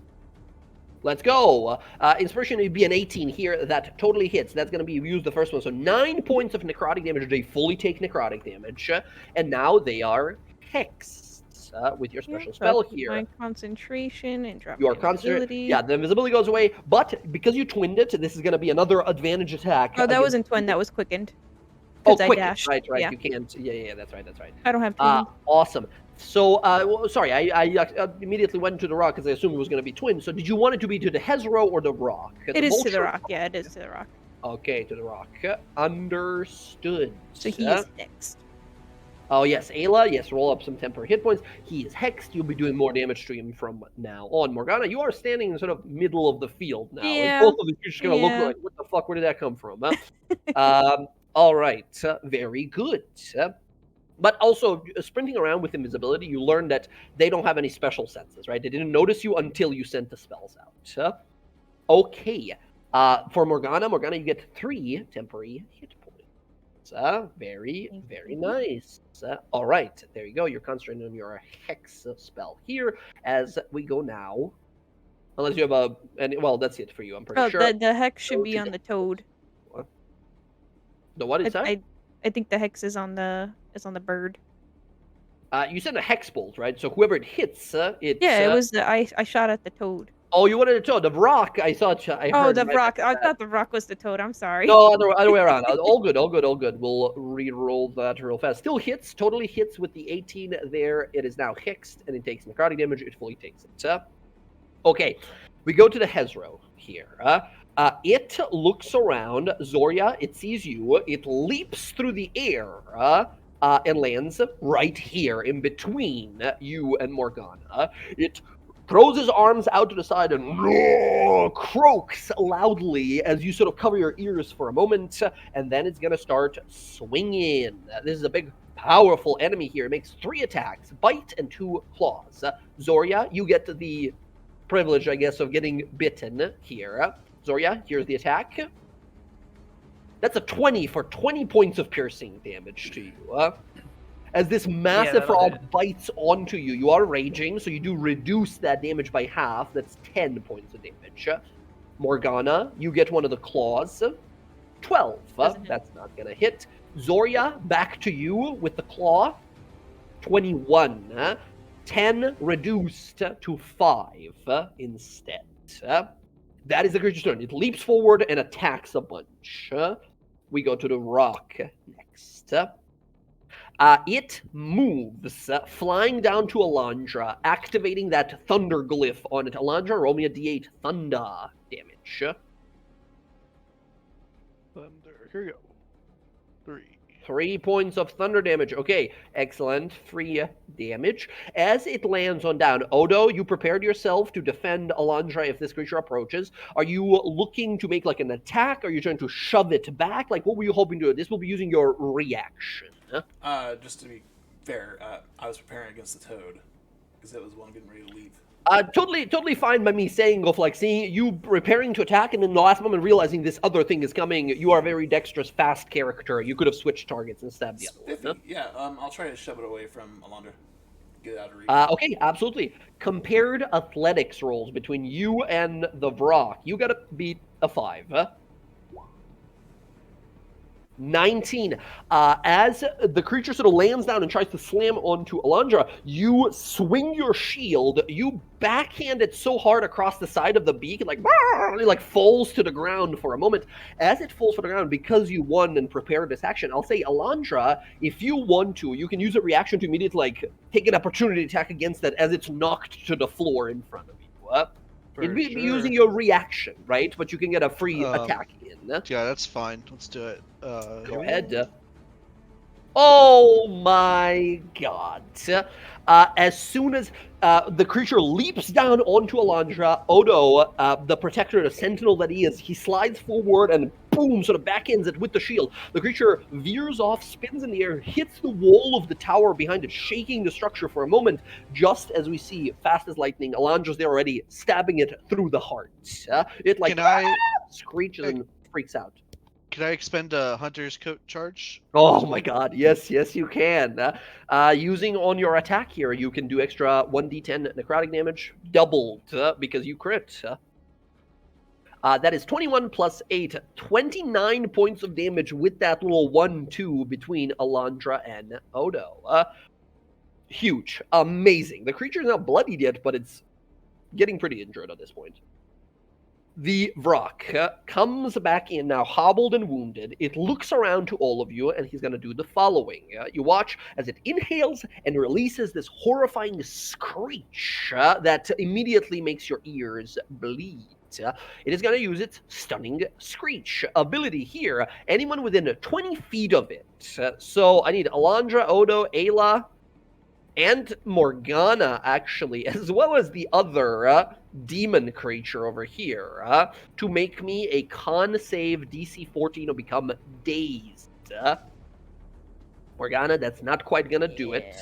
Let's go. Inspiration would be an 18 here. That totally hits. That's going to be used the first one. So 9 points of necrotic damage. They fully take necrotic damage. And now they are hexed. hits with your Yeah, special so I'll spell keep here. my concentration and drop You my are concentrated. invisibility. Yeah, the invisibility goes away, but because you twinned it, this is going to be another advantage attack. Oh, that against wasn't twin. you. That was quickened. Oh, Because I quick! dashed. Right. Yeah, You can't. Yeah. That's right. I don't have twin. Awesome. So, sorry, I immediately went to the rock because I assumed it was going to be twin. So, did you want it to be to the Hezro or the rock? It is to the rock. Yeah, it is to the rock. Okay, to the rock. Understood. So he is next. Oh, yes, Ayla. Yes, roll up some temporary hit points. He is hexed. You'll be doing more damage to him from now on. Morgana, you are standing in sort of middle of the field now. Yeah. And both of you are just going to look like, what the fuck, where did that come from? Huh? All right. Very good. But also, sprinting around with invisibility, you learn that they don't have any special senses, right? They didn't notice you until you sent the spells out. Okay. For Morgana, you get 3 temporary hit points. Very nice. All right, there you go. You're concentrating on your hex spell here as we go now. Unless you have well, that's it for you. I'm pretty sure. The hex should be on the toad. What? The what is that? I think the hex is on the bird. You said a hex bolt, right? So whoever it hits, it's... Yeah, it was I shot at the toad. Oh, you wanted a toad. The rock, I thought I heard... the rock. I thought the rock was the toad. I'm sorry. No, other way around. All good. We'll re-roll that real fast. Still hits, totally hits with the 18 there. It is now hexed, and it takes necrotic damage. It fully takes it. Okay, we go to the Hezro here. It looks around. Zoria, it sees you. It leaps through the air and lands right here in between you and Morgana. It throws his arms out to the side and croaks loudly as you sort of cover your ears for a moment, and then it's going to start swinging. This is a big, powerful enemy here. It makes 3 attacks, bite and 2 claws. Zoria, you get the privilege, I guess, of getting bitten here. Zoria, here's the attack. That's a 20 for 20 points of piercing damage to you. As this massive frog bites onto you, you are raging, so you do reduce that damage by half. That's 10 points of damage. Morgana, you get one of the claws. 12. That's not going to hit. Zoria, back to you with the claw. 21. 10 reduced to 5 instead. That is the creature's turn. It leaps forward and attacks a bunch. We go to the rock next. It moves, flying down to Alondra, activating that thunder glyph on it. Alondra, roll me a d8 thunder damage. Thunder. Here we go. 3. 3 points of thunder damage. Okay, excellent. Free damage. As it lands on down, Odo, you prepared yourself to defend Alondra if this creature approaches. Are you looking to make like an attack? Are you trying to shove it back? Like, what were you hoping to do? This will be using your reaction. Just to be fair, I was preparing against the toad because it was one getting ready to leave. Totally fine by me saying of like seeing you preparing to attack and in the last moment realizing this other thing is coming. You are a very dexterous, fast character. You could have switched targets and stabbed the other one. Huh? Yeah, I'll try to shove it away from Alondra. Get it out of reach. Okay, absolutely. Compared athletics rolls between you and the Vrock. You gotta beat a 5. 19. As the creature sort of lands down and tries to slam onto Alondra, you swing your shield, you backhand it so hard across the side of the beak, it like falls to the ground for a moment. As it falls to the ground, because you won and prepared this action, I'll say, Alondra, if you want to, you can use a reaction to immediately like take an opportunity attack against that as it's knocked to the floor in front of you. It'd be using your reaction, right? But you can get a free attack in. Yeah, that's fine. Let's do it. Go ahead. Oh my god. As soon as the creature leaps down onto Alondra, Odo, the protector, the sentinel that he is, he slides forward and boom, sort of backends it with the shield. The creature veers off, spins in the air, hits the wall of the tower behind it, shaking the structure for a moment, just as we see, fast as lightning, Alondra's there already, stabbing it through the heart. It like screeches and freaks out. Can I expend a Hunter's Coat charge? Oh my god, yes, you can. Using on your attack here, you can do extra 1d10 necrotic damage, doubled, because you crit. That is 21 plus 8, 29 points of damage with that little 1-2 between Alondra and Odo. Huge. Amazing. The creature is not bloodied yet, but it's getting pretty injured at this point. The Vrock comes back in now, hobbled and wounded. It looks around to all of you, and he's going to do the following. You watch as it inhales and releases this horrifying screech that immediately makes your ears bleed. It is going to use its stunning screech ability here. Anyone within 20 feet of it. So I need Alondra, Odo, Ayla, and Morgana, actually, as well as the other demon creature over here, to make me a con save DC 14 or become dazed. Morgana, that's not quite gonna do it.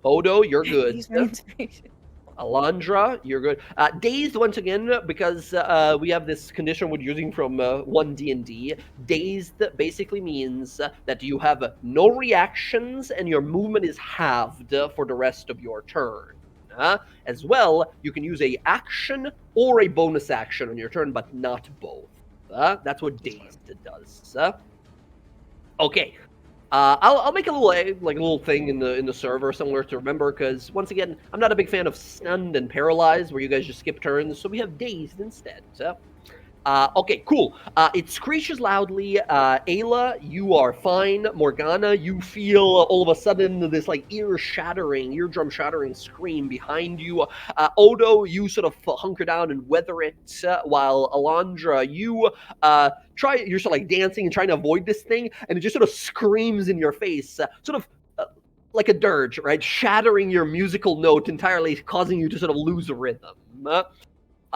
Odo, you're good. Use my inspiration. Alondra, you're good. Dazed once again because we have this condition we're using from 1D&D. Dazed basically means that you have no reactions and your movement is halved for the rest of your turn. As well, you can use a action or a bonus action on your turn, but not both. That's what dazed does. Okay. I'll make a little thing in the server somewhere to remember, because once again, I'm not a big fan of stunned and paralyzed where you guys just skip turns, so we have dazed instead. Okay, cool. It screeches loudly. Ayla, you are fine. Morgana, you feel all of a sudden this like eardrum shattering scream behind you. Odo, you sort of hunker down and weather it, while Alondra, you're sort of like dancing and trying to avoid this thing, and it just sort of screams in your face, sort of like a dirge, right? Shattering your musical note entirely, causing you to sort of lose a rhythm.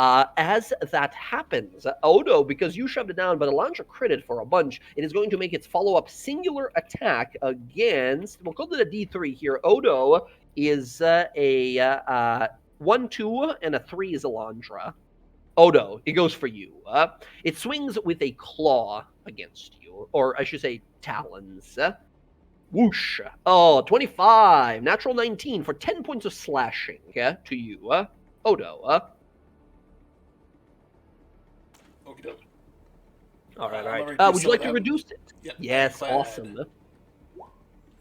As that happens, Odo, because you shoved it down, but Alondra critted for a bunch, it is going to make its follow-up singular attack against, we'll call it a D3 here. Odo is a 1, 2, and a 3 is Alondra. Odo, it goes for you. It swings with a claw against you, or I should say talons. Whoosh. Oh, 25. Natural 19 for 10 points of slashing to you. Odo. Okie doke. All right. Would you like to reduce it? Yep. Yes, Ironclad. awesome.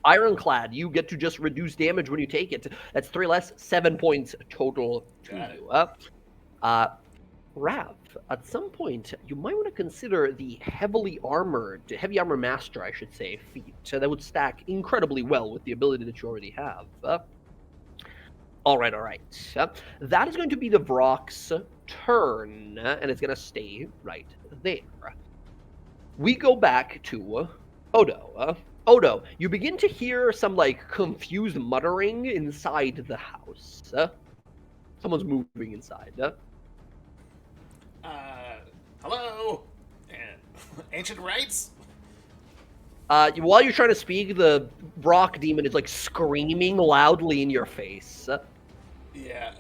Ironclad, you get to just reduce damage when you take it. That's 3 less, 7 points total to Got you. Rav, at some point, you might want to consider the heavy armor master, I should say, feat. That would stack incredibly well with the ability that you already have. All right. That is going to be the Vrock's turn, and it's going to stay right there. We go back to Odo. Odo, you begin to hear some, like, confused muttering inside the house. Someone's moving inside. Hello? Ancient rites? While you're trying to speak, the Vrock demon is, like, screaming loudly in your face. Yeah,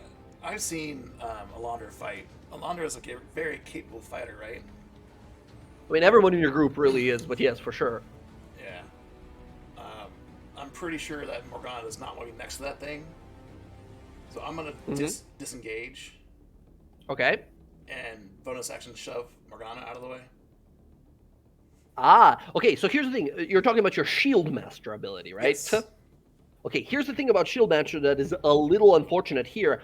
I've seen Alondra fight. Alondra is a very capable fighter, right? I mean, everyone in your group really is, but yes, for sure. Yeah. I'm pretty sure that Morgana does not want to be next to that thing. So I'm going to disengage Okay. and bonus action shove Morgana out of the way. Okay, so here's the thing. You're talking about your Shield Master ability, right? Yes. Okay, here's the thing about Shield Master that is a little unfortunate here.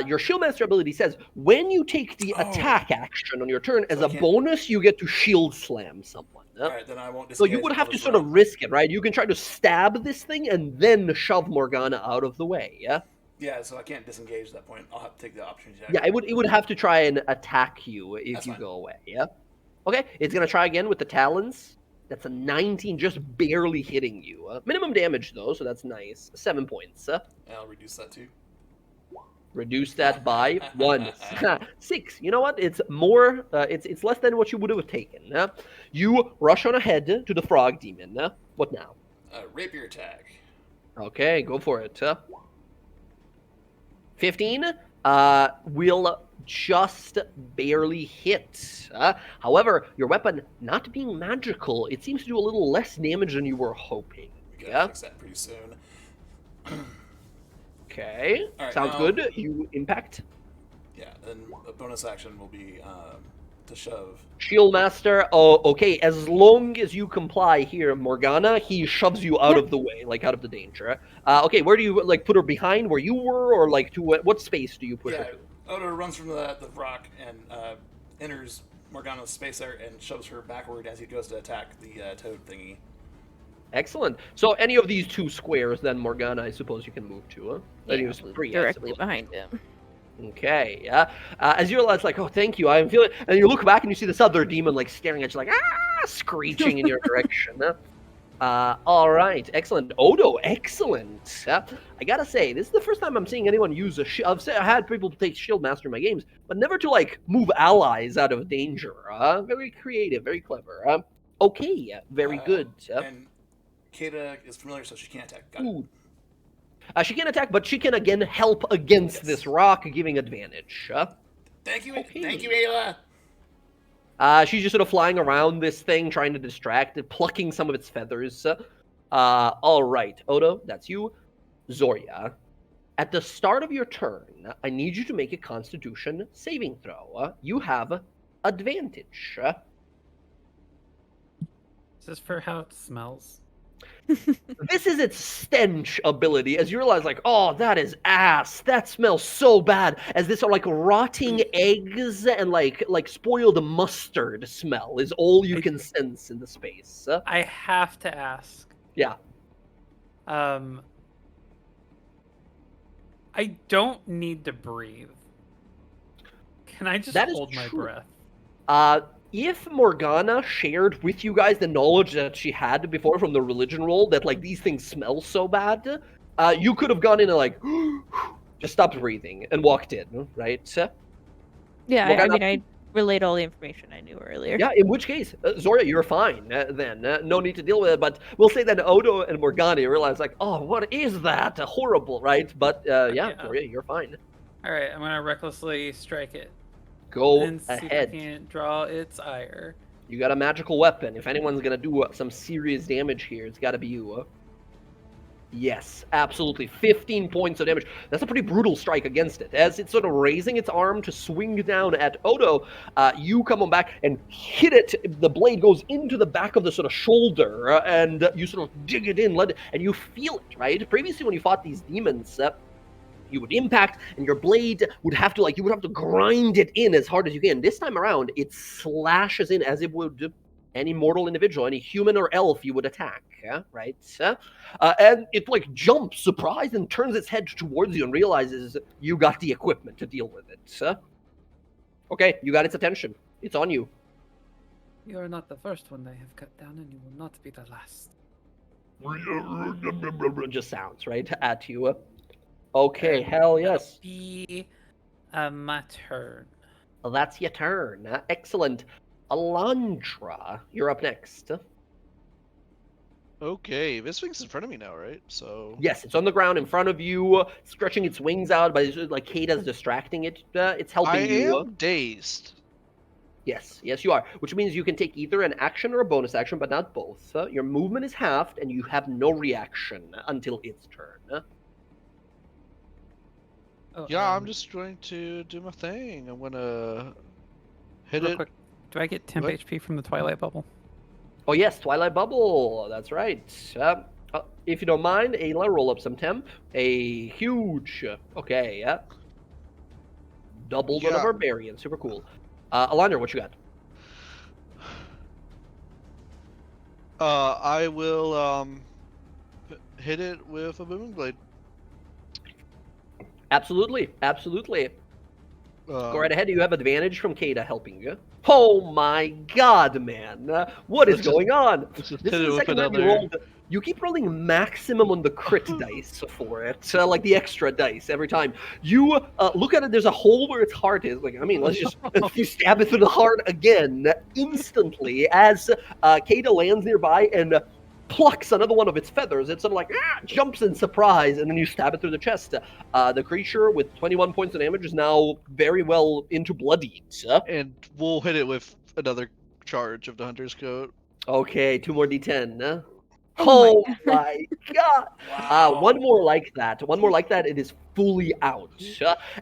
Your Shield Master ability says, when you take the attack action on your turn, as a bonus, you get to Shield Slam someone. Alright, then I won't So disengage. you would have to sort of risk it, right? You can try to stab this thing and then shove Morgana out of the way, yeah? Yeah, so I can't disengage at that point. I'll have to take the opportunity. Yeah, it would have to try and attack you if That's you fine. go away, yeah? Okay, it's going to try again with the Talons. That's a 19, just barely hitting you. Minimum damage, though, so that's nice. 7 points. And I'll reduce that too. Reduce that by 1. 6. You know what? It's more. It's less than what you would have taken. You rush on ahead to the frog demon. What now? Rapier attack. Okay, go for it. 15 will just barely hit. However, your weapon not being magical, it seems to do a little less damage than you were hoping. We gotta fix that pretty soon. Okay, All right, sounds now- good. You impact. Yeah, and a bonus action will be to shove. Shield Master, oh, okay. As long as you comply here, Morgana, he shoves you out of the way, like out of the danger. Okay, where do you like put her behind where you were, or like to what space do you push her Yeah, to? Odo runs from the rock and enters Morgana's space there and shoves her backward as he goes to attack the toad thingy. Excellent. So any of these 2 squares, then Morgana, I suppose you can move to. Huh? Yeah, Any of move 3, I directly suppose. behind him. Okay, yeah. As you realize, like, oh, thank you, I'm feeling, and you look back and you see this other demon, like, staring at you, like, screeching in your direction. All right, excellent. Odo, excellent. I gotta say, this is the first time I'm seeing anyone use a shield. I've had people take Shield Master in my games, but never to, like, move allies out of danger. Very creative, very clever. Okay, very good. And Kata is familiar, so she can't attack. Got it. Ooh. She can attack, but she can again help against this rock, giving advantage. Thank you, Okay. thank you, Ayla. She's just sort of flying around this thing, trying to distract it, plucking some of its feathers. All right, Odo, that's you. Zoria, at the start of your turn, I need you to make a Constitution saving throw. You have advantage. Is this for how it smells? This is its stench ability, as you realize, like, oh, that is ass. That smells so bad. As this like rotting eggs and like spoiled mustard smell is all you can sense in the space. I have to ask. Yeah. I don't need to breathe. Can I just That is hold my true. breath? If Morgana shared with you guys the knowledge that she had before from the religion roll that like these things smell so bad, you could have gone in and like just stopped breathing and walked in, right? Yeah, I Morgana- mean, I relayed all the information I knew earlier. Yeah, in which case, Zoria, you're fine then. No need to deal with it. But we'll say that Odo and Morgana realize like, oh, what is that? Horrible, right? But yeah, Zoria, you're fine. All right, I'm gonna recklessly strike it. Go And see ahead. if I can't draw its ire. You got a magical weapon. If anyone's gonna do some serious damage here, it's got to be you. Yes, absolutely. 15 points of damage. That's a pretty brutal strike against it. As it's sort of raising its arm to swing down at Odo, you come on back and hit it. The blade goes into the back of the sort of shoulder, and you sort of dig it in, and you feel it, right? Previously, when you fought these demons, you would impact, and your blade would have to, you would have to grind it in as hard as you can. This time around, it slashes in as it would any mortal individual, any human or elf you would attack, right? And it, jumps, surprised, and turns its head towards you and realizes you got the equipment to deal with it. Okay, you got its attention. It's on you. You are not the first one they have cut down, and you will not be the last. Just sounds, right, at you. Okay, hell yes. Be my turn. Well, that's your turn. Excellent. Alondra, you're up next. Okay, this thing's in front of me now, right? So Yes, it's on the ground in front of you, stretching its wings out, but it's like Kata's distracting it. It's helping I you. am dazed. Yes, you are. Which means you can take either an action or a bonus action, but not both. Your movement is halved, and you have no reaction until its turn. Oh, Yeah, I'm just going to do my thing. I'm gonna hit real it. quick. Do I get 10 What? HP from the Twilight Bubble? Oh yes, Twilight Bubble. That's right. If you don't mind, Ayla, roll up some temp. A huge. Okay, yeah. Doubled on a Yeah. barbarian. Super cool. Alondra, what you got? I will hit it with a booming blade. Absolutely. Go right Um, ahead. You have advantage from Kata helping you. Oh my god, man. What is going on? Let's just This hit is it the with second time you another. rolled. You keep rolling maximum on the crit dice for it, like the extra dice every time. You look at it, there's a hole where its heart is. Let's just, you stab it through the heart again, instantly, as Kata lands nearby and plucks another one of its feathers. It sort of jumps in surprise, and then you stab it through the chest. The creature with 21 points of damage is now very well into bloodied. And we'll hit it with another charge of the Hunter's Coat. Okay, 2 more d10. Oh my my god! Wow. One more like that. One more like that. It is fully out.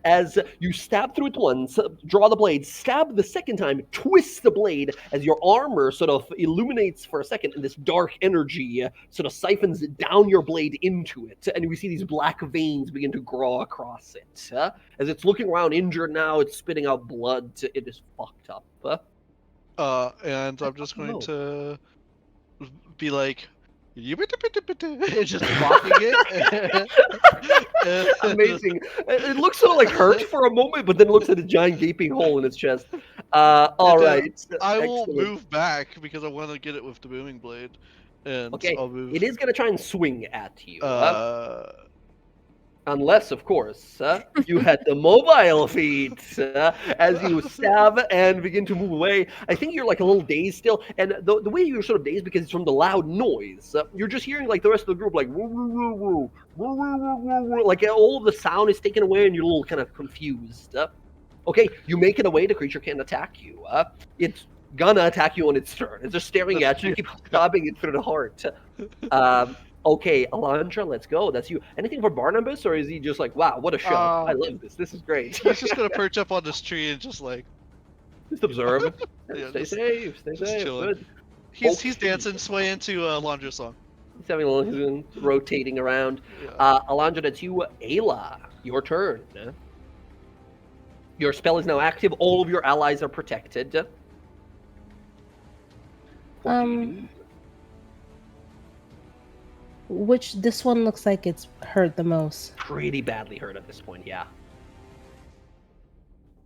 As you stab through it once, draw the blade, stab the second time, twist the blade as your armor sort of illuminates for a second, and this dark energy sort of siphons down your blade into it. And we see these black veins begin to grow across it. As it's looking around injured now, it's spitting out blood. It is fucked up. And I'm just going Oh. to be like, just mocking it. Amazing. It looks sort of like hurt for a moment, but then looks at a giant gaping hole in its chest. All And, right. I will Excellent. move back because I want to get it with the booming blade, and Okay, I'll move. it is going to try and swing at you. Uh, Unless, of course, you had the mobile feat as you stab and begin to move away. I think you're like a little dazed still, and the way you're sort of dazed because it's from the loud noise. You're just hearing like the rest of the group like woo, woo, woo, woo, woo, woo, woo, woo, woo. Like all of the sound is taken away, and you're a little kind of confused. Okay, you make it away. The creature can't attack you. It's gonna attack you on its turn. It's just staring at you. Keep stabbing it through the heart. Okay, Alondra, let's go. That's you. Anything for Barnabas, or is he just like, wow, what a show? I love this. This is great. he's just gonna perch up on this tree and just like Just observe. Yeah, Stay just- safe. Stay just safe. chilling. Good. he's Okay. dancing, swaying to a Laundra song. He's having a little rotating around. Yeah. Alondra, that's you. Ayla, your turn. Your spell is now active. All of your allies are protected. What do you do? This one looks like it's hurt the most. Pretty badly hurt at this point, yeah.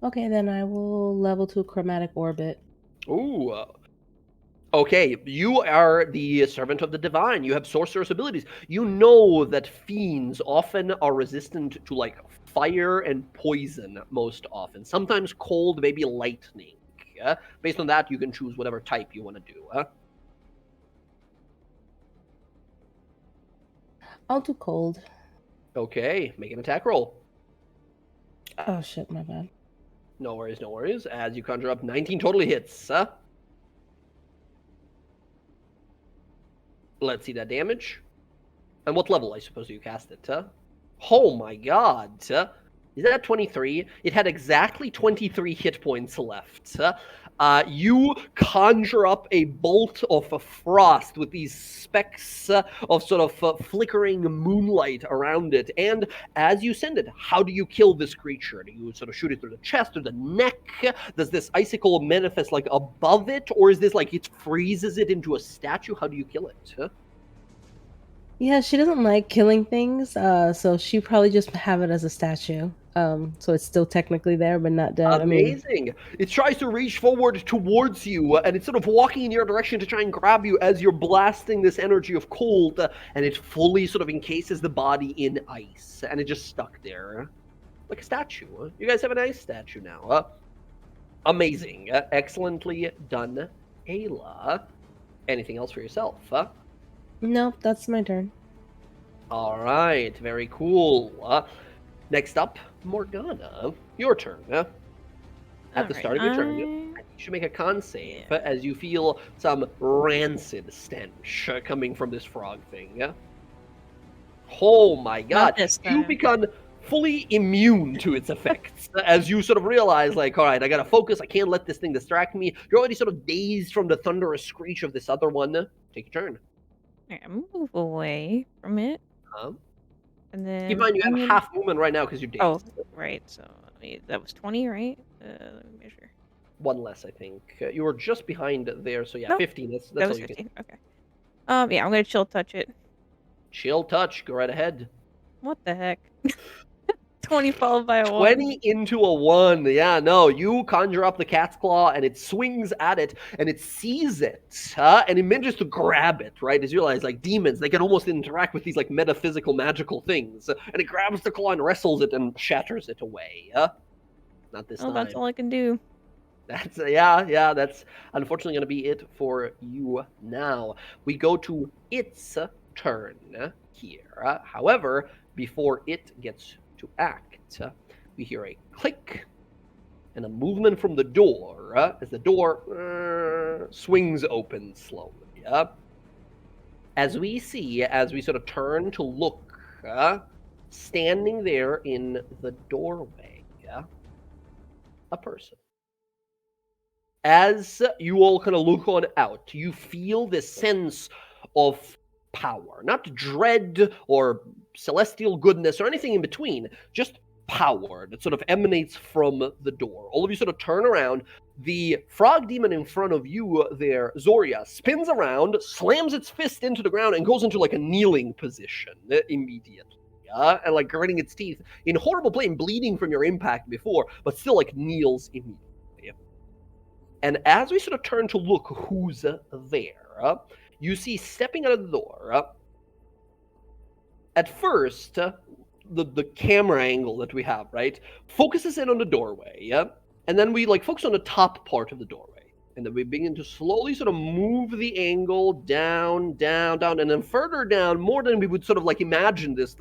Okay, then I will level to chromatic orbit. Ooh. Okay, you are the servant of the divine. You have sorceress abilities. You know that fiends often are resistant to like fire and poison most often. Sometimes cold, maybe lightning. Based on that, you can choose whatever type you want to do. I'll do cold. Okay, make an attack roll. Oh shit, my bad. No worries, no worries. As you conjure up 19 totally hits. Let's see that damage. And what level, I suppose, you cast it? Oh my god. Is that 23? It had exactly 23 hit points left. You conjure up a bolt of frost with these specks of sort of flickering moonlight around it. And as you send it, how do you kill this creature? Do you sort of shoot it through the chest or the neck? Does this icicle manifest like above it? Or is this like it freezes it into a statue? How do you kill it? Yeah, she doesn't like killing things, so she probably just have it as a statue. So it's still technically there, but not dead. Amazing. It tries to reach forward towards you, and it's sort of walking in your direction to try and grab you as you're blasting this energy of cold, and it fully sort of encases the body in ice, and it just stuck there. Like a statue. You guys have an ice statue now. Amazing. Excellently done, Ayla. Anything else for yourself? Nope, that's my turn. All right, very cool. Next up, Morgana, your turn. At the start of your turn, you should make a con save as you feel some rancid stench coming from this frog thing. Oh my god, this you time. become fully immune to its effects as you sort of realize, like, all right, I gotta focus, I can't let this thing distract me. You're already sort of dazed from the thunderous screech of this other one. Take your turn. Alright, move away from it. And then Keep in mind, you I'm have gonna- half movement right now because you're dazed. Oh, right. So that was 20, right? Let me measure. One less, I think. You were just behind there, so yeah, Nope. 15. That's That all was you can. 15. Okay. Yeah, I'm gonna chill touch it. Chill touch. Go right ahead. What the heck? 20 followed by a 1. 20 into a 1. Yeah, no. You conjure up the cat's claw, and it swings at it, and it sees it, and it manages to grab it, right? As you realize, like, demons, they can almost interact with these, like, metaphysical, magical things. And it grabs the claw and wrestles it and shatters it away. Not this Oh, time. that's all I can do. That's yeah. That's unfortunately going to be it for you now. We go to its turn here. However, before it gets to act, we hear a click and a movement from the door as the door swings open slowly. as we see, as we sort of turn to look, standing there in the doorway, a person. As you all kind of look on out, you feel this sense of power, not dread or celestial goodness or anything in between, just power that sort of emanates from the door. All of you sort of turn around. The frog demon in front of you there, Zoria, spins around, slams its fist into the ground, and goes into like a kneeling position immediately. And like gritting its teeth in horrible pain, bleeding from your impact before, but still like kneels immediately. And as we sort of turn to look who's there, you see stepping out of the door, at first, the camera angle that we have, right, focuses in on the doorway, and then we like focus on the top part of the doorway. And then we begin to slowly sort of move the angle down, down, down, and then further down, more than we would sort of like imagine this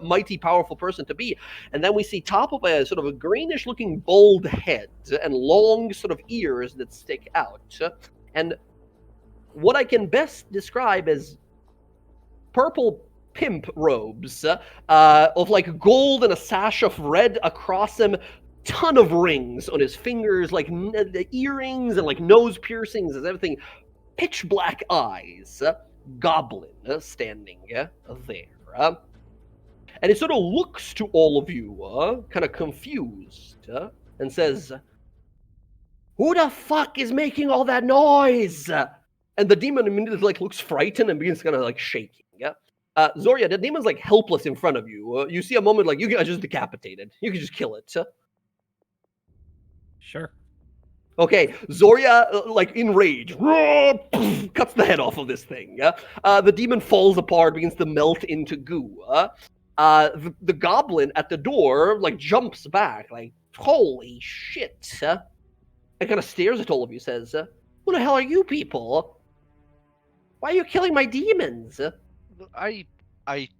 mighty, powerful person to be. And then we see top of a sort of a greenish-looking bald head and long sort of ears that stick out. And what I can best describe as purple pimp robes of like gold and a sash of red across them. Ton of rings on his fingers, like the earrings and like nose piercings and everything. Pitch black eyes. Goblin standing there. And he sort of looks to all of you, kind of confused, and says, "Who the fuck is making all that noise?" And the demon immediately like looks frightened and begins kind of like shaking. Zoria, the demon's like helpless in front of you. You see a moment like you guys just decapitated. You can just kill it. Sure. Okay, Zoria, like enraged, cuts the head off of this thing. The demon falls apart, begins to melt into goo. The goblin at the door, like, jumps back, like, holy shit. And kind of stares at all of you, says, who the hell are you people? Why are you killing my demons? I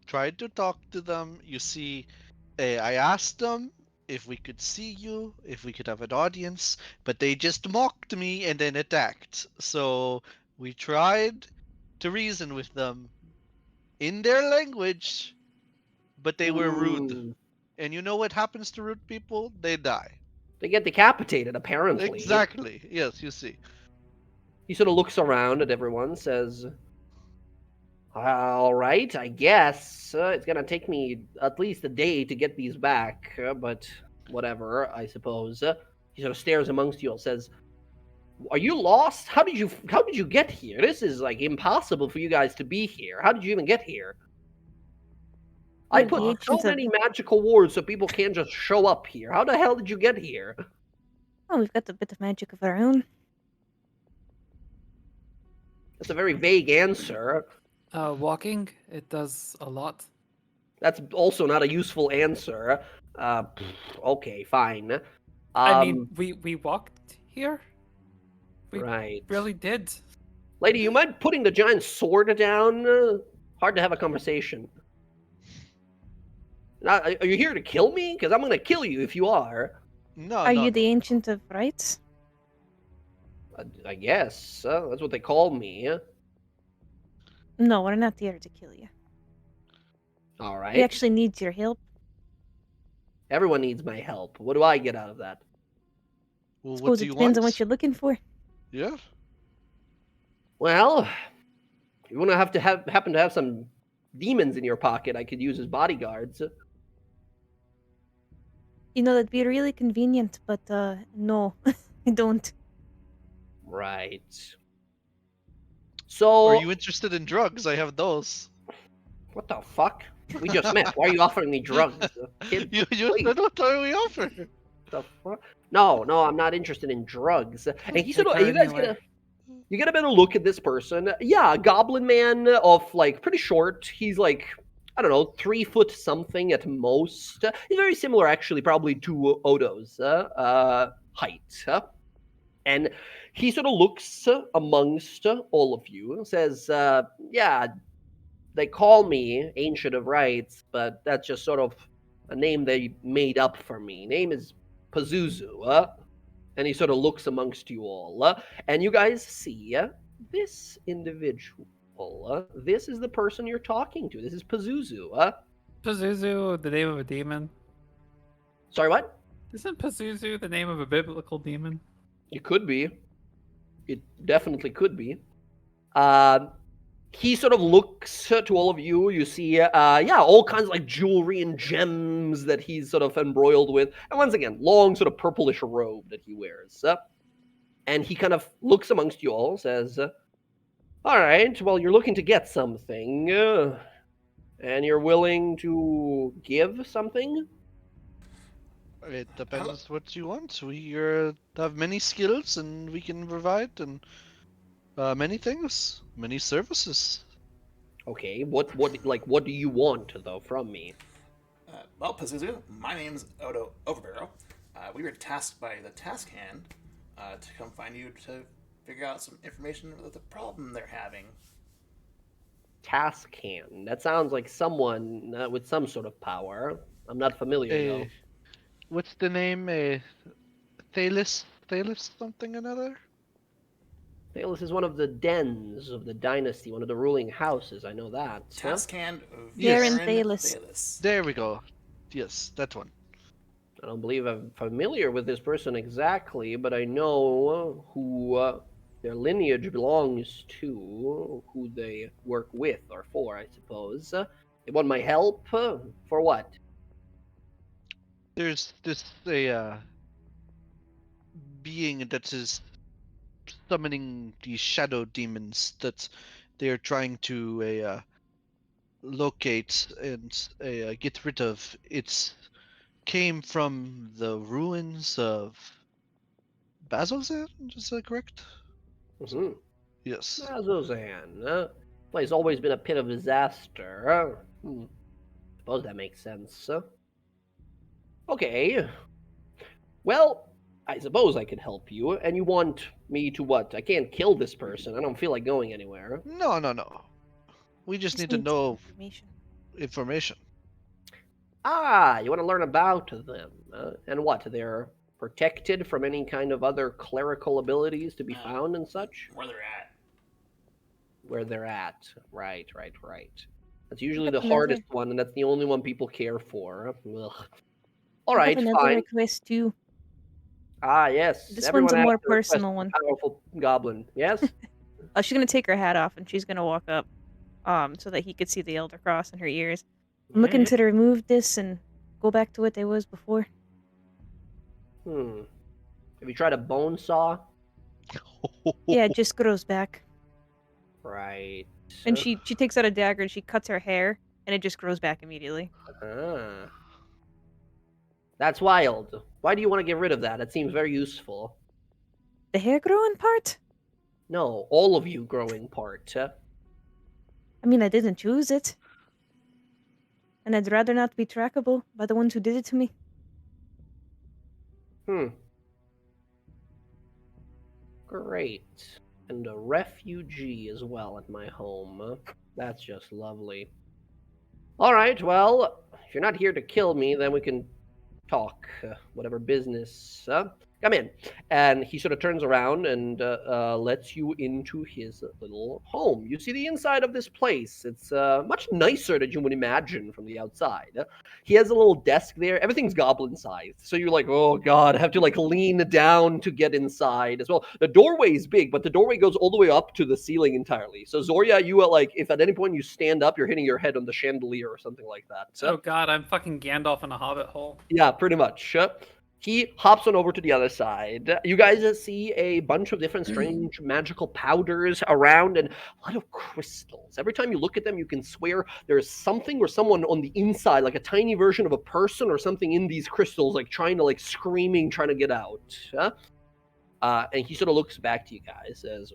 tried to talk to them. You see, I asked them if we could see you, if we could have an audience, but they just mocked me and then attacked. So we tried to reason with them in their language, but they were rude. And you know what happens to rude people? They die. They get decapitated, apparently. Exactly. Yes, you see. He sort of looks around at everyone, says, all right, I guess it's gonna take me at least a day to get these back, but whatever, I suppose. He sort of stares amongst you all, says, are you lost? How did you get here? This is like impossible for you guys to be here. How did you even get here? I put so many magical wards so people can't just show up here. How the hell did you get here? Oh, we've got a bit of magic of our own. That's a very vague answer. Walking, it does a lot. That's also not a useful answer. Okay, fine. I mean, we walked here? We right. really did. Lady, you mind putting the giant sword down? Hard to have a conversation. Now, are you here to kill me? Because I'm going to kill you if you are. No, Are you the Ancient of Rights? I guess. That's what they call me. No, we're not there to kill you. All right. We actually need your help. Everyone needs my help. What do I get out of that? Well, Suppose it depends on what you're looking for. Yeah. Well, if you want to happen to have some demons in your pocket, I could use as bodyguards. You know, that'd be really convenient, but no, I don't. Right. So... Are you interested in drugs? I have those. What the fuck? We just met. Why are you offering me drugs? Kid, you said, what are we offering? The fuck? No, I'm not interested in drugs. And he sort of, you get a better look at this person. Yeah, a goblin man of like pretty short. He's like, I don't know, 3 foot something at most. He's very similar, actually, probably to Odo's height. And he sort of looks amongst all of you and says, yeah, they call me Ancient of Rights, but that's just sort of a name they made up for me. Name is Pazuzu. And he sort of looks amongst you all. And you guys see this individual people. This is the person you're talking to. This is Pazuzu. Pazuzu, the name of a demon. Sorry, what? Isn't Pazuzu the name of a biblical demon? It could be. It definitely could be. He sort of looks to all of you. You see, all kinds of like jewelry and gems that he's sort of embroiled with. And once again, long sort of purplish robe that he wears. And he kind of looks amongst you all, says, all right, well, you're looking to get something. And you're willing to give something? It depends what you want. We have many skills and we can provide and many things, many services. Okay, what do you want though from me? Well, Pazuzu, my name's Odo Overbarrow. We were tasked by the task hand to come find you to figure out some information about the problem they're having. Task hand. That sounds like someone with some sort of power. I'm not familiar though. What's the name? Thalis something another? Thalos is one of the dens of the dynasty, one of the ruling houses. I know that. Task hand of Garen Garen Thalis. Thalis. There we go. Yes, that one. I don't believe I'm familiar with this person exactly, but I know who their lineage belongs to, who they work with or for, I suppose. They want my help? For what? There's a being that is summoning these shadow demons that they're trying to locate and get rid of. It came from the ruins of Bazozan, is that correct? Mm-hmm. Yes. Zozan. Place always been a pit of disaster. Suppose that makes sense. Okay. Well, I suppose I could help you. And you want me to what? I can't kill this person. I don't feel like going anywhere. No. We just need to know information. information. Ah, you want to learn about them. And what? They're protected from any kind of other clerical abilities to be found and such? Where they're at. Where they're at. Right. That's usually the Another- hardest one, and that's the only one people care for. Ugh. All I right, have another fine. request too. Ah, yes. This Everyone one's a has more to request personal a one. Powerful goblin. Yes. She's gonna take her hat off and she's gonna walk up, so that he could see the Elder Cross in her ears. I'm looking to remove this and go back to what they was before. Have you tried a bone saw? Yeah, it just grows back. Right. And she takes out a dagger and she cuts her hair and it just grows back immediately. Ah. That's wild. Why do you want to get rid of that? It seems very useful. The hair growing part? No, all of you growing part. I mean, I didn't choose it. And I'd rather not be trackable by the ones who did it to me. Great. And a refugee as well at my home. That's just lovely. All right, well, if you're not here to kill me, then we can talk. Whatever business. Come in. And he sort of turns around and lets you into his little home. You see the inside of this place. It's much nicer than you would imagine from the outside. He has a little desk there. Everything's goblin-sized. So you're like, oh, God, I have to, like, lean down to get inside as well. The doorway is big, but the doorway goes all the way up to the ceiling entirely. So, Zoria, you are, like, if at any point you stand up, you're hitting your head on the chandelier or something like that. Oh, God, I'm fucking Gandalf in a hobbit hole. Yeah, pretty much. He hops on over to the other side. You guys see a bunch of different strange magical powders around and a lot of crystals. Every time you look at them, you can swear there's something or someone on the inside, like a tiny version of a person or something in these crystals, like trying to, like, screaming, trying to get out. And he sort of looks back to you guys, says,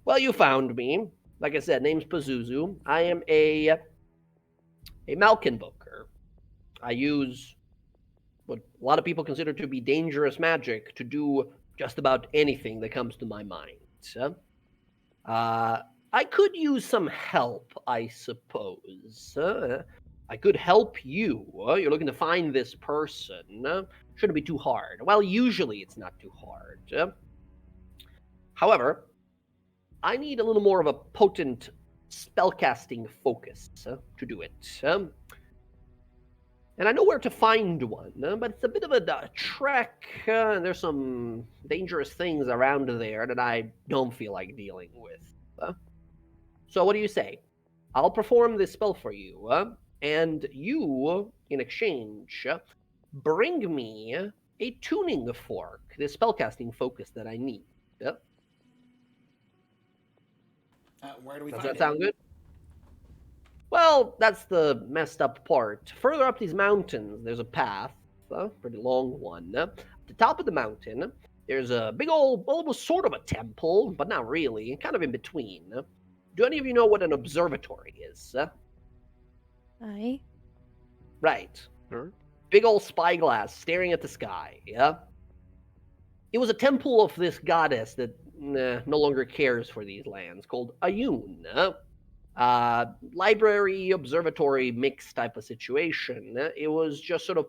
well, you found me. Like I said, name's Pazuzu. I am a Malkin Booker. I use what a lot of people consider to be dangerous magic to do just about anything that comes to my mind. I could use some help, I suppose. I could help you. You're looking to find this person. Shouldn't be too hard. Well, usually it's not too hard. However, I need a little more of a potent spellcasting focus to do it. And I know where to find one, but it's a bit of a trek. There's some dangerous things around there that I don't feel like dealing with. So what do you say? I'll perform this spell for you, and you, in exchange, bring me a tuning fork, the spellcasting focus that I need. Where do we Does find that it? sound good? Well, that's the messed up part. Further up these mountains, there's a path, pretty long one. At the top of the mountain, there's a big old, almost sort of a temple, but not really, kind of in between. Do any of you know what an observatory is? Aye. Right. Sure. Big old spyglass staring at the sky, yeah? It was a temple of this goddess that no longer cares for these lands, called Ayun. Library, observatory, mixed type of situation. It was just sort of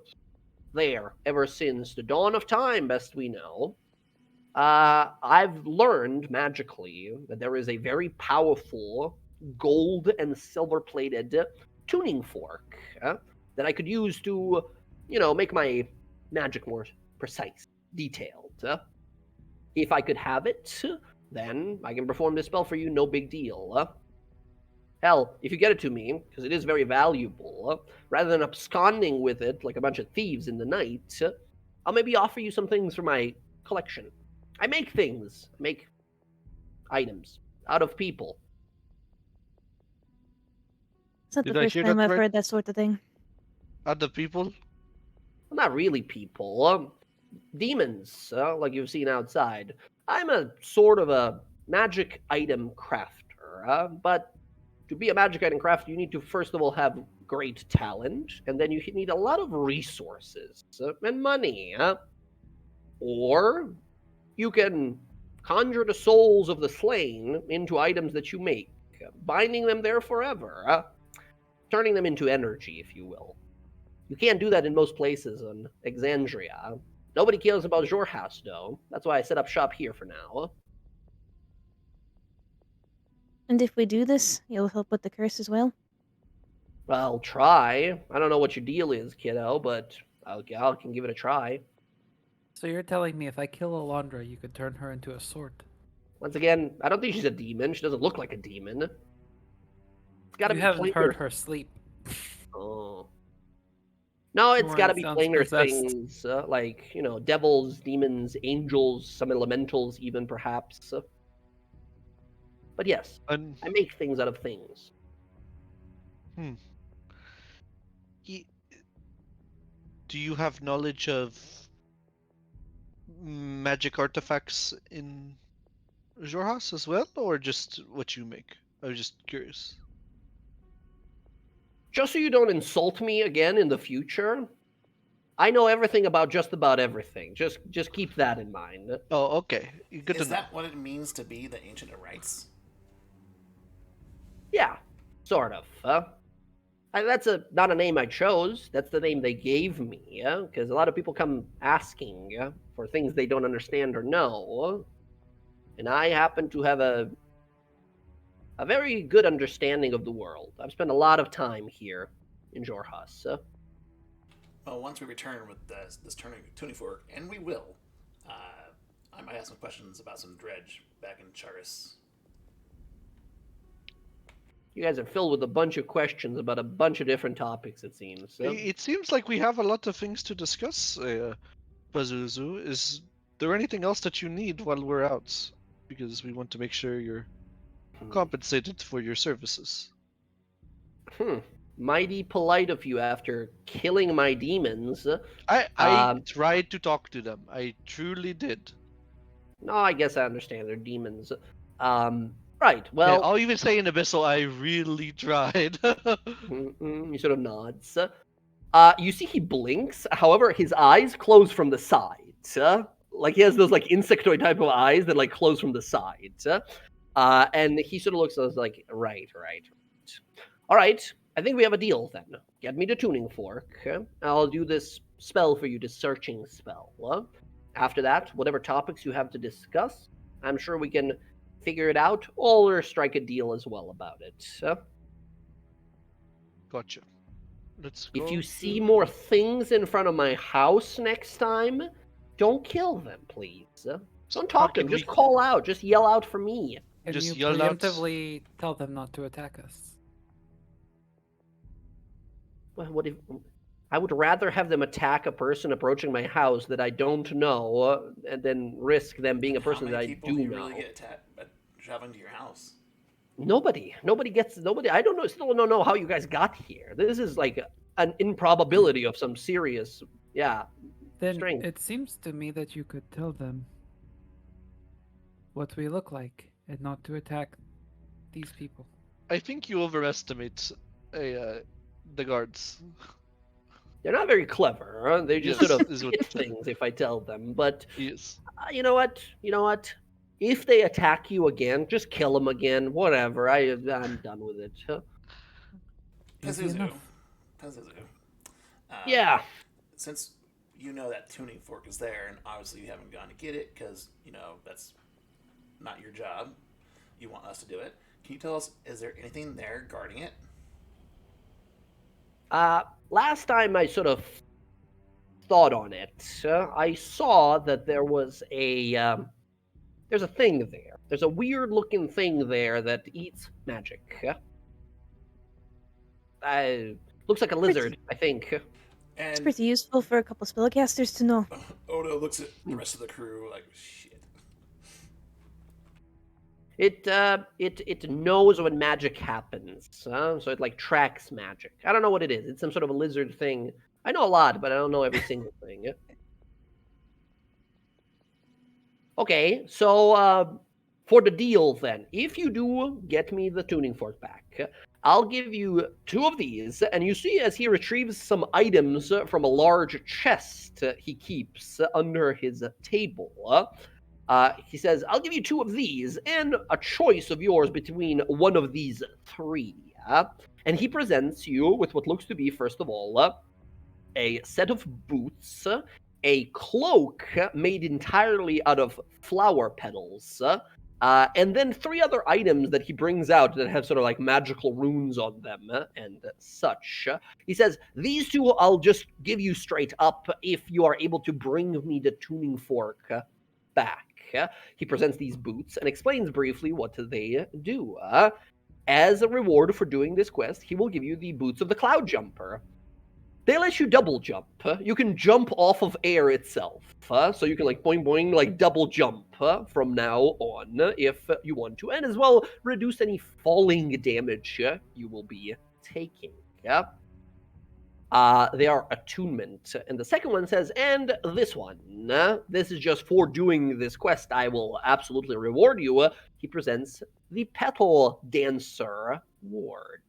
there ever since the dawn of time, best we know. I've learned magically that there is a very powerful gold and silver plated tuning fork that I could use to, make my magic more precise, detailed. If I could have it, then I can perform this spell for you, no big deal. Hell, if you get it to me, because it is very valuable, rather than absconding with it like a bunch of thieves in the night, I'll maybe offer you some things for my collection. I make things, I make items out of people. It's not the Did I first hear time that I've right? heard that sort of thing. Other people? Well, not really people. Demons, like you've seen outside. I'm a sort of a magic item crafter, but to be a magic item crafter, you need to first of all have great talent, and then you need a lot of resources and money. Or you can conjure the souls of the slain into items that you make, binding them there forever, turning them into energy, if you will. You can't do that in most places in Exandria. Nobody cares about your house, though. That's why I set up shop here for now. And if we do this, you'll help with the curse as well? I'll try. I don't know what your deal is, kiddo, but I can give it a try. So you're telling me if I kill Alondra, you could turn her into a sword? Once again, I don't think she's a demon. She doesn't look like a demon. It's gotta You be haven't heard plainer. her sleep. Oh. No, it's Right, got to be sounds plainer possessed. things, like, devils, demons, angels, some elementals, even perhaps. But yes, And I make things out of things. y- do you have knowledge of magic artifacts in Jorhas as well, or just what you make? I was just curious. Just so you don't insult me again in the future, I know everything about just about everything. Just keep that in mind. Oh, okay. Good to Is know. that what it means to be the Ancient of Rites? Yeah, sort of. That's not a name I chose. That's the name they gave me. Because a lot of people come asking for things they don't understand or know, and I happen to have a very good understanding of the world. I've spent a lot of time here in Jorhas. Well, once we return with this tuning fork, and we will, I might have some questions about some dredge back in Charis. You guys are filled with a bunch of questions about a bunch of different topics, it seems. It seems like we have a lot of things to discuss, Pazuzu. Is there anything else that you need while we're out? Because we want to make sure you're compensated for your services. Mighty polite of you after killing my demons. I tried to talk to them. I truly did. No, I guess I understand. They're demons. Right, Yeah, well, I'll even say in Abyssal, I really tried. he sort of nods. You see he blinks, however, his eyes close from the sides. Like he has those like insectoid type of eyes that like close from the sides. And he sort of looks at us like, right. All right, I think we have a deal then. Get me the tuning fork. I'll do this spell for you, the searching spell. After that, whatever topics you have to discuss, I'm sure we can figure it out or strike a deal as well about it. Gotcha. Let's go. If you see to- more things in front of my house next time, don't kill them, please. Don't talk to can them. Just we- call out. Just yell out for me. Can Just you yell out- preemptively tell them not to attack us? Well, what if I would rather have them attack a person approaching my house that I don't know, and then risk them being a person How that I many people do do you know. really get traveling to your house? Nobody gets. I don't know. Still don't know how you guys got here. This is like an improbability of some serious. Yeah. Then Strength. it seems to me that you could tell them what we look like and not to attack these people. I think you overestimate the guards. They're not very clever. Huh? They just Yes, sort of is what- hit things if I tell them. But Yes. you know what? You know what? If they attack you again, just kill them again. Whatever. I'm done with it. Huh? Easy Pazuzu. enough. Pazuzu. Yeah. Since you know that tuning fork is there, and obviously you haven't gone to get it because, that's not your job. You want us to do it. Can you tell us, is there anything there guarding it? Last time I sort of thought on it, I saw that there was there's a thing there. There's a weird-looking thing there that eats magic. Looks like a lizard, I think. It's And pretty useful for a couple spellcasters to know. Odo looks at the rest of the crew like, shit. It knows when magic happens, so it like tracks magic. I don't know what it is. It's some sort of a lizard thing. I know a lot, but I don't know every single thing. Okay, so for the deal then, if you do get me the tuning fork back, I'll give you 2 of these, and you see as he retrieves some items from a large chest he keeps under his table. He says, I'll give you 2 of these and a choice of yours between one of these 3. And he presents you with what looks to be, first of all, a set of boots, a cloak made entirely out of flower petals, and then 3 other items that he brings out that have sort of like magical runes on them and such. He says, these 2 I'll just give you straight up if you are able to bring me the tuning fork back. He presents these boots and explains briefly what they do. As a reward for doing this quest, he will give you the boots of the Cloud Jumper. They let you double jump. You can jump off of air itself. So you can like boing boing, like double jump from now on if you want to. And as well, reduce any falling damage you will be taking. They are attunement. And the second one says, and this one. This is just for doing this quest. I will absolutely reward you. He presents the Petal Dancer Ward.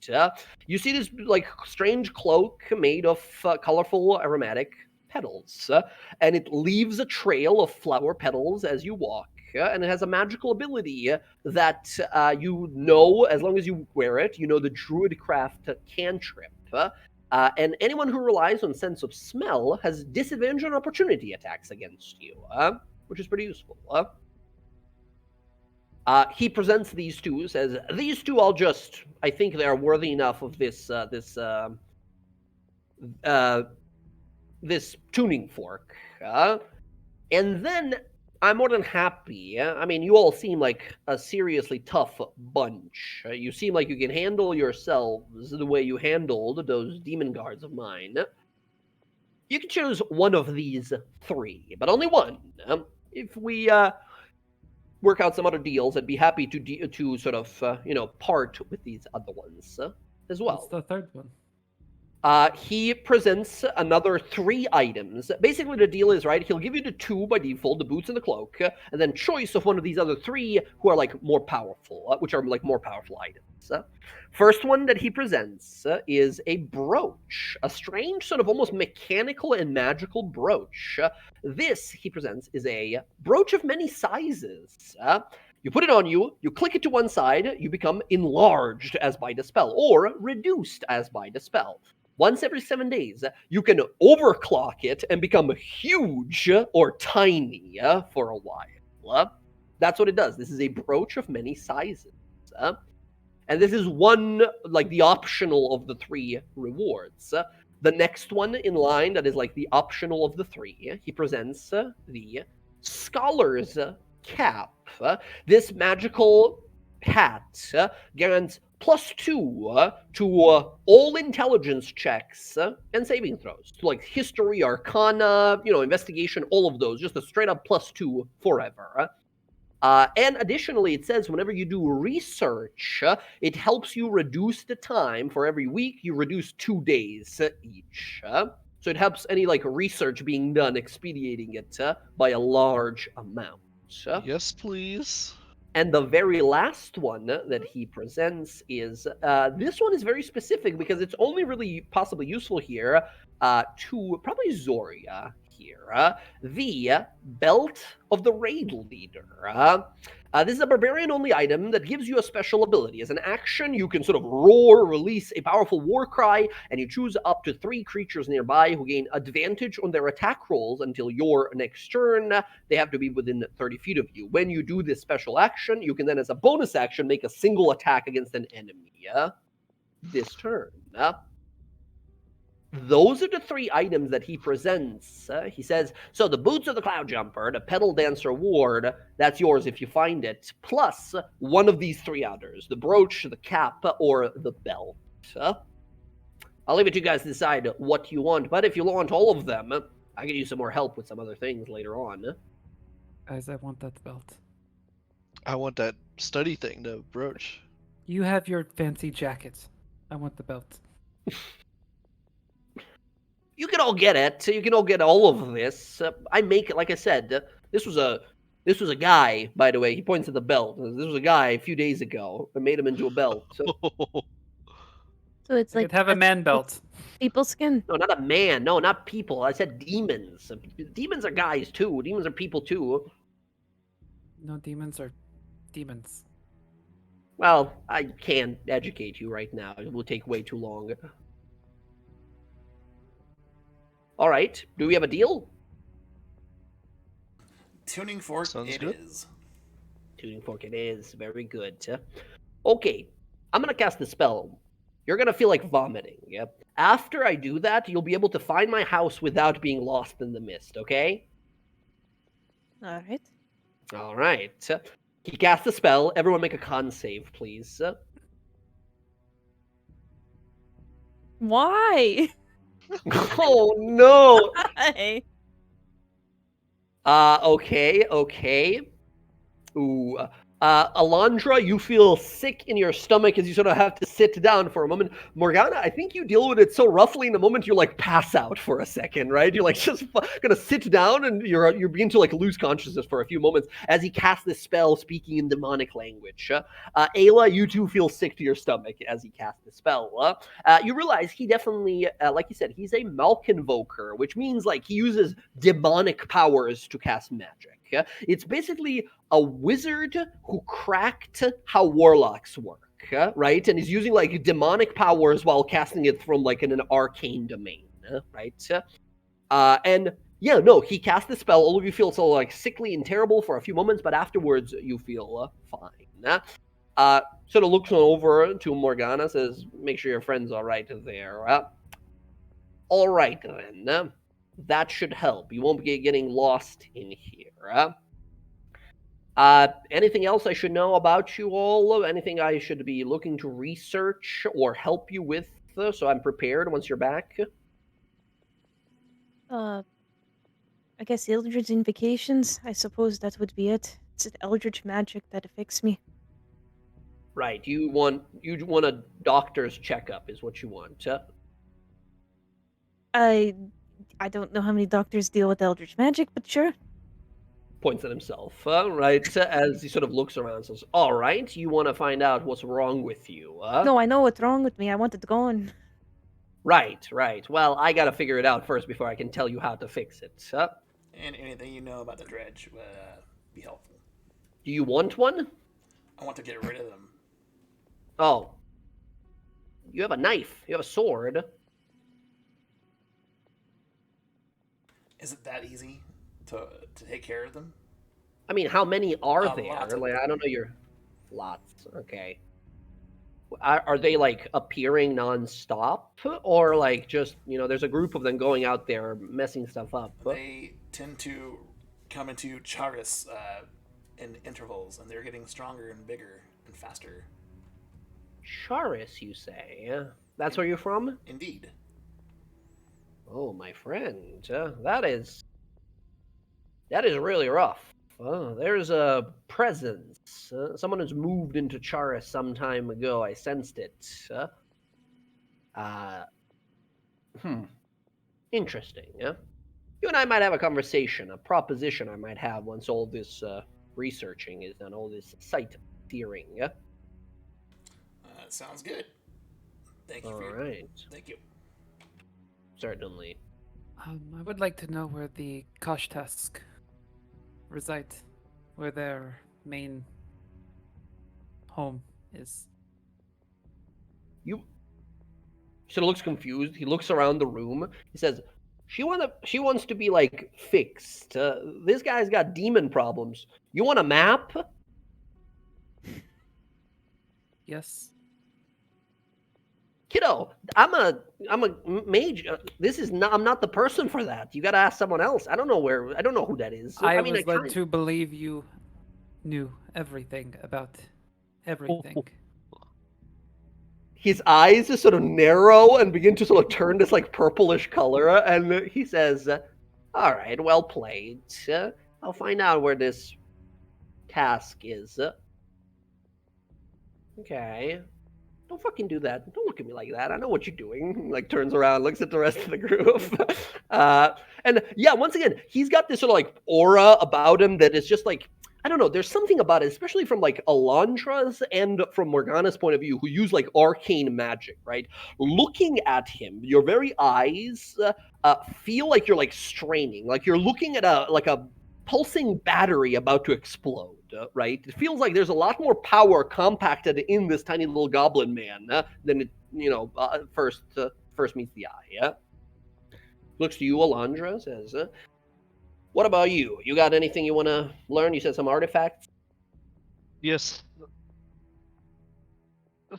You see this like strange cloak made of colorful aromatic petals. And it leaves a trail of flower petals as you walk. And it has a magical ability that you know, as long as you wear it, you know the Druidcraft cantrip. And anyone who relies on sense of smell has disadvantage on opportunity attacks against you, which is pretty useful. He presents these 2, says, these 2 I think they are worthy enough of this tuning fork. And then I'm more than happy. I mean, you all seem like a seriously tough bunch. You seem like you can handle yourselves the way you handled those demon guards of mine. You can choose one of these 3, but only one. If we work out some other deals, I'd be happy to sort of, part with these other ones as well. What's the third one? He presents another 3 items. Basically, the deal is, right, he'll give you the 2 by default, the boots and the cloak, and then choice of one of these other 3 who are, like, more powerful, which are, like, more powerful items. First one that he presents is a brooch, a strange sort of almost mechanical and magical brooch. This, he presents, is a brooch of many sizes. You put it on you, you click it to one side, you become enlarged as by dispel, or reduced as by dispel. Once every 7 days, you can overclock it and become huge or tiny for a while. That's what it does. This is a brooch of many sizes. And this is one, like, the optional of the 3 rewards. The next one in line that is, like, the optional of the 3, he presents the Scholar's Cap. This magical hat grants +2 to all intelligence checks and saving throws. So, like, history, arcana, investigation, all of those. Just a straight up +2 forever. And additionally, it says whenever you do research, it helps you reduce the time. For every week, you reduce 2 days each. So it helps any, like, research being done, expediting it by a large amount. Yes, please. And the very last one that he presents is, this one is very specific because it's only really possibly useful here to probably Zoria here. The Belt of the Raid Leader. This is a barbarian-only item that gives you a special ability. As an action, you can sort of roar, release a powerful war cry, and you choose up to 3 creatures nearby who gain advantage on their attack rolls until your next turn. They have to be within 30 feet of you. When you do this special action, you can then, as a bonus action, make a single attack against an enemy this turn. Those are the 3 items that he presents. He says, so the Boots of the Cloud Jumper, the Pedal Dancer Ward, that's yours if you find it, plus one of these 3 others, the brooch, the cap, or the belt. I'll leave it to you guys to decide what you want, but if you want all of them, I can use some more help with some other things later on. Guys, I want that belt. I want that study thing, the brooch. You have your fancy jackets. I want the belt. You can all get it. You can all get all of this. I make it, like I said, this was a guy, by the way. He points at the belt. This was a guy a few days ago. I made him into a belt. So it's I like could have a man belt. people skin. No, not a man. No, not people. I said demons. Demons are guys too. Demons are people too. No, demons are demons. Well, I can't educate you right now. It will take way too long. All right. Do we have a deal? Tuning fork Sounds it good. is. Tuning fork it is. Very good. Okay. I'm going to cast the spell. You're going to feel like vomiting. Yep. After I do that, you'll be able to find my house without being lost in the mist, okay? All right. All right. He casts the spell. Everyone make a con save, please. Why? Oh, no. Why? Okay. Ooh. Alondra, you feel sick in your stomach as you sort of have to sit down for a moment. Morgana, I think you deal with it so roughly in the moment you like pass out for a second, right? You're like just gonna sit down and you begin to like lose consciousness for a few moments as he casts this spell speaking in demonic language. Ayla, you too feel sick to your stomach as he casts the spell. You realize he definitely, like you said, he's a Malkinvoker, which means like he uses demonic powers to cast magic. It's basically a wizard who cracked how warlocks work, right? And he's using like demonic powers while casting it from like an arcane domain, right? And yeah, no, he cast the spell. All of you feel so like sickly and terrible for a few moments, but afterwards you feel fine. Sort of looks over to Morgana, says, "Make sure your friend's all right there." All right then. That should help. You won't be getting lost in here. Anything else I should know about you all? Anything I should be looking to research or help you with so I'm prepared once you're back? I guess Eldritch Invocations. I suppose that would be it. It's an Eldritch magic that affects me. Right. You want a doctor's checkup is what you want. I don't know how many doctors deal with Eldritch magic, but sure. Points at himself, right? As he sort of looks around and says, all right, you want to find out what's wrong with you. No, I know what's wrong with me. I want it gone. Right. Well, I got to figure it out first before I can tell you how to fix it. And anything you know about the dredge would be helpful. Do you want one? I want to get rid of them. Oh. You have a knife. You have a sword. Is it that easy to take care of them? I mean, how many are A there? lot of Like, them. I don't know your lots. Okay. Are they like appearing nonstop, or like just there's a group of them going out there messing stuff up? They tend to come into Charis in intervals, and they're getting stronger and bigger and faster. Charis, you say? That's where you're from? Indeed. Oh, my friend, that is really rough. There's a presence. Someone has moved into Charis some time ago. I sensed it. Uh, hmm. Interesting. Yeah. You and I might have a conversation, a proposition I might have once all this researching is done, all this sight searing. Yeah. Sounds good. Thank you All for your. right. Thank you. Certainly. I would like to know where the Koshtask reside, where their main home is. You sort of looks confused. He looks around the room. He says, She wants to be like fixed. This guy's got demon problems. You want a map?" Yes. Kiddo, I'm a mage. I'm not the person for that. You got to ask someone else. I don't know who that is. I mean, was led to believe you knew everything about everything. His eyes just sort of narrow and begin to sort of turn this like purplish color, and he says, "All right, well played. I'll find out where this task is." Okay. Don't fucking do that. Don't look at me like that. I know what you're doing. Like turns around, looks at the rest of the group. And yeah, once again, he's got this sort of like aura about him that is just like, I don't know, there's something about it, especially from like Alondra's and from Morgana's point of view, who use like arcane magic, right? Looking at him, your very eyes feel like you're like straining, like you're looking at a pulsing battery about to explode, right? It feels like there's a lot more power compacted in this tiny little goblin man than it, first meets the eye. Yeah. Looks to you, Alondra, says, "What about you? You got anything you want to learn?" You said some artifacts. Yes.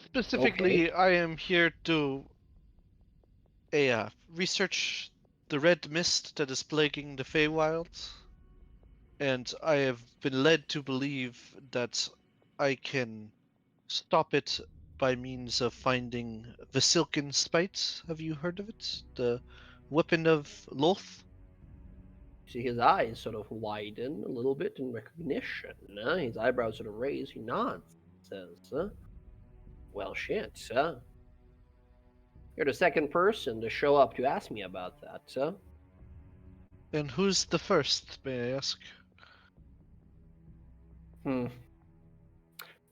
Specifically, Okay. I am here to research the red mist that is plaguing the Feywilds, and I have been led to believe that I can stop it by means of finding the Silken Spite. Have you heard of it? The weapon of Loth? You see his eyes sort of widen a little bit in recognition. His eyebrows sort of raise. He nods. Says, "Well, shit. You're the second person to show up to ask me about that. And who's the first, may I ask? Hmm.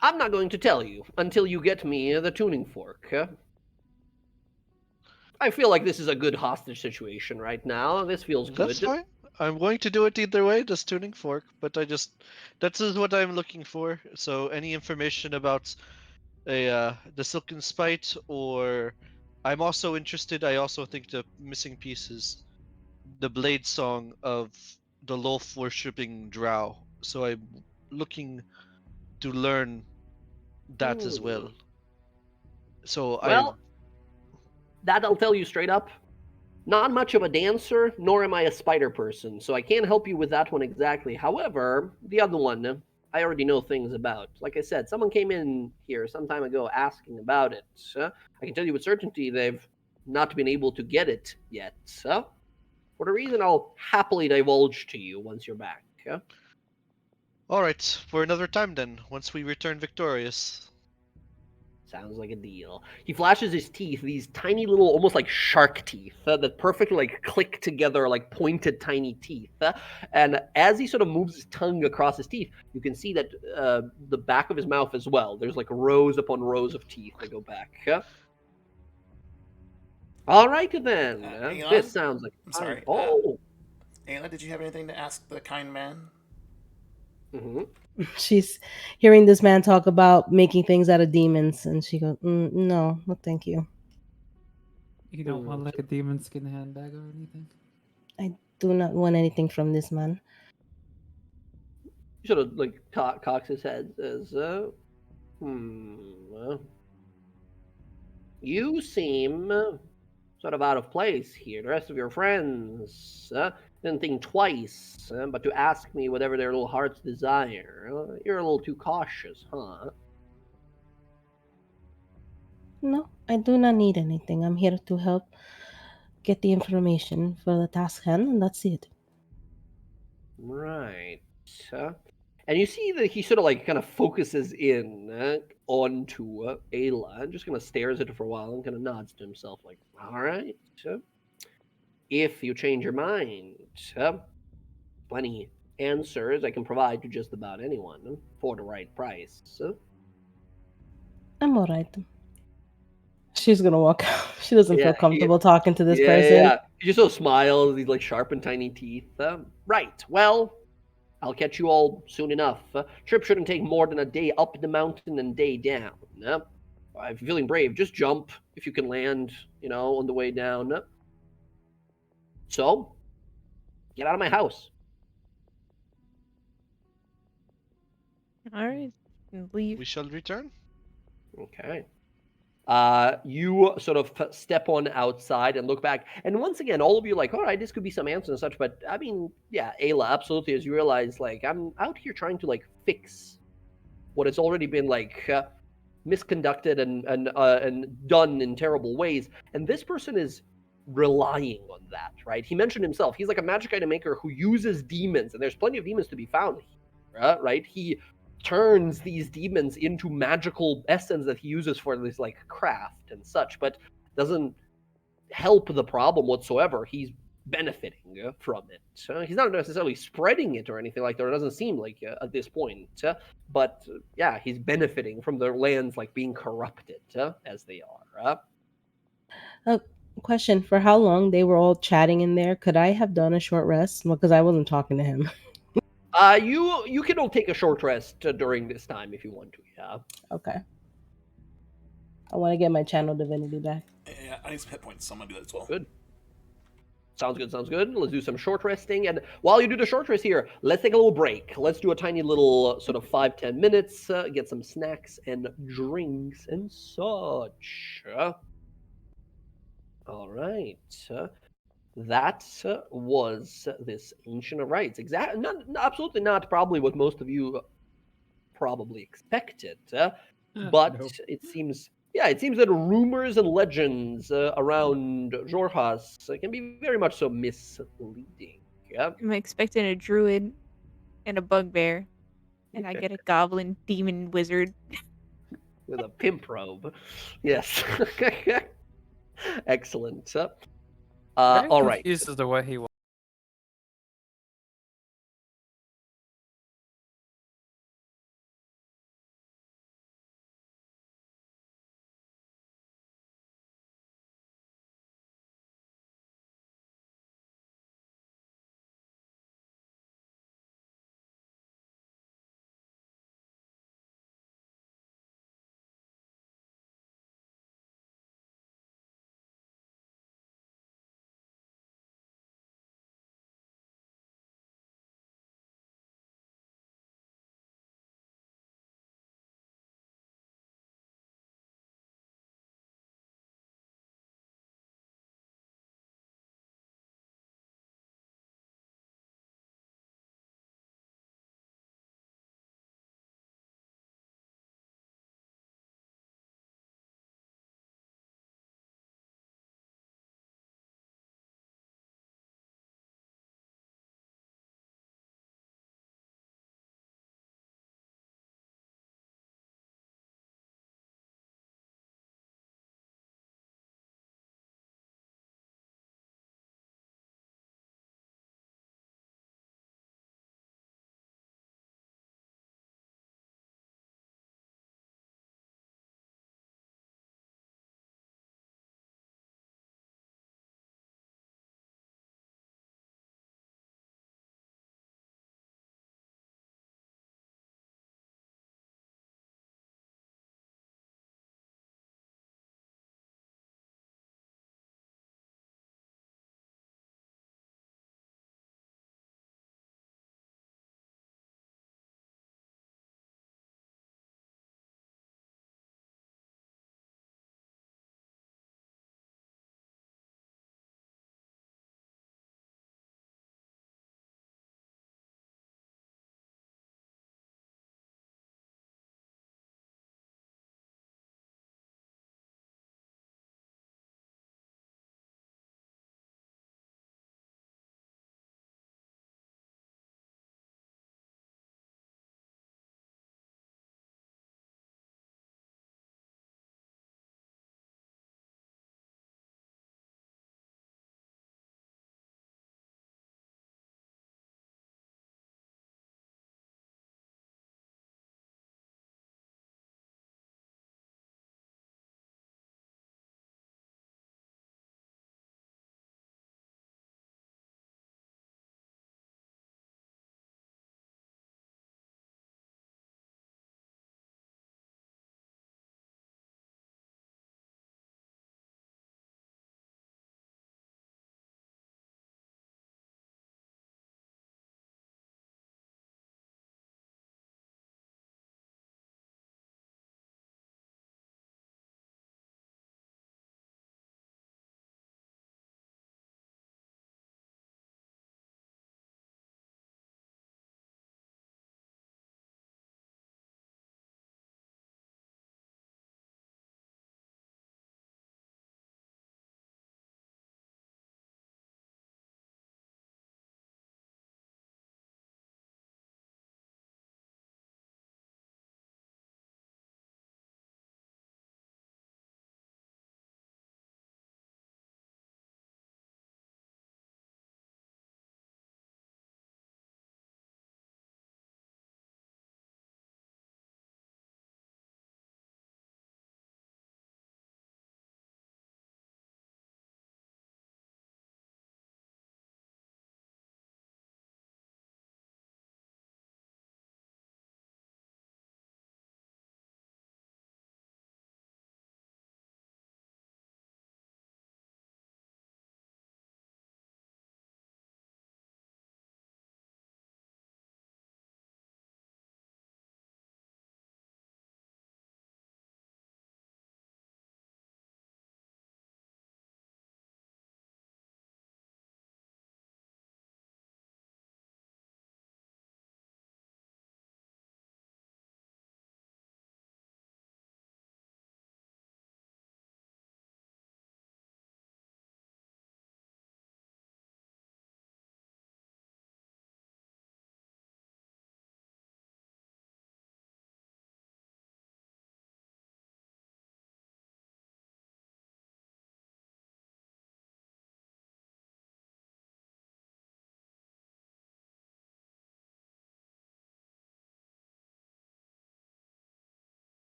I'm not going to tell you until you get me the tuning fork. I feel like this is a good hostage situation right now. This feels That's good." fine. I'm going to do it either way, this tuning fork, but that is what I'm looking for. So any information about the Silken Spite, or I'm also interested, I also think the missing piece is the blade song of the Lolth worshipping drow. So I'm looking to learn that as Hmm. well. So Well, that I'll tell you straight up. Not much of a dancer, nor am I a spider person, so I can't help you with that one exactly. However, the other one, I already know things about. Like I said, someone came in here some time ago asking about it. I can tell you with certainty they've not been able to get it yet. For the reason I'll happily divulge to you once you're back. all right, for another time then, once we return victorious. Sounds like a deal. He flashes his teeth, these tiny little, almost like shark teeth, that perfectly like click together, like pointed tiny teeth. And as he sort of moves his tongue across his teeth, you can see that the back of his mouth as well. There's like rows upon rows of teeth that go back. All right then. Aeon? This sounds like I'm fine. sorry. Oh. Ayla, did you have anything to ask the kind man? Hmm. She's hearing this man talk about making things out of demons, and she goes, "No, no, thank you. You don't want like a demon skin handbag or anything? I do not want anything from this man." sort of like cocks his head, says, well, you seem sort of out of place here. The rest of your friends didn't think twice, but to ask me whatever their little hearts desire. You're a little too cautious, huh? No, I do not need anything. I'm here to help get the information for the task hand, and that's it. Right. And you see that he sort of like kind of focuses in onto Ayla and just kind of stares at her for a while and kind of nods to himself, like, all right. If you change your mind, plenty answers I can provide to just about anyone for the right price. I'm alright. She's gonna walk out. She doesn't feel Yeah, comfortable talking to this yeah, yeah, person. yeah. He just sort of smiles, these like sharp and tiny teeth. Right. Well, I'll catch you all soon enough. Trip shouldn't take more than a day up the mountain and day down. If you're feeling brave, just jump if you can land, on the way down. So, get out of my house. All right, leave. We shall return. Okay. You sort of step on outside and look back, and once again, all of you are like, all right, this could be some answers and such. But I mean, yeah, Ayla, absolutely. As you realize, like, I'm out here trying to like fix what has already been like misconducted and done in terrible ways, and this person is relying on that, right? He mentioned himself. He's like a magic item maker who uses demons, and there's plenty of demons to be found here, right? He turns these demons into magical essence that he uses for this like craft and such, but doesn't help the problem whatsoever. He's benefiting from it. He's not necessarily spreading it or anything like that. It doesn't seem like at this point. But yeah, he's benefiting from their lands like being corrupted as they are. Uh, Question: for how long they were all chatting in there? Could I have done a short rest? Well, because I wasn't talking to him. You can all take a short rest during this time if you want to. Yeah. Okay. I want to get my channel divinity back. Yeah, I need some hit points, so I'm gonna do that as well. Good. Sounds good, sounds good. Let's do some short resting. And while you do the short rest here, let's take a little break. Let's do a tiny little sort of 5-10 minutes, get some snacks and drinks and such. All right. That was this Ancient of Rites. Absolutely not probably what most of you probably expected. But Nope. it seems that rumors and legends around Jorhas can be very much so misleading. Yeah. I'm expecting a druid and a bugbear, and I get a goblin demon wizard. With a pimp robe. Yes. Excellent. Very All right. confused as to what he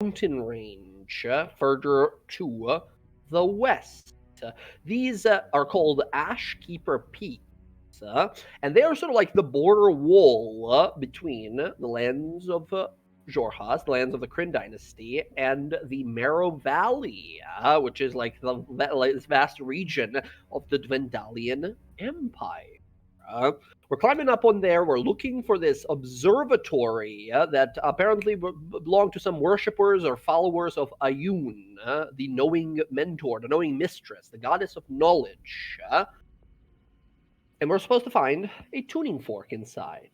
mountain range further to the west. These are called Ashkeeper Peaks, and they are sort of like the border wall between the lands of Jorhas, the lands of the Kryn dynasty, and the Marrow Valley, which is like this vast region of the Dwendalian Empire. We're climbing up on there. We're looking for this observatory that apparently belonged to some worshippers or followers of Ayun, the knowing mentor, the knowing mistress, the goddess of knowledge. And we're supposed to find a tuning fork inside.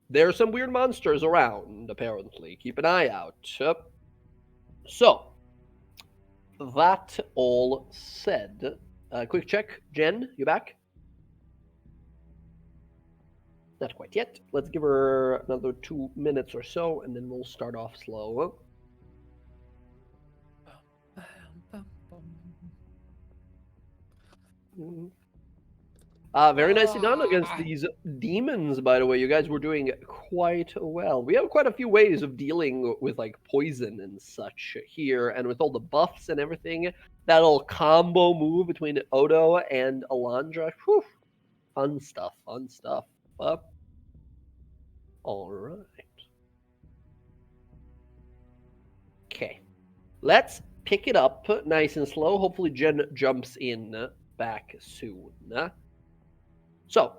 There are some weird monsters around, apparently. Keep an eye out. So, that all said, quick check. Jen, you back? Not quite yet. Let's give her another 2 minutes or so, and then we'll start off slow. Very nicely done against these demons, by the way. You guys were doing quite well. We have quite a few ways of dealing with like poison and such here, and with all the buffs and everything, that little combo move between Odo and Alondra. Whew. Fun stuff, fun stuff. All right. Okay. Let's pick it up nice and slow. Hopefully Jen jumps in back soon. So,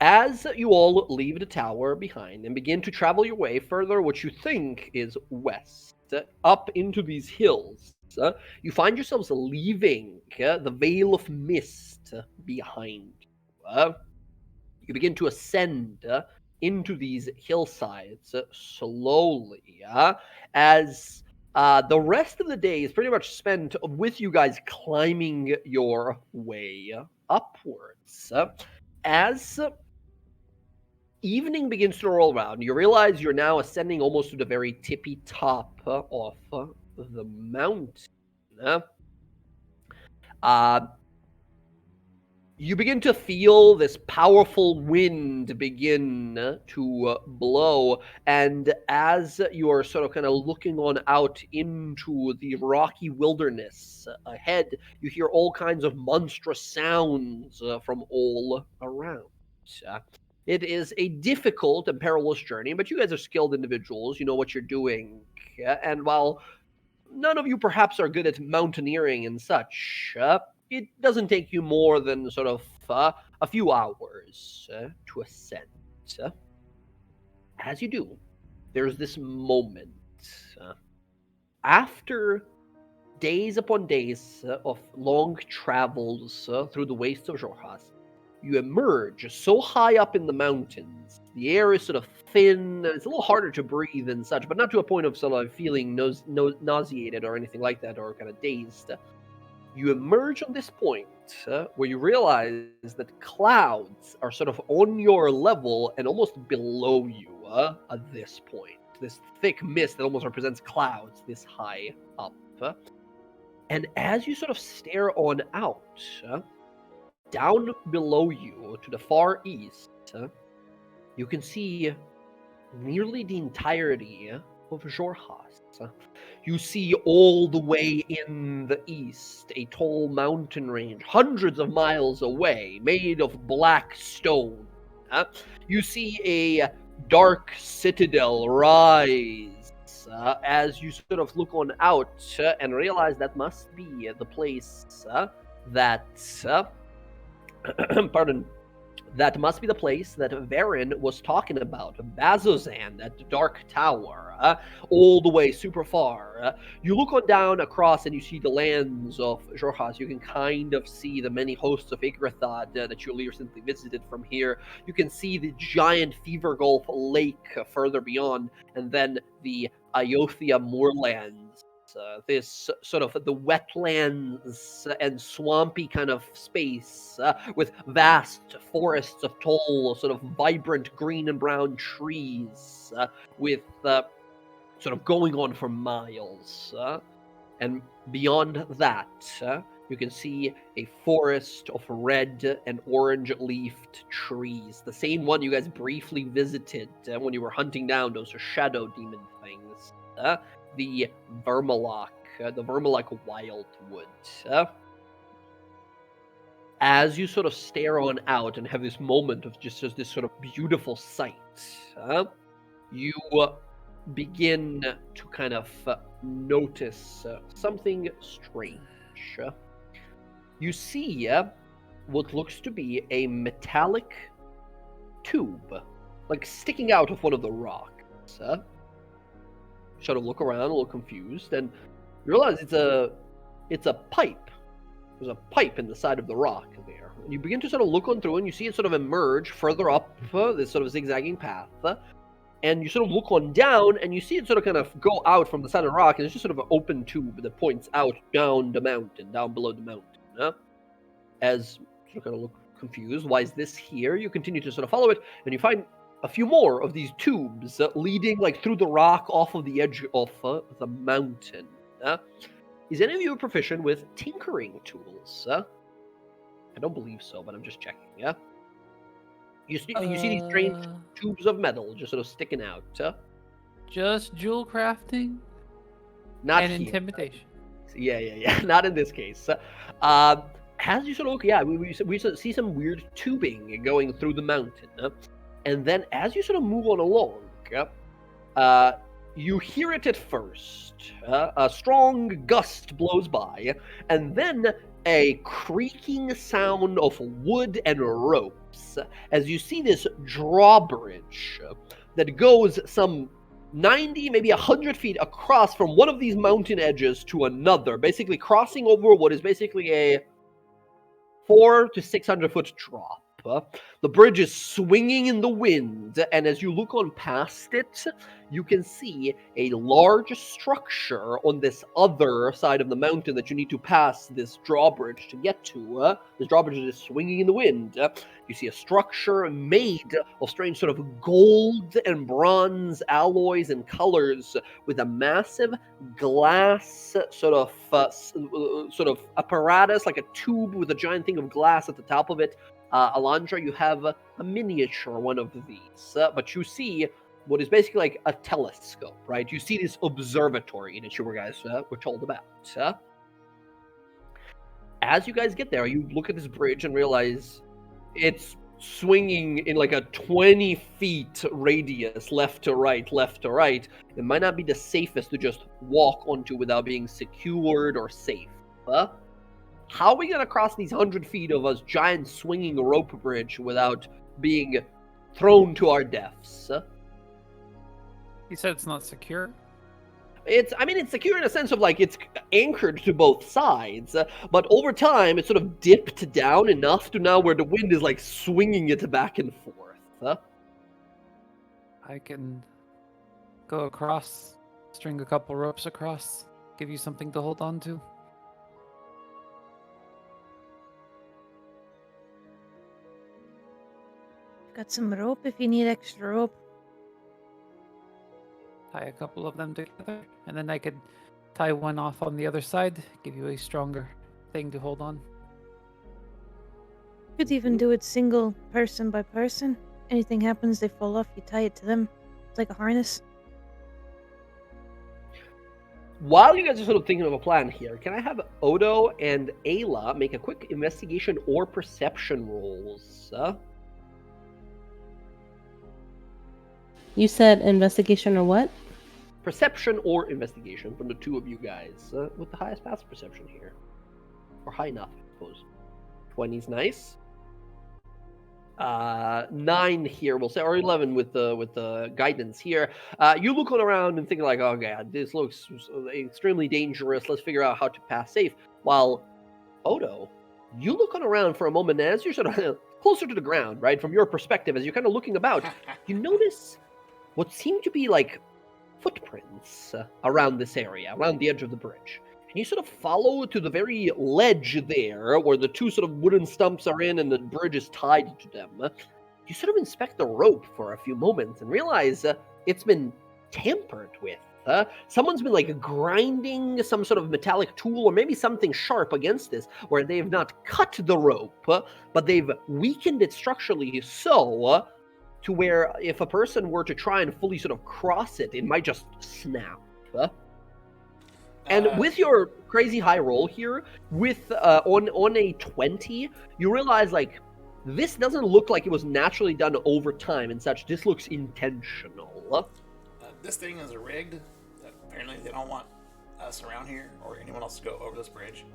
as you all leave the tower behind and begin to travel your way further, what you think is west, up into these hills, you find yourselves leaving the veil of mist behind you. You begin to ascend into these hillsides slowly, as the rest of the day is pretty much spent with you guys climbing your way upwards. As evening begins to roll around, you realize you're now ascending almost to the very tippy top of the mountain. You begin to feel this powerful wind begin to blow, and as you're sort of kind of looking on out into the rocky wilderness ahead, you hear all kinds of monstrous sounds from all around. It is a difficult and perilous journey, but you guys are skilled individuals. You know what you're doing, and while none of you perhaps are good at mountaineering and such, it doesn't take you more than sort of a few hours to ascend. As you do, there's this moment. After days upon days of long travels through the wastes of Jorhas, you emerge so high up in the mountains. The air is sort of thin. It's a little harder to breathe and such, but not to a point of sort of feeling nauseated or anything like that, or kind of dazed. You emerge on this point where you realize that clouds are sort of on your level and almost below you at this point. This thick mist that almost represents clouds this high up. And as you sort of stare on out, down below you to the far east, you can see nearly the entirety of Jorhas. You see all the way in the east a tall mountain range, hundreds of miles away, made of black stone. You see a dark citadel rise as you sort of look on out and realize that must be the place that that must be the place that Varen was talking about, Bazozan, that dark tower, all the way super far. You look on down across and you see the lands of Jorhas. You can kind of see the many hosts of Yggdrathad that you recently visited from here. You can see the giant Fever Gulf lake further beyond, and then the Iothia moorlands. This sort of the wetlands and swampy kind of space with vast forests of tall, sort of vibrant green and brown trees with sort of going on for miles. And beyond that, you can see a forest of red and orange-leafed trees. The same one you guys briefly visited when you were hunting down those shadow demon things. the Vermalock, the Vermalock Wildwood. As you sort of stare on out and have this moment of just this sort of beautiful sight, you begin to kind of notice something strange. You see what looks to be a metallic tube, like sticking out of one of the rocks. Sort of look around, a little confused, and you realize it's a pipe. There's a pipe in the side of the rock there. And you begin to sort of look on through, and you see it sort of emerge further up this sort of zigzagging path. And you sort of look on down, and you see it sort of kind of go out from the side of the rock, and it's just sort of an open tube that points out down the mountain, down below the mountain. As you sort of kind of look confused, why is this here? You continue to sort of follow it, and you find a few more of these tubes leading like through the rock off of the edge of the mountain. Is any of you proficient with tinkering tools? I don't believe so, but I'm just checking. Yeah. You see these strange tubes of metal just sort of sticking out. Just jewel crafting Not and here. intimidation. Yeah. Not in this case. As you sort of look, yeah, we sort of see some weird tubing going through the mountain. And then as you sort of move on along, you hear it at first. A strong gust blows by, and then a creaking sound of wood and ropes as you see this drawbridge that goes some 90, maybe 100 feet across from one of these mountain edges to another, basically crossing over what is basically a 400 to 600 foot drop. The bridge is swinging in the wind, and as you look on past it, you can see a large structure on this other side of the mountain that you need to pass this drawbridge to get to. This drawbridge is swinging in the wind. You see a structure made of strange sort of gold and bronze alloys and colors with a massive glass sort of apparatus, like a tube with a giant thing of glass at the top of it. Alondra, you have a miniature one of these, but you see what is basically like a telescope, right? You see this observatory that you guys were told about. As you guys get there, you look at this bridge and realize it's swinging in like a 20 feet radius, left to right. It might not be the safest to just walk onto without being secured or safe. How are we going to cross these 100 feet of a giant swinging rope bridge without being thrown to our deaths? You said it's not secure? It's secure in a sense of like it's anchored to both sides, but over time it's sort of dipped down enough to now where the wind is like swinging it back and forth. I can go across, string a couple ropes across, give you something to hold on to. Got some rope if you need extra rope. Tie a couple of them together, and then I could tie one off on the other side, give you a stronger thing to hold on. Could even do it single person by person. Anything happens, they fall off, you tie it to them. It's like a harness. While you guys are sort of thinking of a plan here, can I have Odo and Ayla make a quick investigation or perception rolls? You said investigation or what? Perception or investigation from the two of you guys, with the highest passive perception here. Or high enough, I suppose. 20's nice. 9 here, we'll say, or 11 with the guidance here. You look around and think like, oh god, this looks extremely dangerous. Let's figure out how to pass safe. While Odo, you look around for a moment, and as you're sort of closer to the ground, right, from your perspective, as you're kind of looking about, you notice what seem to be like footprints around this area, around the edge of the bridge. And you sort of follow to the very ledge there, where the two sort of wooden stumps are in and the bridge is tied to them. You sort of inspect the rope for a few moments and realize it's been tampered with. Someone's been like grinding some sort of metallic tool or maybe something sharp against this, where they've not cut the rope, but they've weakened it structurally so to where if a person were to try and fully sort of cross it, it might just snap. And with your crazy high roll here, with on a 20, you realize like this doesn't look like it was naturally done over time and such. This looks intentional. This thing is rigged. Apparently, they don't want us around here or anyone else to go over this bridge.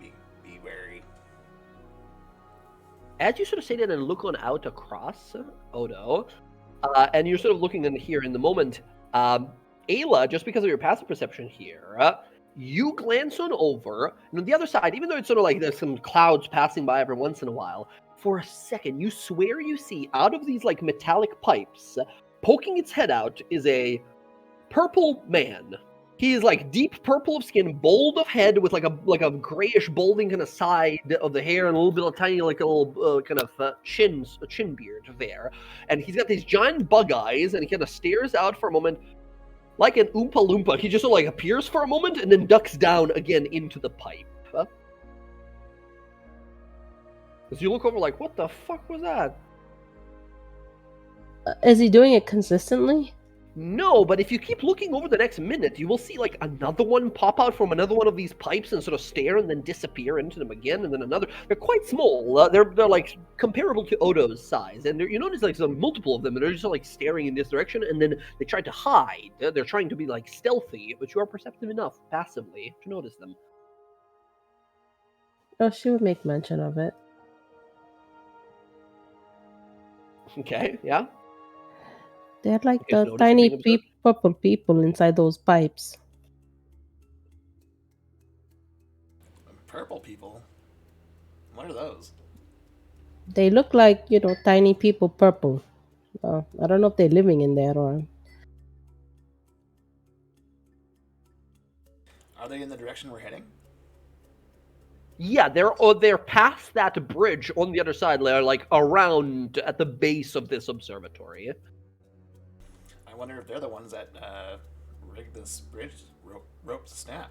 Be wary. As you sort of say that and look on out across Odo, and you're sort of looking in here in the moment, Ayla, just because of your passive perception here, you glance on over, and on the other side, even though it's sort of like there's some clouds passing by every once in a while, for a second, you swear you see out of these like metallic pipes, poking its head out is a purple man. He is like deep purple of skin, bald of head, with like a grayish balding kind of side of the hair, and a little bit of tiny like a little kind of chin beard there. And he's got these giant bug eyes, and he kind of stares out for a moment like an Oompa Loompa. He just sort of like appears for a moment and then ducks down again into the pipe. As you look over, like, what the fuck was that? Is he doing it consistently? No, but if you keep looking over the next minute, you will see like another one pop out from another one of these pipes and sort of stare and then disappear into them again, and then another. They're quite small. They're like comparable to Odo's size, and you notice like some multiple of them, and they're just like staring in this direction, and then they try to hide. They're trying to be like stealthy, but you are perceptive enough passively to notice them. Oh, she would make mention of it. Okay, yeah. They're like You guys the notice tiny anything observed? purple people inside those pipes. Purple people? What are those? They look like, tiny people purple. I don't know if they're living in there or... Are they in the direction we're heading? Yeah, they're past that bridge on the other side. They're like around at the base of this observatory. I wonder if they're the ones that rigged this bridge rope to snap.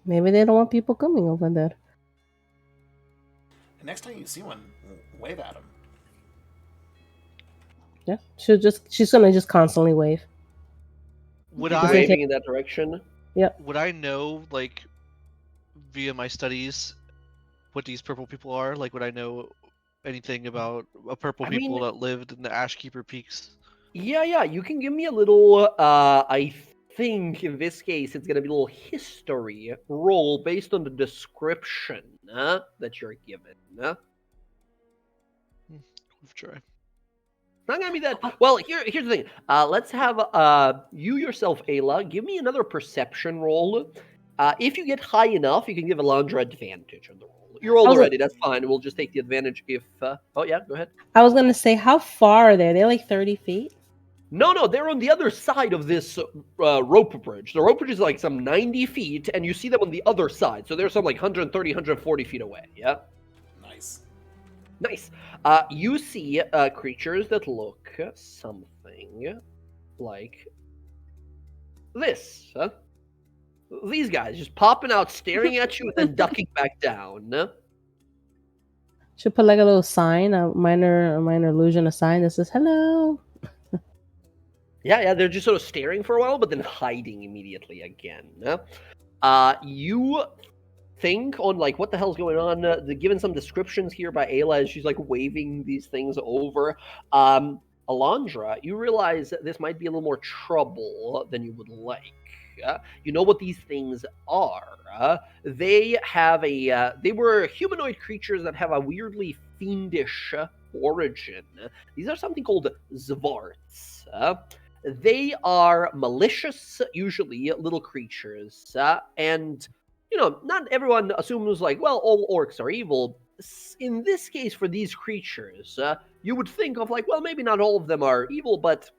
Maybe they don't want people coming over there. And next time you see one, wave at them. Yeah, she's gonna just constantly wave. Would Keep I waving in that direction? would I know, like, via my studies, what these purple people are? Like, would I know anything about a purple people that lived in the Ashkeeper Peaks? Yeah, you can give me a little, I think in this case it's going to be a little history roll based on the description that you're given. Let's try. Not going to be that... Well, here's the thing. Let's have you yourself, Ayla, give me another perception roll. If you get high enough, you can give Alondra advantage on the roll. You're rolled already, that's fine. We'll just take the advantage if... Oh, yeah, go ahead. I was gonna say, how far are they? They're like 30 feet? No, they're on the other side of this rope bridge. The rope bridge is like some 90 feet, and you see them on the other side. So they're some like 130, 140 feet away, yeah? Nice. You see creatures that look something like this. These guys just popping out, staring at you, and then ducking back down. Should put like a little sign, a minor illusion, a sign that says hello. Yeah, they're just sort of staring for a while, but then hiding immediately again. You think on like what the hell's going on? Given some descriptions here by Ayla as she's like waving these things over. Alondra, you realize that this might be a little more trouble than you would like. You know what these things are. They were humanoid creatures that have a weirdly fiendish origin. These are something called Zvarts. They are malicious, usually little creatures, and not everyone assumes like, well, all orcs are evil. In this case, for these creatures, you would think of like, well, maybe not all of them are evil, but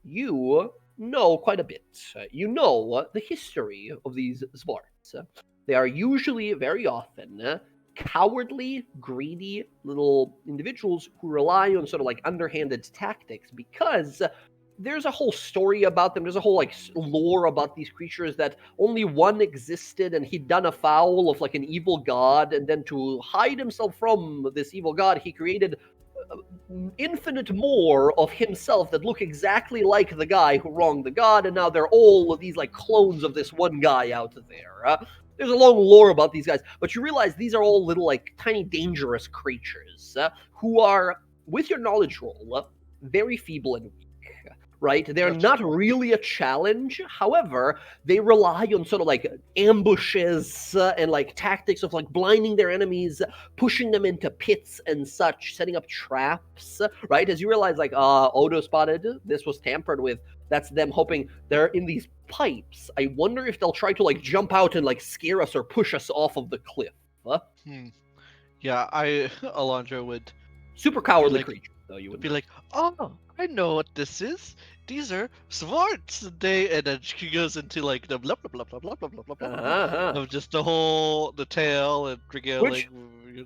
you know quite a bit. You know the history of these Zvarts. They are usually, very often, cowardly, greedy little individuals who rely on sort of like underhanded tactics because there's a whole story about them. There's a whole like lore about these creatures that only one existed and he'd done afoul of like an evil god, and then to hide himself from this evil god, he created infinite more of himself that look exactly like the guy who wronged the god, and now they're all of these like clones of this one guy out there. There's a long lore about these guys, but you realize these are all little like tiny dangerous creatures who are, with your knowledge roll, very feeble and weak. Right? They're Gotcha. not really a challenge. However, they rely on sort of like ambushes and like tactics of like blinding their enemies, pushing them into pits and such, setting up traps, right? As you realize, like, Odo spotted, this was tampered with. That's them hoping they're in these pipes. I wonder if they'll try to like jump out and like scare us or push us off of the cliff. Yeah, Alondra would Super cowardly like- creature, though, you would be like, "Oh, I know what this is. These are swords." And then she goes into like the blah blah blah blah blah blah blah blah blah Uh-huh. of just the tale and regaling.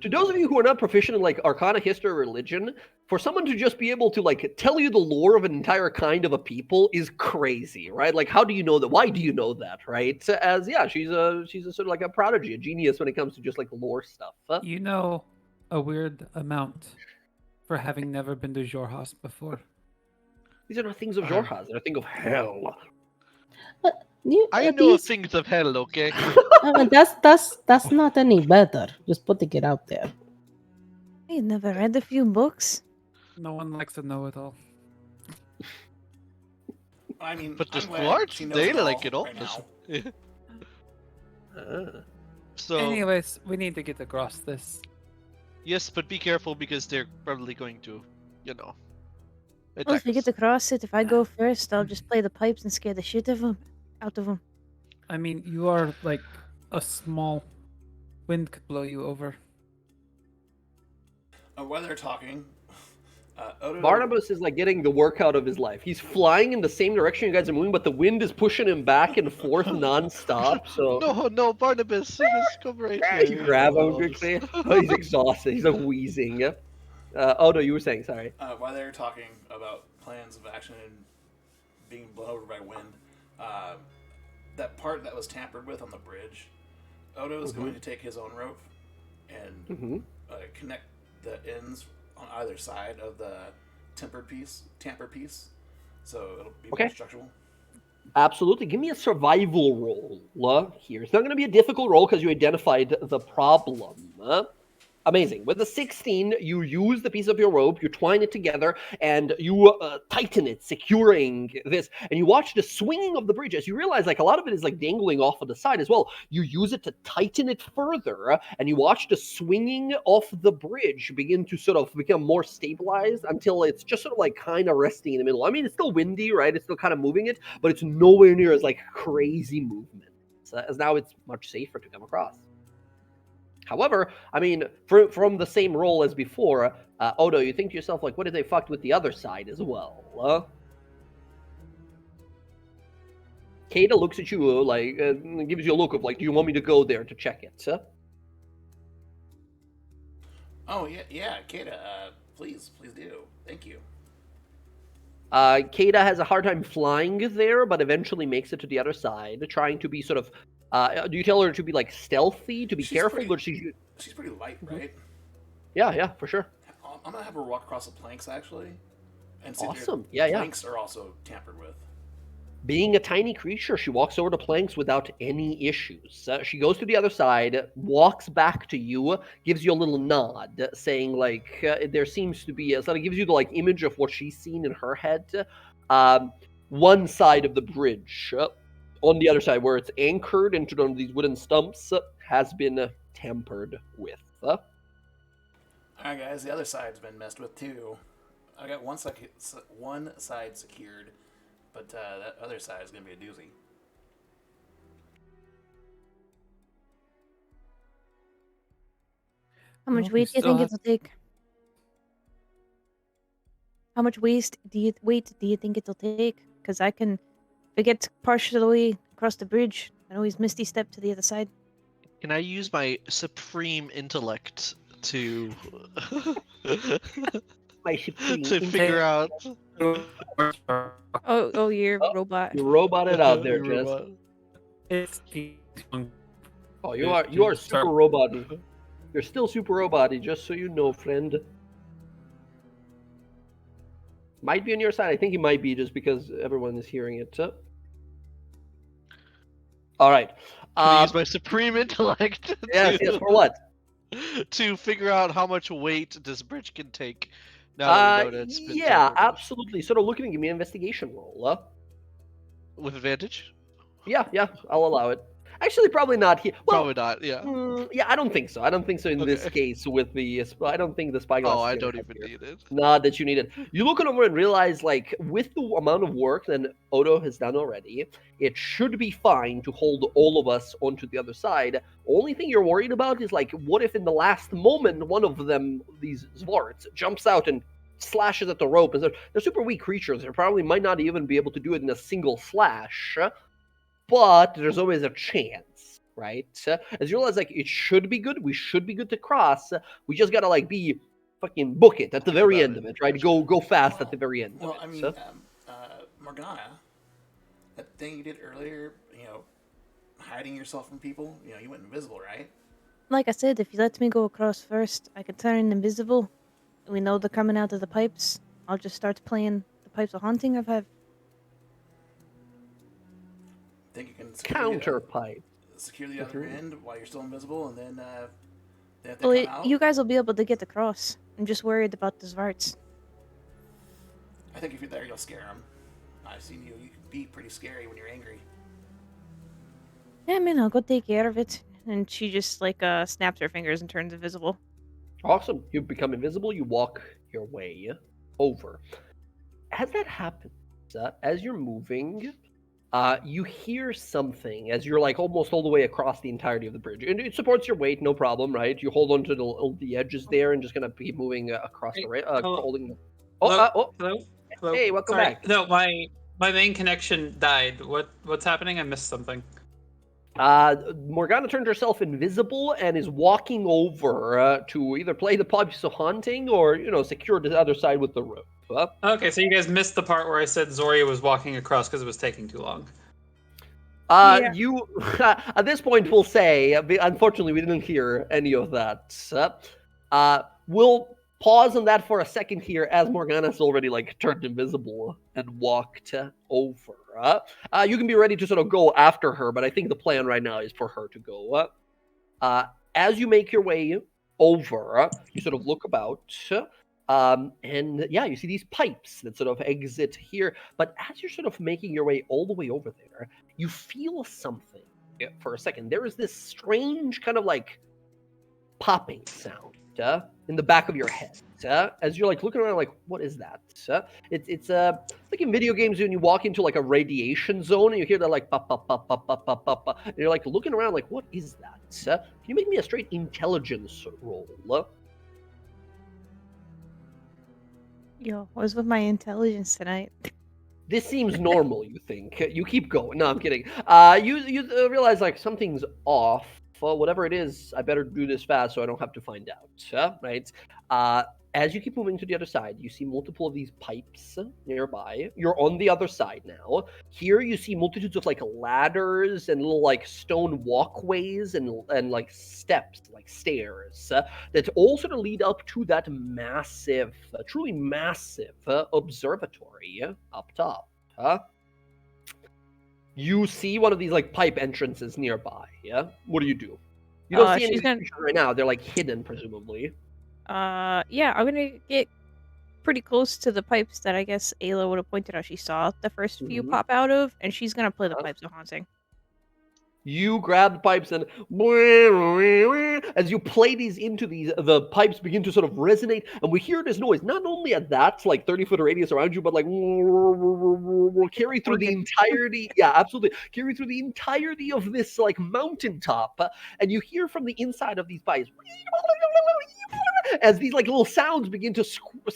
To those of you who are not proficient in like Arcana, history, or religion, for someone to just be able to like tell you the lore of an entire kind of a people is crazy, right? Like, how do you know that? Why do you know that, right? As yeah, she's a sort of like a prodigy, a genius when it comes to just like lore stuff. You know a weird amount for having never been to Jorhas before. These are not things of Jorhas; they're a thing of hell. I At know least- things of hell, okay? that's not any better. Just putting it out there. I never read a few books. No one likes to know it all. I mean, But the I'm glad swords, she knows they it all like it all. right now. So Anyways, we need to get across this. yes, but be careful because they're probably going to, Well, attack if we get us. across it, if I go first, I'll just play the pipes and scare the shit out of them. I mean, you are like a small wind could blow you over. While they're talking, Odo... Barnabas is like getting the workout of his life. He's flying in the same direction you guys are moving, but the wind is pushing him back and forth nonstop. So No, Barnabas, you just come right you here. grab him Oh, quickly. Oh, he's exhausted. He's like wheezing. Odo, you were saying, sorry. while they're talking about plans of action and being blown over by wind, that part that was tampered with on the bridge, Odo is going to take his own rope and connect the ends on either side of the tamper piece, so it'll be more structural. Absolutely. Give me a survival roll here. It's not going to be a difficult roll because you identified the problem. Amazing. With a 16, you use the piece of your rope, you twine it together, and you tighten it, securing this. And you watch the swinging of the bridge as you realize like a lot of it is like dangling off of the side as well. You use it to tighten it further, and you watch the swinging of the bridge begin to sort of become more stabilized until it's just sort of like kind of resting in the middle. I mean, it's still windy, right? It's still kind of moving it, but it's nowhere near as like crazy movement. As now it's much safer to come across. However, I mean, from the same role as before, Odo, you think to yourself, like, what if they fucked with the other side as well? Kata looks at you, like, gives you a look of, like, do you want me to go there to check it? Oh, yeah, Kata, please do. Thank you. Kata has a hard time flying there, but eventually makes it to the other side, trying to be sort of... do you tell her to be like stealthy, to be careful, or she's pretty light, right? Yeah, for sure. I'm gonna have her walk across the planks actually, and see Awesome. if Yeah. planks are also tampered with. Being a tiny creature, she walks over to planks without any issues. She goes to the other side, walks back to you, gives you a little nod, saying like there seems to be so it gives you the like image of what she's seen in her head. One side of the bridge. On the other side, where it's anchored into one of these wooden stumps, has been tampered with. Alright, guys, the other side's been messed with too. I got one side secured, but that other side is going to be a doozy. How much Well, weight do you still think it'll take? How much weight do you think it'll take? Because I can, if I get partial the way across the bridge, I always misty step to the other side. Can I use my supreme intellect to My supreme to figure out? Oh, you're a robot. You roboted out there, Jess. Robot. It's Oh, you are super robot-y. You're still super robot-y, just so you know, friend. Might be on your side. I think he might be just because everyone is hearing it. All right. Can I use my supreme intellect Yes, yes. For what? to figure out how much weight this bridge can take? Now that we know that it's been Yeah, tampered with. absolutely. Sort of looking at me, an investigation roll. With advantage? Yeah, I'll allow it. Actually, probably not here. Well, Probably not. Yeah. yeah, I don't think so. I don't think so in this Okay. case with the. I don't think the spyglass. Oh, is I gonna don't help even here. need it. Not that you need it. You look over and realize, like, with the amount of work that Odo has done already, it should be fine to hold all of us onto the other side. Only thing you're worried about is, like, what if in the last moment one of them, these Zvarts, jumps out and slashes at the rope? And they're super weak creatures. They probably might not even be able to do it in a single slash. But there's always a chance, right? As you realize, like, it should be good. We should be good to cross. We just gotta, like, be fucking book it at the very end of it, right? Go fast at the very end Well, of it. I mean, Morgana, that thing you did earlier, hiding yourself from people, you went invisible, right? Like I said, if you let me go across first, I can turn invisible. We know they're coming out of the pipes. I'll just start playing the pipes of haunting I've Think you can Counter pipe. secure the other end while you're still invisible, and then they have to Well, come out? you guys will be able to get across. I'm just worried about the Zvarts. I think if you're there, you'll scare them. I've seen you. You can be pretty scary when you're angry. Yeah, man, I'll go take care of it. And she just, like, snaps her fingers and turns invisible. Awesome. You become invisible. You walk your way over. As that happens, as you're moving, you hear something as you're like almost all the way across the entirety of the bridge, and it supports your weight, no problem, right? You hold onto the edges there, and just gonna keep moving across the Hello. holding. Hello? Hello? Hey, welcome Sorry. back. No, my main connection died. What's happening? I missed something. Morgana turned herself invisible and is walking over to either play the pipes of haunting or secure the other side with the rope. Okay, so you guys missed the part where I said Zoria was walking across because it was taking too long. Yeah. You at this point will say, unfortunately, we didn't hear any of that. We'll pause on that for a second here, as Morgana's already like turned invisible and walked over. You can be ready to sort of go after her, but I think the plan right now is for her to go. As you make your way over, you sort of look about. And yeah, you see these pipes that sort of exit here. But as you're sort of making your way all the way over there, you feel something for a second. There is this strange kind of like popping sound in the back of your head. As you're like looking around, like, what is that? It's like in video games when you walk into like a radiation zone and you hear that like pop, pop, pop, pop, pop, pop, pop, pop, and you're like looking around, like, what is that? Can you make me a straight intelligence roll? Yo, what was with my intelligence tonight? This seems normal, you think. You keep going. No, I'm kidding. You realize, like, something's off. Well, whatever it is, I better do this fast so I don't have to find out. Right? As you keep moving to the other side, you see multiple of these pipes nearby. You're on the other side now. Here you see multitudes of, like, ladders and little, like, stone walkways and like, steps, like, stairs that all sort of lead up to that massive, truly massive observatory up top. You see one of these like pipe entrances nearby. Yeah. What do? You don't see any she's of these creatures right now. They're like hidden, presumably. Yeah, I'm gonna get pretty close to the pipes that I guess Ayla would have pointed out she saw the first few pop out of, and she's gonna play the pipes of haunting. You grab the pipes and as you play these into the pipes begin to sort of resonate, and we hear this noise not only at that like 30-foot radius around you, but like carry through the entirety. Yeah, absolutely, carry through the entirety of this like mountaintop, and you hear from the inside of these pipes as these like little sounds begin to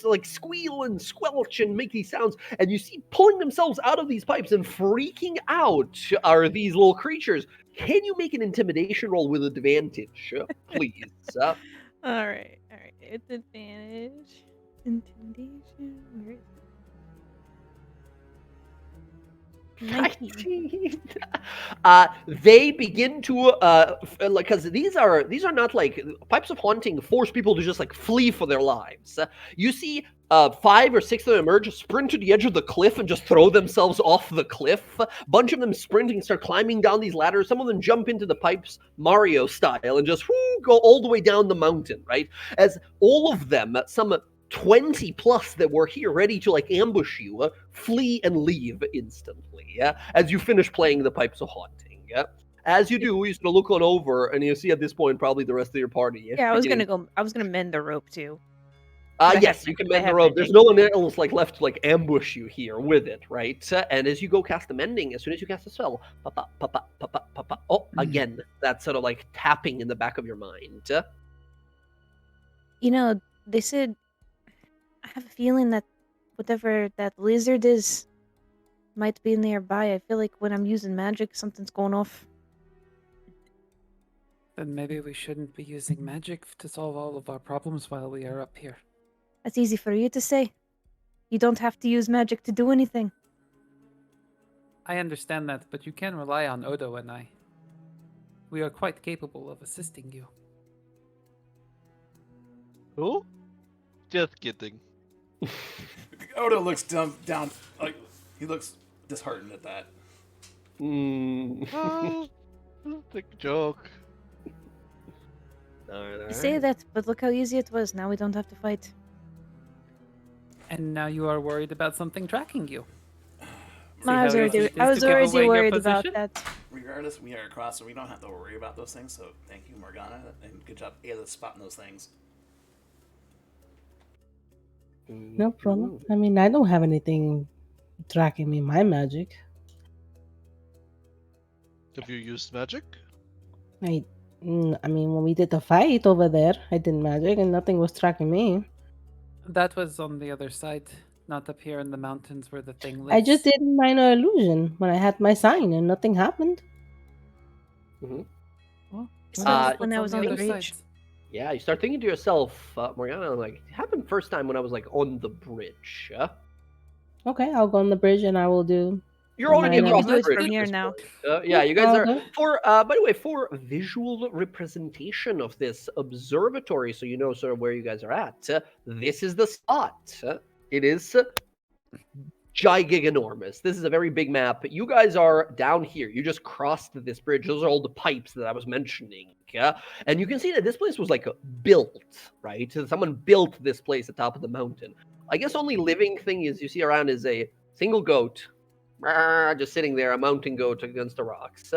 like squeal and squelch and make these sounds, and you see pulling themselves out of these pipes and freaking out are these little creatures. Can you make an intimidation roll with advantage, please? All right. It's advantage. Intimidation. Where is 19. They begin to because these are not like pipes of haunting force people to just like flee for their lives. You see 5 or 6 of them emerge, sprint to the edge of the cliff, and just throw themselves off the cliff. A bunch of them sprinting, start climbing down these ladders. Some of them jump into the pipes Mario style and just go all the way down the mountain, right? As all of them, some 20 plus that were here ready to like ambush you, flee and leave instantly, as you finish playing the pipes of haunting. As you do, you sort of look on over, and you see at this point probably the rest of your party. Yeah, I was gonna mend the rope too. Yes, you can mend the rope. There's no one else like left to like ambush you here with it, right? And as you go cast the mending, as soon as you cast the spell, papa, papa, papa, papa. Oh, again, that sort of like tapping in the back of your mind. You know, they said I have a feeling that whatever that lizard is might be nearby. I feel like when I'm using magic, something's going off. Then maybe we shouldn't be using magic to solve all of our problems while we are up here. That's easy for you to say. You don't have to use magic to do anything. I understand that, but you can rely on Odo and I. We are quite capable of assisting you. Who? Just kidding. Odo looks down, like he looks disheartened at that. Oh, it's a joke. You say that, but look how easy it was. Now we don't have to fight. And now you are worried about something tracking you. I was already worried about that. Regardless, we are across, so we don't have to worry about those things. So thank you, Morgana, and good job, Ayla, spotting those things. No problem. I mean, I don't have anything tracking me. My magic. Have you used magic? I mean, when we did the fight over there, I did magic and nothing was tracking me. That was on the other side, not up here in the mountains where the thing lives. I just did minor illusion when I had my sign and nothing happened. Well, When I was on the bridge. Yeah, you start thinking to yourself, Morgana, like, it happened first time when I was like on the bridge. Okay, I'll go on the bridge and I will do. You're already Minor across do the it bridge. from at here this now. point. Yeah, you guys are Okay. for. By the way, for visual representation of this observatory, so you know sort of where you guys are at. This is the spot. It is giganormous. This is a very big map. You guys are down here. You just crossed this bridge. Those are all the pipes that I was mentioning. Yeah, and you can see that this place was like built, right? So someone built this place at the top of the mountain. I guess only living thing is you see around is a single goat, just sitting there, a mountain goat against the rocks.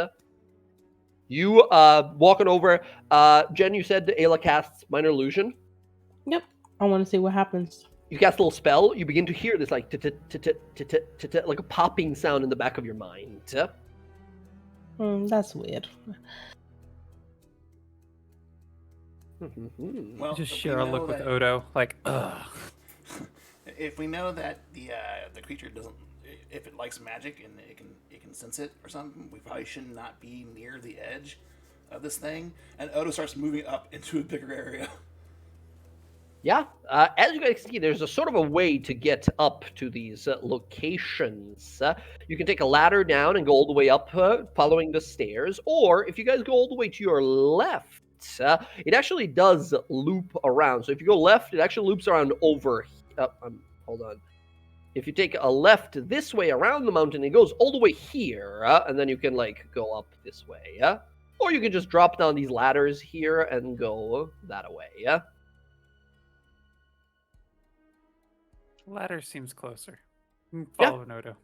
You walking over. Jen, you said Ayla casts minor illusion. Yep. I want to see what happens. You cast a little spell. You begin to hear this like like a popping sound in the back of your mind. That's weird. Well, Just if share we a know look with that- Odo, like, ugh. If we know that the creature doesn't, if it likes magic and it can sense it or something, we probably should not be near the edge of this thing. And Odo starts moving up into a bigger area. Yeah, as you guys see, there's a sort of a way to get up to these locations. You can take a ladder down and go all the way up, following the stairs, or if you guys go all the way to your left, it actually does loop around. So if you go left, it actually loops around over. Hold on. If you take a left this way around the mountain, it goes all the way here, and then you can like go up this way. Or you can just drop down these ladders here and go that way. Ladder seems closer. Follow Odo.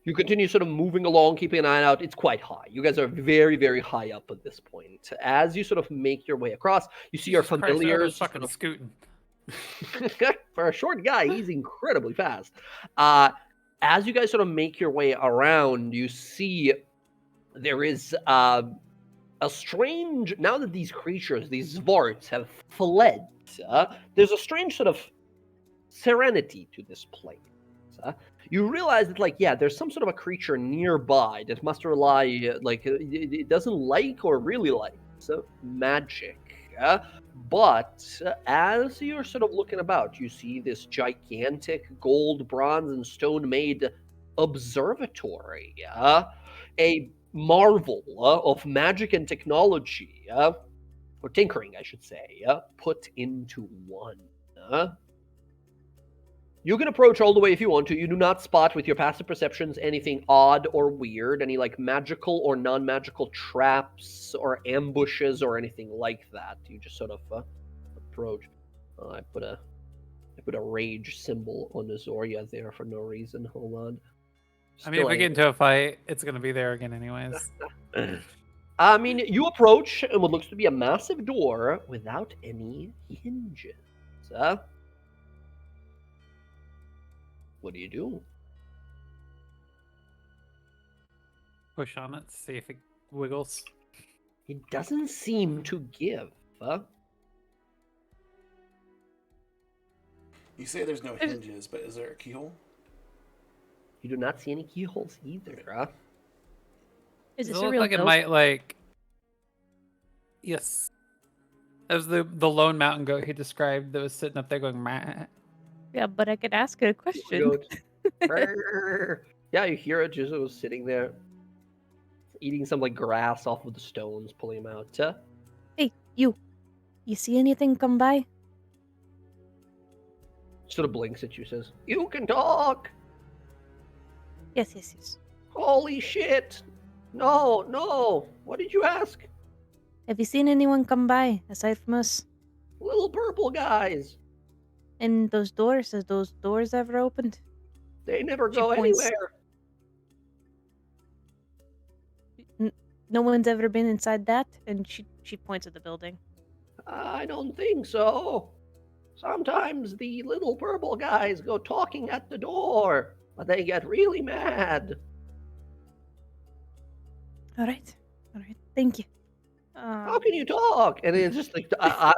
You continue sort of moving along, keeping an eye out. It's quite high. You guys are very, very high up at this point. As you sort of make your way across, you see your Jesus Christ, familiars. Odo's fucking scooting. For a short guy, he's incredibly fast. As you guys sort of make your way around, you see there is a strange. Now that these creatures, these Zvarts, have fled, there's a strange sort of serenity to this place. You realize that, like, yeah, there's some sort of a creature nearby that must rely, like, it doesn't like or really like magic. But as you're sort of looking about, you see this gigantic gold, bronze, and stone-made observatory, a marvel of magic and technology, or tinkering, I should say, put into one. You can approach all the way if you want to. You do not spot with your passive perceptions anything odd or weird, any like magical or non-magical traps or ambushes or anything like that. You just sort of approach. I put a rage symbol on Azoria there for no reason. Hold on. I mean, if we get into a fight, it's gonna be there again anyways. I mean, you approach in what looks to be a massive door without any hinges. What do you do? Push on it, see if it wiggles. It doesn't seem to give. You say there's no hinges, but is there a keyhole? You do not see any keyholes either. Is Does this it a look real like it ghost? might like? Yes. That was the lone mountain goat he described that was sitting up there going. Meh. Yeah, but I could ask it a question. Yeah, you hear it just was sitting there, eating some like grass off of the stones, pulling them out. Hey, you see anything come by? Sort of blinks at you, says, "You can talk." Yes. Holy shit! No. What did you ask? Have you seen anyone come by aside from us? Little purple guys. And those doors, has those doors ever opened? They never She go points- anywhere. No one's ever been inside that? And she points at the building. I don't think so. Sometimes the little purple guys go talking at the door, but they get really mad. All right. Thank you. How can you talk? And it's just like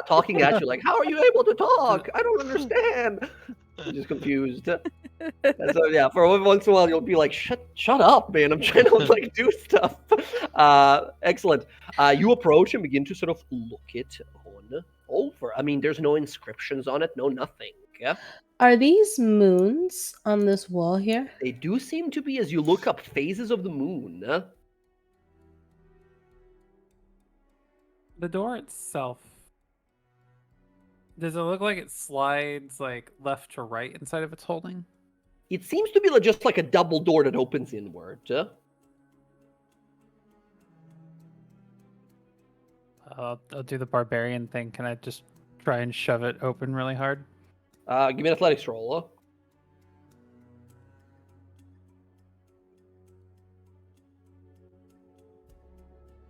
talking at you, like, how are you able to talk? I don't understand. I'm just confused. And so yeah, for once in a while you'll be like, shut up, man. I'm trying to like do stuff. Excellent. You approach and begin to sort of look it on over. I mean, there's no inscriptions on it, no nothing. Yeah. Are these moons on this wall here? They do seem to be as you look up phases of the moon. The door itself. Does it look like it slides like left to right inside of its holding? It seems to be just like a double door that opens inward. I'll do the barbarian thing. Can I just try and shove it open really hard? Give me an athletics roll.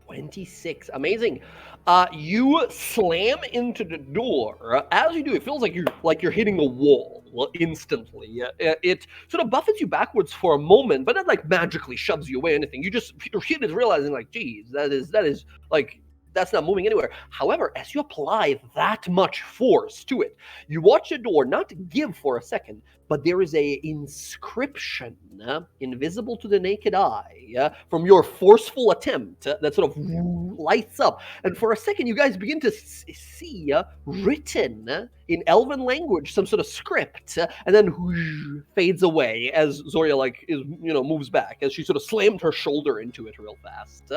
26. Amazing. You slam into the door. As you do, it feels like you're hitting a wall instantly. It sort of buffets you backwards for a moment, but not like magically shoves you away or anything. Your hit is realizing like, geez, that is like, that's not moving anywhere. However, as you apply that much force to it, you watch the door not give for a second, but there is a inscription invisible to the naked eye from your forceful attempt that sort of lights up. And for a second, you guys begin to see written in Elven language some sort of script, and then fades away as Zoria moves back as she sort of slammed her shoulder into it real fast.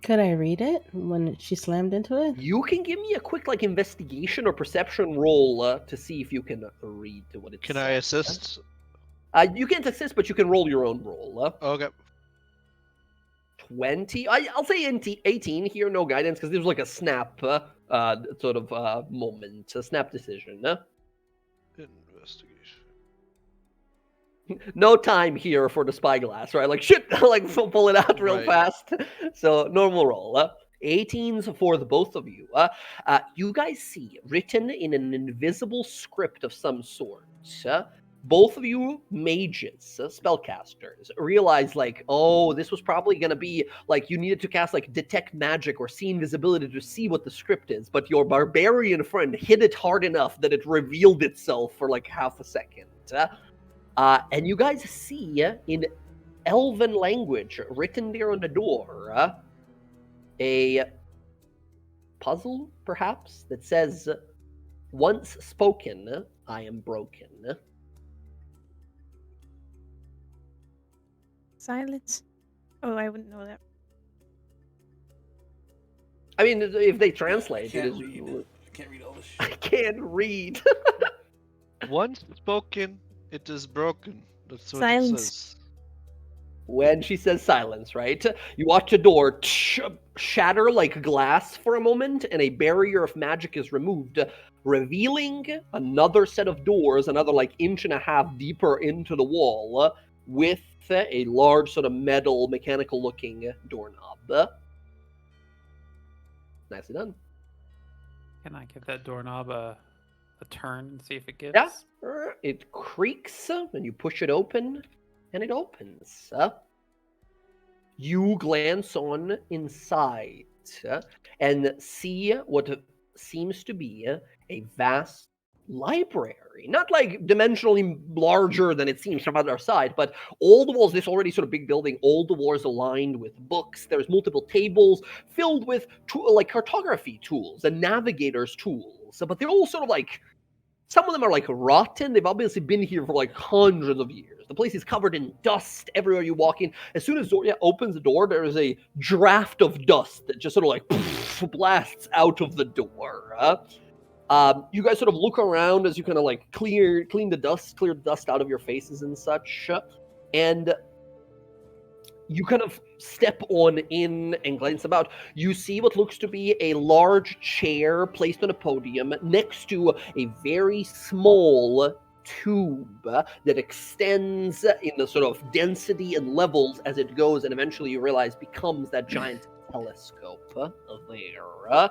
Could I read it when she slammed into it? You can give me a quick investigation or perception roll to see if you can read what it says. Can I assist? You can't assist, but you can roll your own roll. Okay. 20. I'll say 18 here, no guidance, because there's like a snap moment, a snap decision. Investigation. No time here for the spyglass, right? Like, shit, pull it out real fast. So, normal roll. 18s for the both of you. You guys see, written in an invisible script of some sort, both of you mages, spellcasters, realize, this was probably going to be, you needed to cast, detect magic or see invisibility to see what the script is, but your barbarian friend hit it hard enough that it revealed itself for, half a second. And you guys see in Elven language written there on the door a puzzle, perhaps, that says, "Once spoken, I am broken." Silence. Oh, I wouldn't know that. I mean, if they I translate, it can't is. read. I can't read all this I shit. can't read. Once spoken, it is broken. That's what Silence. it says. When she says silence, right? You watch a door shatter like glass for a moment, and a barrier of magic is removed, revealing another set of doors, another like inch and a half deeper into the wall, with a large sort of metal, mechanical-looking doorknob. Nicely done. Can I give that doorknob a turn and see if it gives? Yeah, it creaks, and you push it open, and it opens. You glance on inside and see what seems to be a vast library. Not like dimensionally larger than it seems from other side, but all the walls, this already sort of big building, all the walls aligned with books. There's multiple tables filled with like cartography tools and navigators tools, but they're all sort of like, some of them are like rotten. They've obviously been here for like hundreds of years. The place is covered in dust everywhere you walk in. As soon as Zoria opens the door, there is a draft of dust that just sort of like blasts out of the door. You guys sort of look around as you kind of like clear the dust out of your faces and such. And you kind of step on in and glance about. You see what looks to be a large chair placed on a podium next to a very small tube that extends in the sort of density and levels as it goes, and eventually you realize becomes that giant telescope there.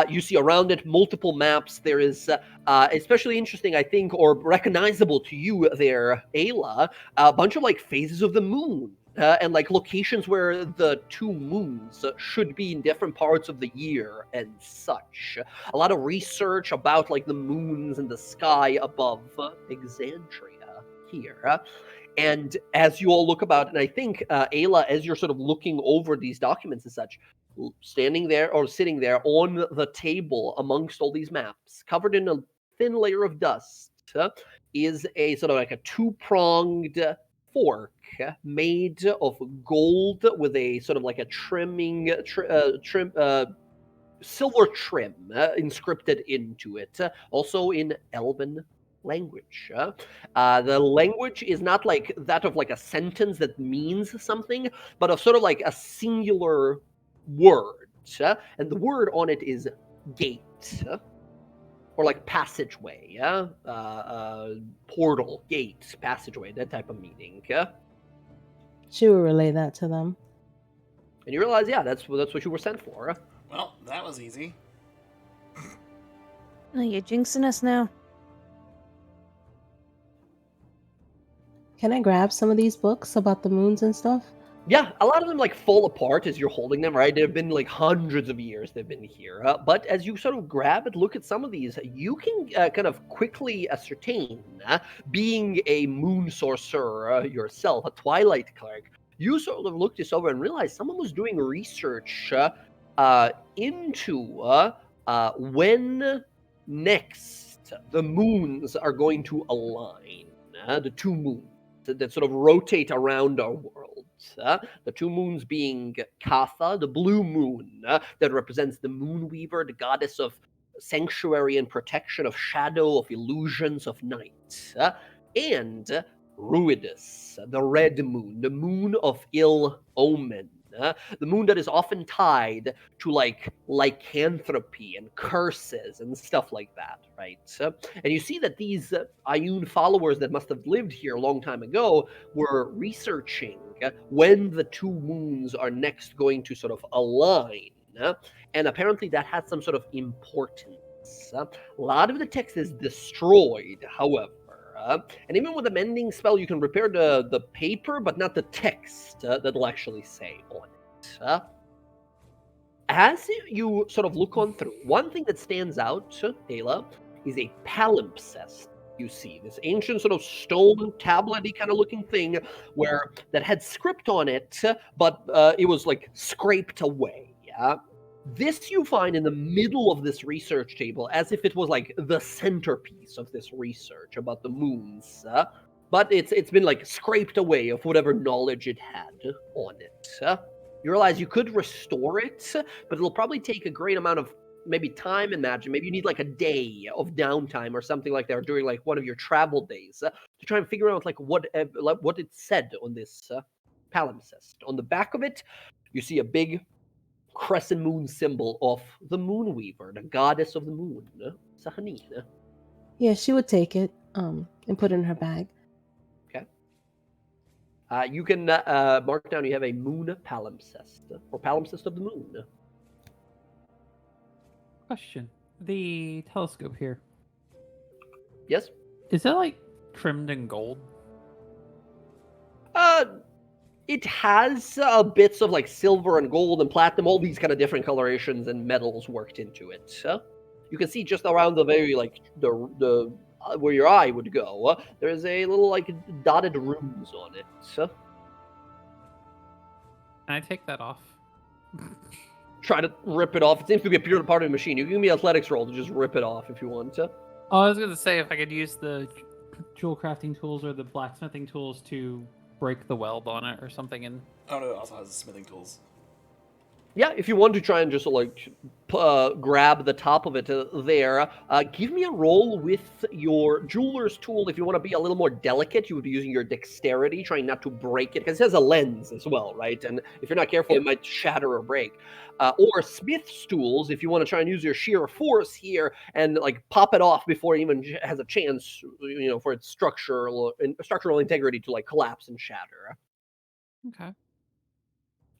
You see around it multiple maps. There is especially interesting, I think, or recognizable to you there, Ayla, a bunch of like phases of the moon. And like locations where the two moons should be in different parts of the year and such. A lot of research about like the moons and the sky above Exandria here. And as you all look about, and I think Ayla, as you're sort of looking over these documents and such, standing there or sitting there on the table amongst all these maps, covered in a thin layer of dust, is a sort of like a two-pronged fork made of gold with a sort of like a silver trim inscripted into it, also in Elven language. The language is not like that of like a sentence that means something, but of sort of like a singular word, and the word on it is gate. Or like passageway, portal, gate, passageway, that type of meaning. She will relay that to them. And you realize, yeah, that's what you were sent for. Well, that was easy. Oh, you're jinxing us now. Can I grab some of these books about the moons and stuff? Yeah, a lot of them like fall apart as you're holding them, right? They've been like hundreds of years they've been here. But as you sort of grab and look at some of these, you can kind of quickly ascertain, being a moon sorcerer yourself, a twilight cleric, you sort of look this over and realize someone was doing research into when next the moons are going to align, the two moons that sort of rotate around our world. The two moons being Katha, the blue moon, that represents the moon weaver, the goddess of sanctuary and protection, of shadow, of illusions, of night, and Ruidus, the red moon, the moon of ill omen, the moon that is often tied to like lycanthropy and curses and stuff like that, right? And you see that these Ayun followers that must have lived here a long time ago were researching when the two moons are next going to sort of align, and apparently that had some sort of importance. A lot of the text is destroyed, however. And even with a mending spell, you can repair the paper, but not the text that'll actually say on it. As you sort of look on through, one thing that stands out, Ayla, is a palimpsest. You see this ancient sort of stone tablet-y kind of looking thing that had script on it, but it was like scraped away. This you find in the middle of this research table, as if it was like the centerpiece of this research about the moons. but it's been like scraped away of whatever knowledge it had on it. You realize you could restore it, but it'll probably take a great amount of maybe time and magic. Maybe you need like a day of downtime or something like that, or during like one of your travel days to try and figure out like what it said on this palimpsest. On the back of it, you see a big crescent moon symbol of the Moonweaver, the goddess of the moon, Sahanine. Yeah, she would take it and put it in her bag. Okay. You can mark down you have a moon palimpsest, or palimpsest of the moon. Question: the telescope here, Yes? is that like trimmed in gold? It has bits of like silver and gold and platinum, all these kind of different colorations and metals worked into it. You can see just around the very like the where your eye would go. There's a little like dotted runes on it. Can I take that off? Try to rip it off. It seems to be a pure part of the machine. You can give me an athletics roll to just rip it off if you want to. Oh, I was gonna say if I could use the jewel crafting tools or the blacksmithing tools to break the weld on it or something. And Oh no, it also has smithing tools. Yeah, if you want to try and just like grab the top of it there, give me a roll with your jeweler's tool. If you want to be a little more delicate, you would be using your dexterity, trying not to break it, because it has a lens as well, right? And if you're not careful, it might shatter or break. Or smith's tools, if you want to try and use your sheer force here and like pop it off before it even has a chance, for its structural integrity to like collapse and shatter. okay.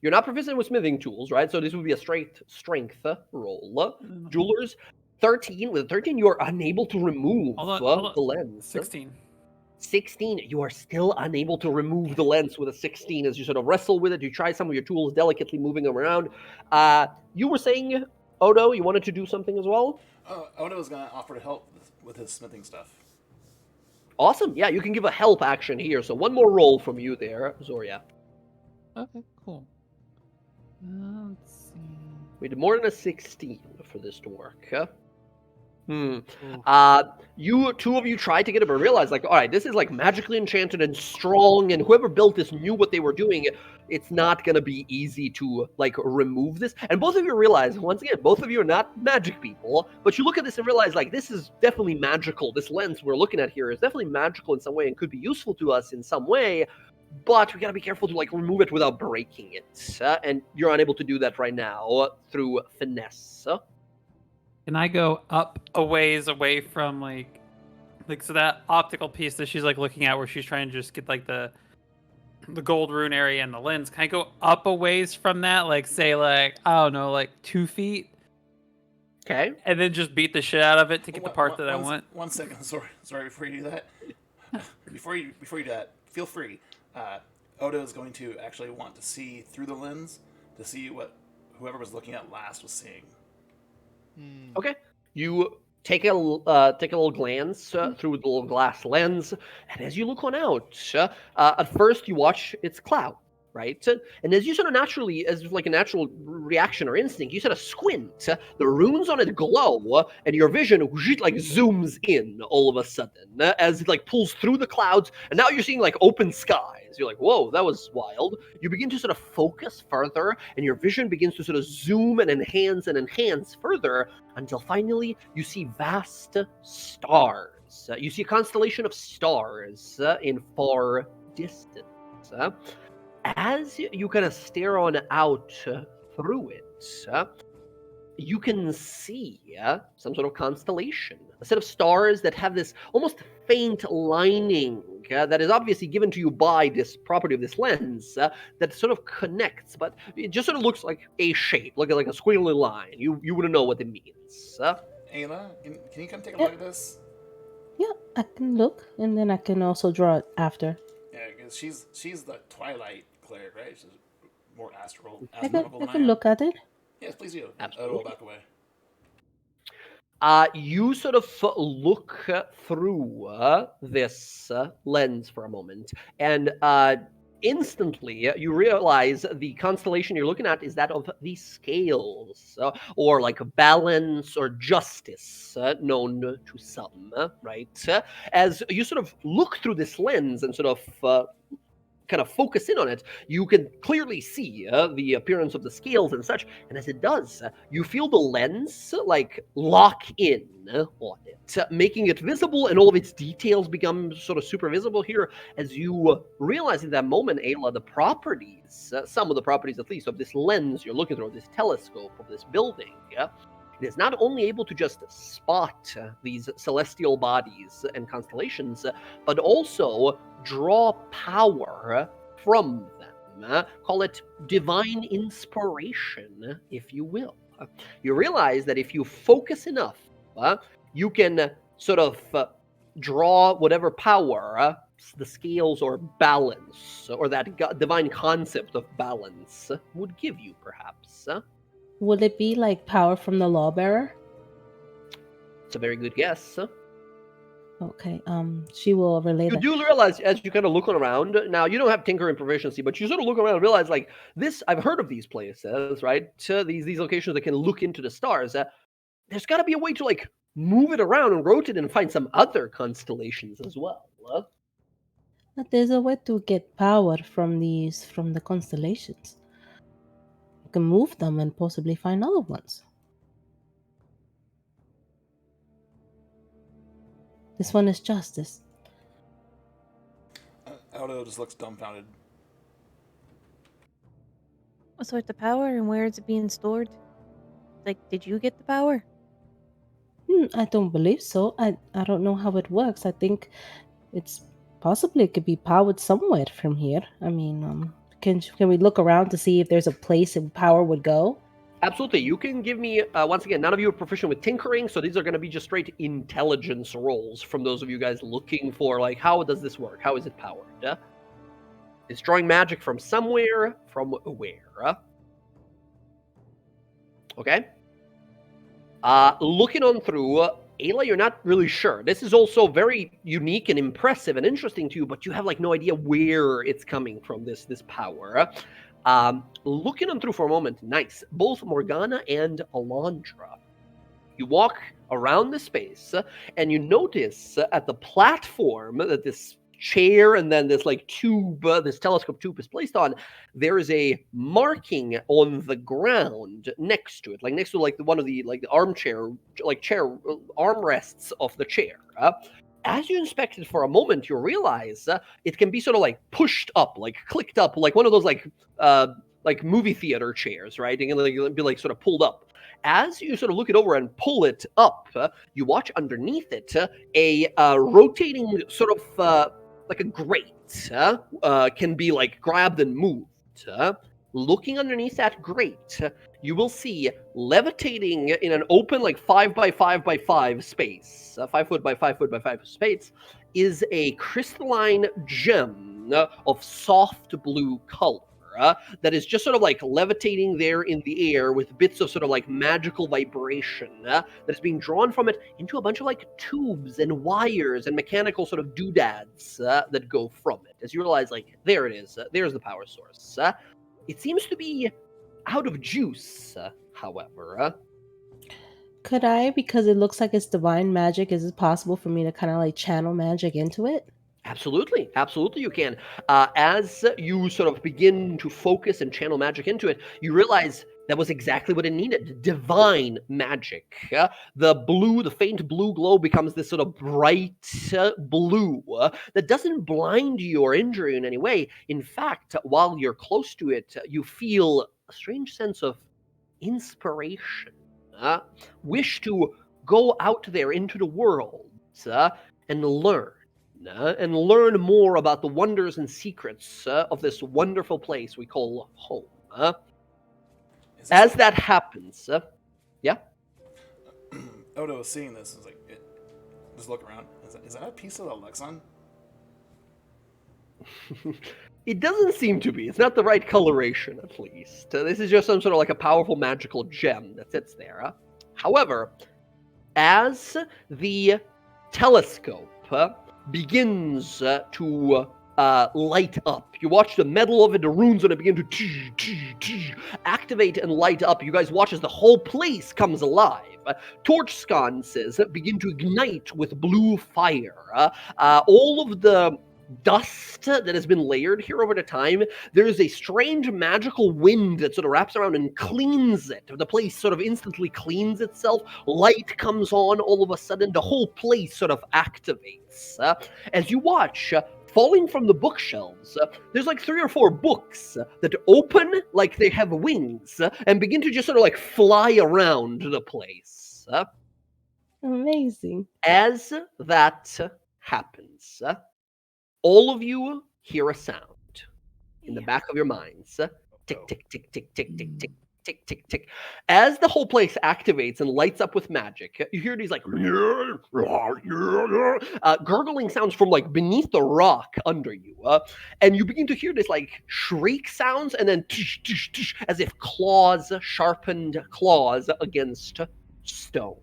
You're not proficient with smithing tools, right? So this would be a straight strength roll. Jewelers, 13. With a 13, you are unable to remove Hold on. the lens. 16. 16, you are still unable to remove the lens with a 16 as you sort of wrestle with it. You try some of your tools delicately moving them around. You were saying, Odo, you wanted to do something as well? Odo was going to offer to help with his smithing stuff. Awesome. Yeah, you can give a help action here. So one more roll from you there, Zoria. Okay, cool. Let's see. We did more than a 16 for this to work. You two of you tried to get it, but realized like, all right, this is like magically enchanted and strong, and whoever built this knew what they were doing. It's not gonna be easy to like remove this. And both of you realize, once again, both of you are not magic people, but you look at this and realize like this is definitely magical. This lens we're looking at here is definitely magical in some way and could be useful to us in some way. But we gotta be careful to like remove it without breaking it, and you're unable to do that right now through finesse. Can I go up a ways away from like so that optical piece that she's like looking at where she's trying to just get like the gold rune area and the lens? Can I go up a ways from that, like say like I don't know, like 2 feet? Okay. And then just beat the shit out of it to get the part that I want. 1 second, sorry, before you do that. before you do that, feel free. Odo is going to actually want to see through the lens to see what whoever was looking at last was seeing. Okay. You take a little glance through the little glass lens, and as you look on out, at first you watch its cloud, right? And as you sort of naturally, as like a natural reaction or instinct, you sort of squint. The runes on it glow, and your vision like zooms in all of a sudden as it like pulls through the clouds, and now you're seeing like open skies. You're like, whoa, that was wild. You begin to sort of focus further, and your vision begins to sort of zoom and enhance further until finally you see vast stars. You see a constellation of stars in far distance. As you kind of stare on out through it, you can see some sort of constellation, a set of stars that have this almost faint lining that is obviously given to you by this property of this lens that sort of connects, but it just sort of looks like a shape, like a squiggly line. You wouldn't know what it means. Ayla, can you come take a look at this? Yeah, I can look, and then I can also draw it after. Yeah, because she's the Twilight cleric, right? She's more astronomical I than can am. look at it. Yes, please do. Absolutely. Odo will back away. You sort of look through this lens for a moment, and instantly you realize the constellation you're looking at is that of the scales, or like balance or justice, known to some, right? As you sort of look through this lens and sort of kind of focus in on it, you can clearly see the appearance of the scales and such. And as it does, you feel the lens like lock in on it, making it visible, and all of its details become sort of super visible here as you realize in that moment, Ayla, the properties, some of the properties at least, of this lens you're looking through, this telescope of this building. It is not only able to just spot these celestial bodies and constellations, but also draw power from them. Call it divine inspiration, if you will. You realize that if you focus enough, you can sort of draw whatever power the scales or balance, or that divine concept of balance would give you, perhaps. Would it be like power from the lawbearer? It's a very good guess. Okay, she will relay You that. do realize as you kind of look around, now you don't have tinkering proficiency, but you sort of look around and realize, like, this, I've heard of these places, right? These locations that can look into the stars. There's got to be a way to, like, move it around and rotate and find some other constellations as well. But there's a way to get power from the constellations. You can move them and possibly find other ones. This one is justice. Aldo just looks dumbfounded. What sort of power and where is it being stored? Like, did you get the power? I don't believe so. I don't know how it works. I think it's possibly it could be powered somewhere from here. I mean, can we look around to see if there's a place that power would go? Absolutely. You can give me, once again, none of you are proficient with tinkering, so these are going to be just straight intelligence rolls from those of you guys looking for, like, how does this work? How is it powered? It's drawing magic from somewhere, from where? Okay. Looking on through, Ayla, you're not really sure. This is also very unique and impressive and interesting to you, but you have, like, no idea where it's coming from, this power. Looking on through for a moment, nice. Both Morgana and Alondra. You walk around the space, and you notice at the platform that this chair and then this, like, tube, this telescope tube is placed on, there is a marking on the ground next to it, like next to, like, one of the, like, the armchair, like, chair armrests of the chair. As you inspect it for a moment, you realize it can be sort of, like, pushed up, like clicked up, like one of those, like movie theater chairs, right? It can be, like, sort of pulled up. As you sort of look it over and pull it up, you watch underneath it a rotating sort of like a grate can be, like, grabbed and moved. Looking underneath that grate, you will see levitating in an open, like, 5 by 5 by 5 space, 5 foot by 5 foot by 5 space, is a crystalline gem of soft blue color. That is just sort of, like, levitating there in the air with bits of sort of, like, magical vibration that is being drawn from it into a bunch of, like, tubes and wires and mechanical sort of doodads that go from it. As you realize, like, there it is. There's the power source. It seems to be out of juice, however. Could I, because it looks like it's divine magic, is it possible for me to kind of, like, channel magic into it? Absolutely, absolutely you can. As you sort of begin to focus and channel magic into it, you realize that was exactly what it needed. Divine magic. The faint blue glow becomes this sort of bright blue that doesn't blind you or injure you in any way. In fact, while you're close to it, you feel a strange sense of inspiration. Wish to go out there into the world and learn. And learn more about the wonders and secrets of this wonderful place we call home. As that happens, yeah? Odo was seeing this, was like, just look around. Is that a piece of the Lexon? It doesn't seem to be. It's not the right coloration, at least. This is just some sort of, like, a powerful magical gem that sits there. However, as the telescope begins to light up. You watch the metal of it, the runes on it begin to activate and light up. You guys watch as the whole place comes alive. Torch sconces begin to ignite with blue fire. All of the dust that has been layered here over the time, there is a strange magical wind that sort of wraps around and cleans it. The place sort of instantly cleans itself. Light comes on all of a sudden. The whole place sort of activates. As you watch, falling from the bookshelves, there's like 3 or 4 books that open like they have wings and begin to just sort of like fly around the place. Amazing. As that happens, all of you hear a sound in the back of your minds. Tick, tick, tick, tick, tick, tick, tick, tick, tick, tick. As the whole place activates and lights up with magic, you hear these like gurgling sounds from like beneath the rock under you. And you begin to hear this like shriek sounds and then tish, tish, tish, as if claws, sharpened claws against stone.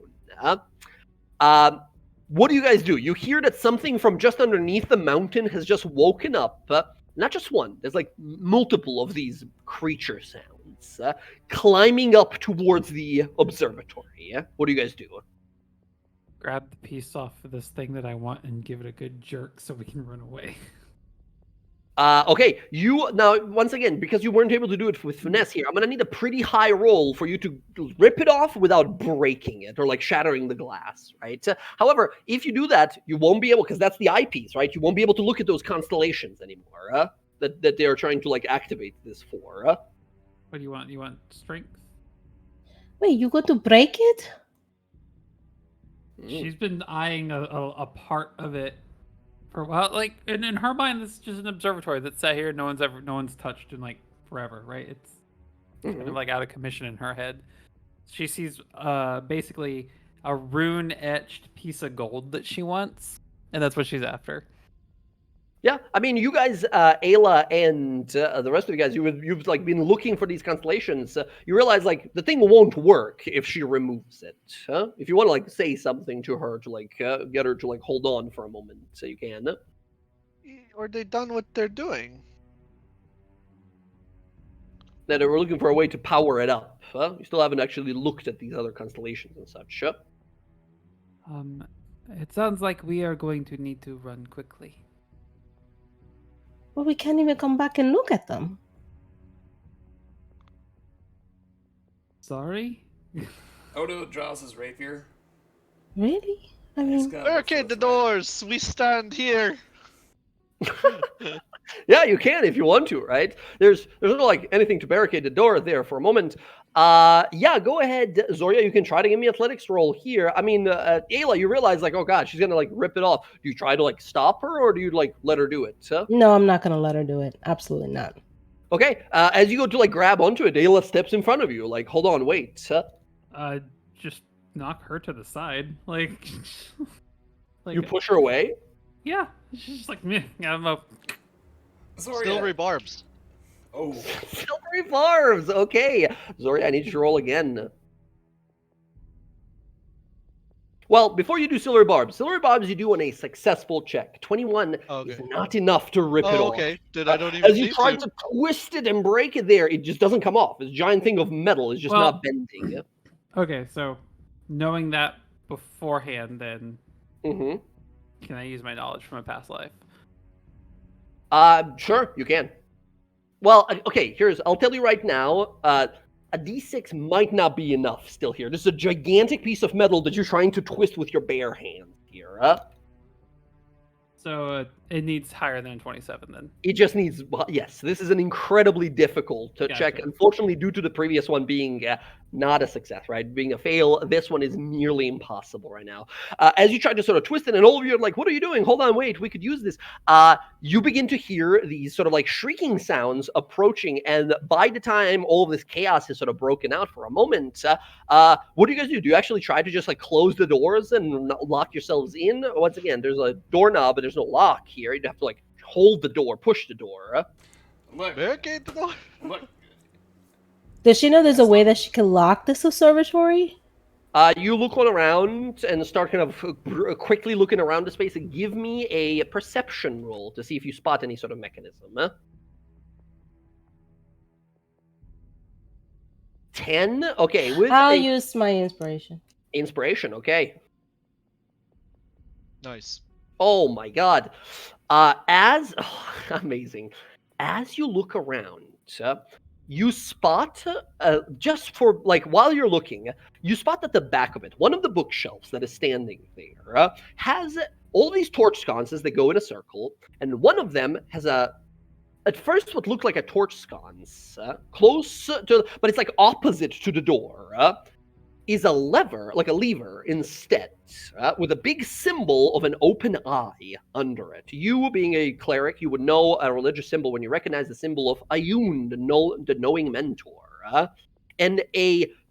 What do you guys do? You hear that something from just underneath the mountain has just woken up. Not just one. There's like multiple of these creature sounds climbing up towards the observatory. What do you guys do? Grab the piece off of this thing that I want and give it a good jerk so we can run away. Okay, you now once again, because you weren't able to do it with finesse here, I'm gonna need a pretty high roll for you to rip it off without breaking it or like shattering the glass, right? However, if you do that, you won't be able, because that's the eyepiece, right? You won't be able to look at those constellations anymore. That they are trying to like activate this for. What do you want? You want strength? Wait, you got to break it? She's been eyeing a part of it for a while. Like in her mind, this is just an observatory that's sat here. No one's touched in like forever, right? It's kind of like out of commission in her head. She sees basically a rune etched piece of gold that she wants, and that's what she's after. Yeah, I mean, you guys, Ayla and the rest of you guys, you've like been looking for these constellations. You realize like the thing won't work if she removes it. If you want to like say something to her to like get her to like hold on for a moment, so you can. Are they done what they're doing? That we're looking for a way to power it up. You still haven't actually looked at these other constellations and such. It sounds like we are going to need to run quickly. Well, we can't even come back and look at them. Sorry? Odo draws his rapier. Really? I He's mean, got Barricade the doors! We stand here! Yeah, you can if you want to, right? There's not like anything to barricade the door there for a moment. Yeah, go ahead, Zoria. You can try to give me athletics roll here. I mean, Ayla, you realize like, oh god, she's gonna like rip it off. Do you try to like stop her, or do you like let her do it? no, I'm not gonna let her do it. Absolutely not. Okay. As you go to like grab onto it, Ayla steps in front of you. Like, hold on, wait. Just knock her to the side. Like, You push her away. Yeah, she's just like, meh, I'm a... Zoria. Silvery barbs. Oh, Silvery barbs. Okay, Zoria, I need you to roll again. Well, before you do silvery barbs, you do on a successful check. 21 is not enough to rip it off. Okay. Then I don't even As you try to twist it and break it there, it just doesn't come off. This giant thing of metal is just not bending. Okay, so knowing that beforehand, then Mm-hmm. can I use my knowledge from a past life? Sure, you can. Well, okay, I'll tell you right now, a D6 might not be enough still here. This is a gigantic piece of metal that you're trying to twist with your bare hand here. So it needs higher than 27 then. It just needs, yes, this is an incredibly difficult to check. Unfortunately, due to the previous one being not a success, right? Being a fail, this one is nearly impossible right now. As you try to sort of twist it, and all of you are like, what are you doing? Hold on, wait, we could use this. You begin to hear these sort of like shrieking sounds approaching, and by the time all of this chaos is sort of broken out for a moment, what do you guys do? Do you actually try to just like close the doors and lock yourselves in? Once again, there's a doorknob, but there's no lock here. You'd have to like hold the door, push the door. look, Barricade the door. look. Does she know there's a way that she can lock this observatory? You look all around and start kind of quickly looking around the space. And give me a perception roll to see if you spot any sort of mechanism. 10? Okay, with I'll a use my inspiration. inspiration, okay. Nice. Oh my god. Amazing. As you look around, you spot, just for, like, while you're looking, you spot at the back of it, one of the bookshelves that is standing there has all these torch sconces that go in a circle, and one of them has at first what looked like a torch sconce, close to, but it's like opposite to the door, is a lever, like a lever instead, with a big symbol of an open eye under it. You, being a cleric, you would know a religious symbol when you recognize the symbol of Ayun, the knowing mentor. And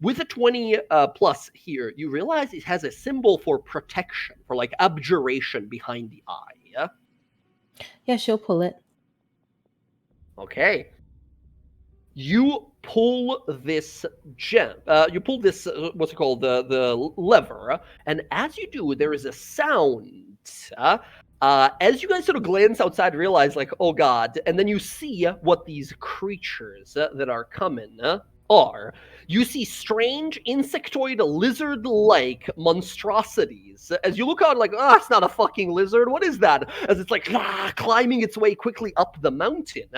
with a 20 plus here, you realize it has a symbol for protection, for like abjuration behind the eye. Yeah, she'll pull it. Okay. You pull this gem. You pull this. What's it called? The lever. And as you do, there is a sound. As you guys sort of glance outside, realize like, oh god, and then you see what these creatures that are coming are. You see strange insectoid lizard-like monstrosities. As you look out, like, it's not a fucking lizard. What is that? As it's like climbing its way quickly up the mountain.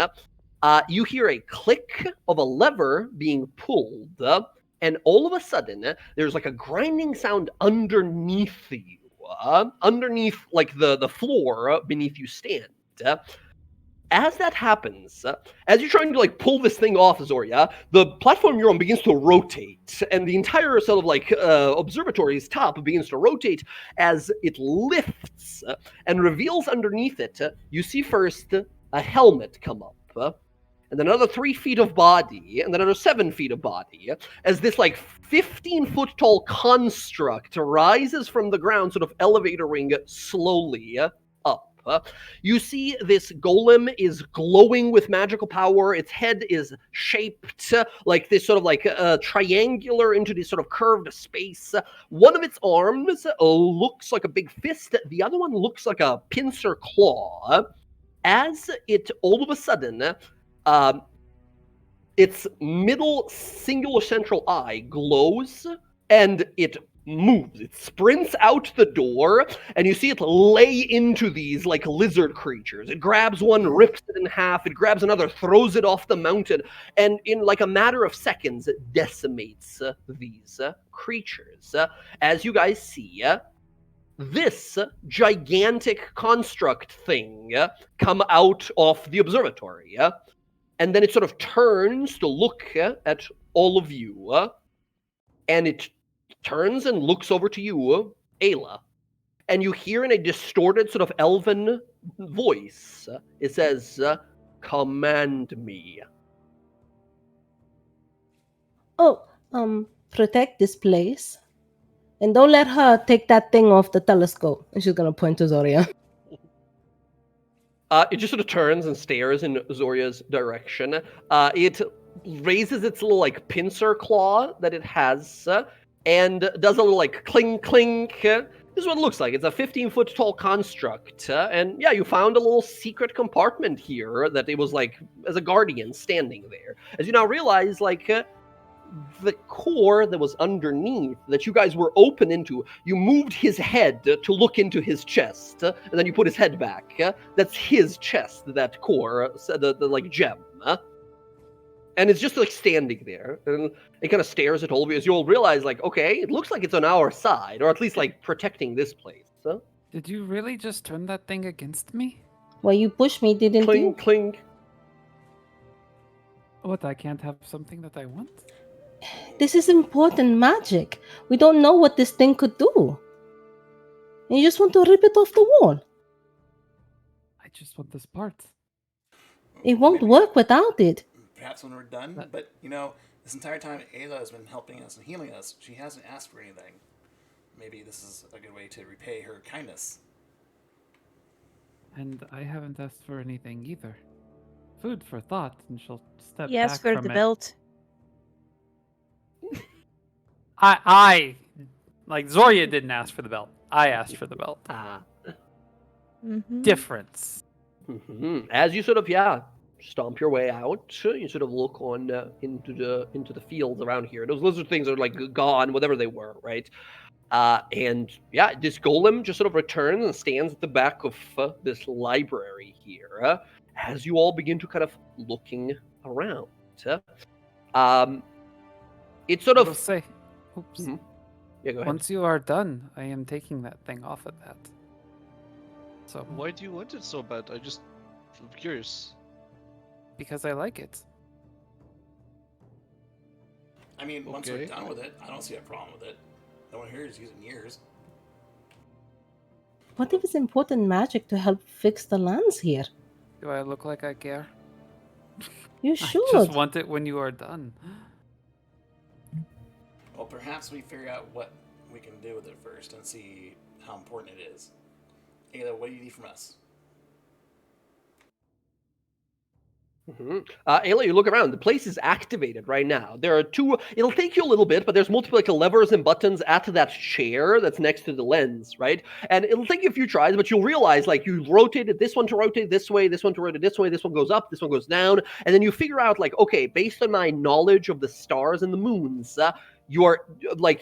You hear a click of a lever being pulled, and all of a sudden, there's like a grinding sound underneath you, underneath like the floor beneath you stand. As that happens, as you're trying to like pull this thing off, Zoria, the platform you're on begins to rotate, and the entire sort of like observatory's top begins to rotate as it lifts and reveals underneath it. You see first a helmet come up. And then another 3 feet of body, and then another 7 feet of body, as this like 15-foot tall construct rises from the ground, sort of elevatoring slowly up. You see this golem is glowing with magical power. Its head is shaped like this sort of like triangular into this sort of curved space. One of its arms looks like a big fist. The other one looks like a pincer claw. As it all of a sudden, its middle singular central eye glows and it moves. It sprints out the door, and you see it lay into these like lizard creatures. It grabs one, rips it in half, it grabs another, throws it off the mountain, and in like a matter of seconds, it decimates these creatures. As you guys see, this gigantic construct thing come out of the observatory. And then it sort of turns to look at all of you. And it turns and looks over to you, Ayla. And you hear in a distorted sort of elven voice, it says, command me. Oh, protect this place. And don't let her take that thing off the telescope. And she's gonna point to Zoria. It just sort of turns and stares in Zoria's direction. It raises its little like pincer claw that it has, and does a little like clink clink. This is what it looks like. It's a 15-foot tall construct, and yeah, you found a little secret compartment here that it was like as a guardian standing there. As you now realize, like. The core that was underneath that you guys were open into, you moved his head to look into his chest, and then you put his head back. That's his chest, that core, the like gem. And it's just like standing there, and it kind of stares at all of you as you'll realize, like, okay, it looks like it's on our side, or at least like protecting this place. Did you really just turn that thing against me? Well, you pushed me, didn't Cling, you? cling. What, I can't have something that I want? This is important magic. We don't know what this thing could do. And you just want to rip it off the wall. I just want this part. It won't work without it. Perhaps when we're done, but you know, this entire time Ayla has been helping us and healing us. She hasn't asked for anything. Maybe this is a good way to repay her kindness. And I haven't asked for anything either. Food for thought, and she'll step Yes, back for from the it. belt. I Like Zoria didn't ask for the belt. I asked for the belt. Mm-hmm. Difference. As you sort of stomp your way out, you sort of look on into the fields around here. Those lizard things are like gone, whatever they were, right? And this golem just sort of returns and stands at the back of this library here as you all begin to kind of looking around. It's sort I will of say, oops. Mhm. Yeah, go ahead. Once you are done, I am taking that thing off of that. So Why do you want it so bad? I'm curious. because I like it. I mean, once we're Okay. done with it, I don't see a problem with it. No one here is using yours. What if it's important magic to help fix the lands here? Do I look like I care? You I should. just want it when you are done. Well, perhaps we figure out what we can do with it first and see how important it is. Ayla, what do you need from us? Ayla, you look around. The place is activated right now. There are two. It'll take you a little bit, but there's multiple levers and buttons at that chair that's next to the lens, right? And it'll take you a few tries, but you'll realize you rotated this one to rotate this way, this one to rotate this way, this one goes up, this one goes down, and then you figure out okay, based on my knowledge of the stars and the moons, you are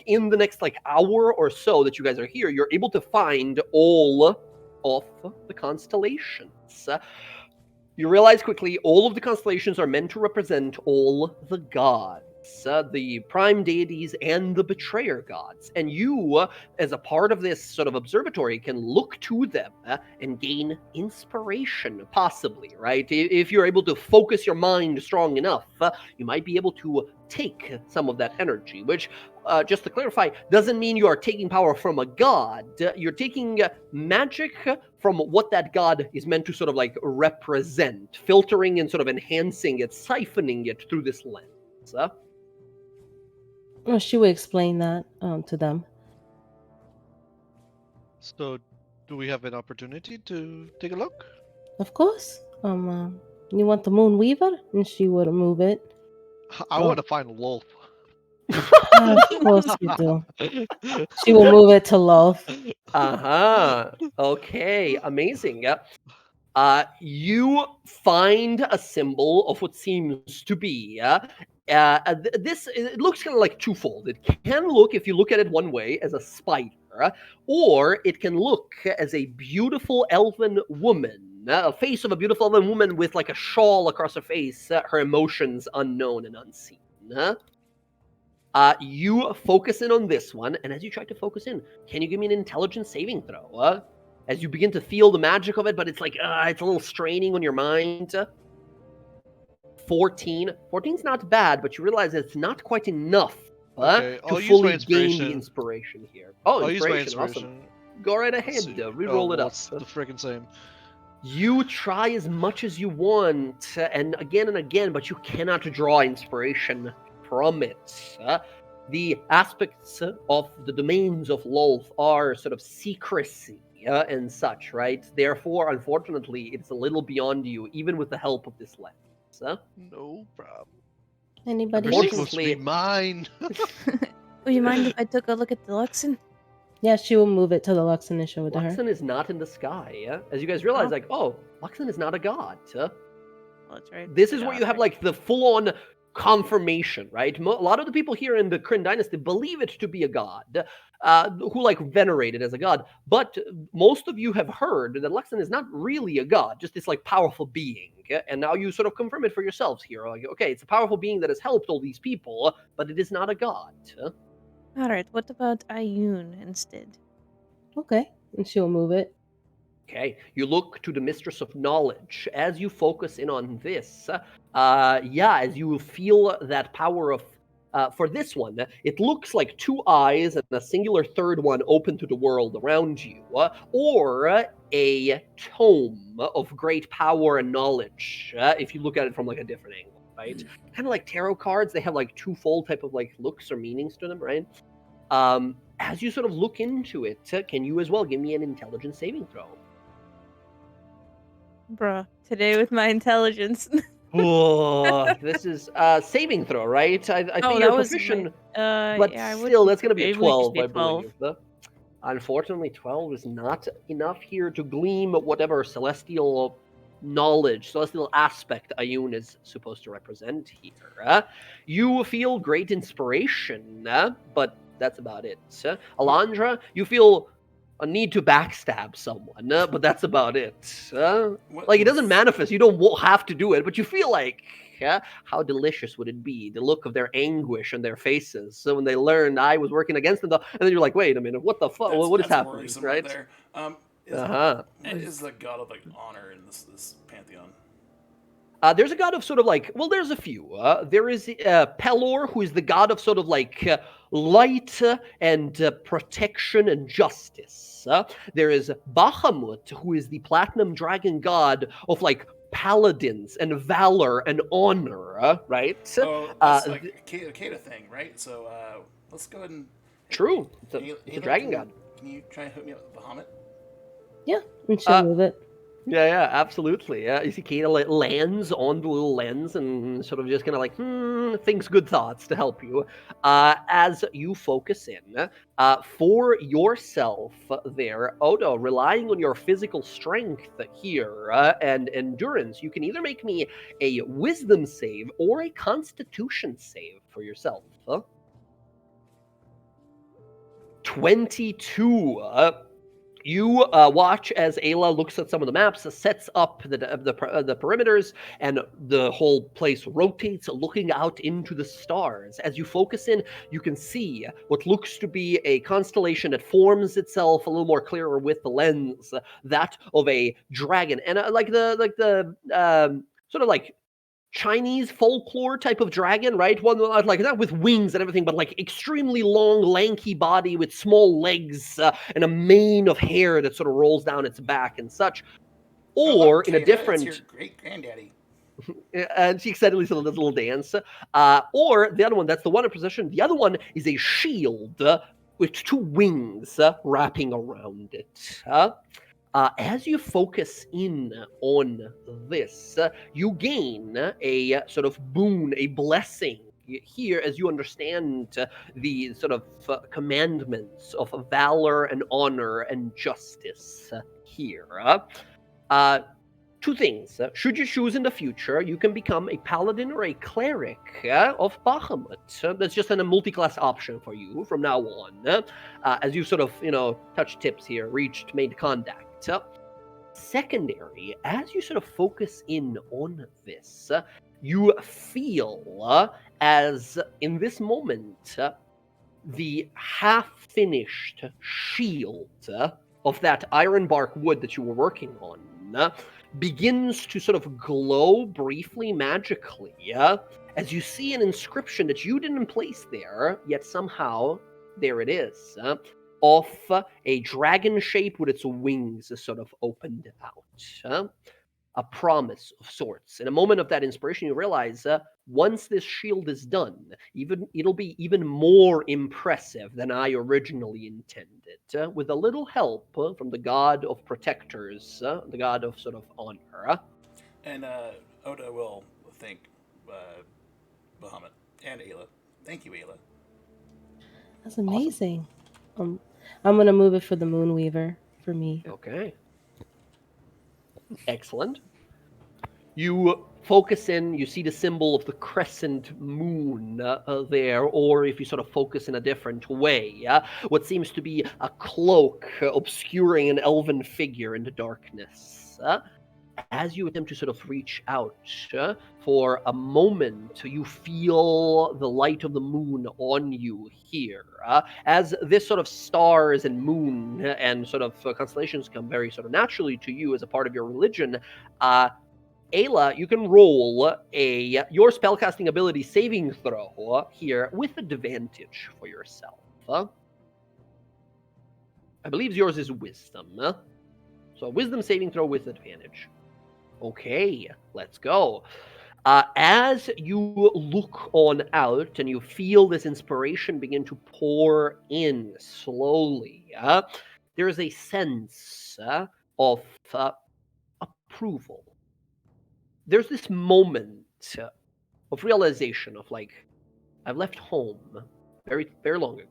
in the next hour or so that you guys are here, you're able to find all of the constellations. You realize quickly all of the constellations are meant to represent all the gods, the prime deities and the betrayer gods. And you, as a part of this sort of observatory, can look to them and gain inspiration, possibly, right? If you're able to focus your mind strong enough, you might be able to take some of that energy, which, just to clarify, doesn't mean you are taking power from a god. You're taking magic from what that god is meant to sort of represent, filtering and sort of enhancing it, siphoning it through this lens. Well, she will explain that to them. So, do we have an opportunity to take a look? Of course. You want the Moon Weaver? And she would move it. I want to find Wolf. Of course you do. She will move it to Love. Okay, amazing. You find a symbol of what seems to be this. It looks kind of twofold. It can look, if you look at it one way, as a spider, or it can look as a beautiful elven woman, a face of a beautiful elven woman with a shawl across her face, her emotions unknown and unseen. You focus in on this one, and as you try to focus in, can you give me an intelligence saving throw? As you begin to feel the magic of it, but it's it's a little straining on your mind. 14. 14's not bad, but you realize it's not quite enough Okay, to I'll use fully my gain inspiration. the inspiration here. Oh, I'll use my inspiration, inspiration. awesome. Go right ahead, re-roll it up. It's the freaking same. You try as much as you want, and again, but you cannot draw inspiration from it. The aspects of the domains of Lolth are sort of secrecy and such, right? Therefore, unfortunately, it's a little beyond you, even with the help of this lens. No problem. Anybody She's else? Unfortunately- supposed to be mine. Would you mind if I took a look at the Luxon? Yeah, she will move it to the Luxon and show it to her. Luxon is not in the sky. As you guys realize, Luxon is not a god. Well, that's right. This is where you have the full-on confirmation, right? A lot of the people here in the Kryn dynasty believe it to be a god, who venerate it as a god. But most of you have heard that Luxon is not really a god, just this powerful being. And now you sort of confirm it for yourselves here. Okay, it's a powerful being that has helped all these people, but it is not a god. All right. What about Ayun instead? Okay, and she'll move it. Okay, you look to the Mistress of Knowledge. As you focus in on this, as you feel that power of, for this one, it looks like two eyes and a singular third one open to the world around you, or a tome of great power and knowledge, if you look at it from a different angle, right? Kind of like tarot cards, they have twofold type of looks or meanings to them, right? As you sort of look into it, can you as well give me an intelligence saving throw? Bruh, today with my intelligence. Oh, This is saving throw, right? I Oh, think that you're was proficient, but but I would still, be that's going to be a it would just 12, be a I 12. believe. Unfortunately, 12 is not enough here to gleam whatever celestial knowledge, celestial aspect Ayun is supposed to represent here. You feel great inspiration, but that's about it. Alondra, you feel a need to backstab someone, but that's about it. What Like, it doesn't was- manifest. You don't have to do it, but you feel like, how delicious would it be? The look of their anguish on their faces. So when they learned I was working against them, and then you're like, wait a minute, what the fuck? What is that's happening, worrisome right? there. Uh-huh. What is the god of like honor in this pantheon? There's a god of sort of like, well, there's a few. There is Pelor, who is the god of sort of like light and protection and justice. There is Bahamut, who is the platinum dragon god of like paladins and valor and honor, right? Oh, that's like a Kata thing, right? So let's go ahead and. True. It's a Ayla, dragon god. Can you try and hook me up with Bahamut? Yeah, and she'll move it. Yeah, absolutely. Yeah, you see Kata lands on the little lens and sort of just kind of like, thinks good thoughts to help you. As you focus in, for yourself there, Odo, relying on your physical strength here and endurance, you can either make me a wisdom save or a constitution save for yourself. 22. You watch as Ayla looks at some of the maps, sets up the perimeters, and the whole place rotates, looking out into the stars. As you focus in, you can see what looks to be a constellation that forms itself a little more clearer with the lens, that of a dragon, and like the sort of like Chinese folklore type of dragon, right? One like not with wings and everything, but like extremely long, lanky body with small legs and a mane of hair that sort of rolls down its back and such. Or in a different, It's your great granddaddy. and she excitedly sort of does a little dance. Or the other one, that's the one in position. The other one is a shield with two wings wrapping around it. As you focus in on this, you gain a sort of boon, a blessing here as you understand the sort of commandments of valor and honor and justice here. Two things. Should you choose in the future, you can become a paladin or a cleric of Bahamut. That's just a multi-class option for you from now on. As you sort of, touch tips here, reached, made contact. Secondary, as you sort of focus in on this, you feel as in this moment, the half-finished shield of that ironbark wood that you were working on begins to sort of glow briefly magically as you see an inscription that you didn't place there, yet somehow there it is. Of a dragon shape with its wings sort of opened out. A promise of sorts. In a moment of that inspiration, you realize once this shield is done, it'll be even more impressive than I originally intended, with a little help from the god of protectors, the god of sort of honor. And Oda will thank Bahamut and Ayla. Thank you, Ayla. That's amazing. I'm gonna move it for the Moonweaver for me. Okay. Excellent. You focus in, you see the symbol of the crescent moon there, or if you sort of focus in a different way, what seems to be a cloak obscuring an elven figure in the darkness. As you attempt to sort of reach out for a moment, you feel the light of the moon on you here. As this sort of stars and moon and sort of constellations come very sort of naturally to you as a part of your religion, Ayla, you can roll your spellcasting ability saving throw here with advantage for yourself. I believe yours is wisdom. So wisdom saving throw with advantage. Okay, let's go. As you look on out and you feel this inspiration begin to pour in slowly, there is a sense of approval. There's this moment of realization of like, I've left home very, very long ago.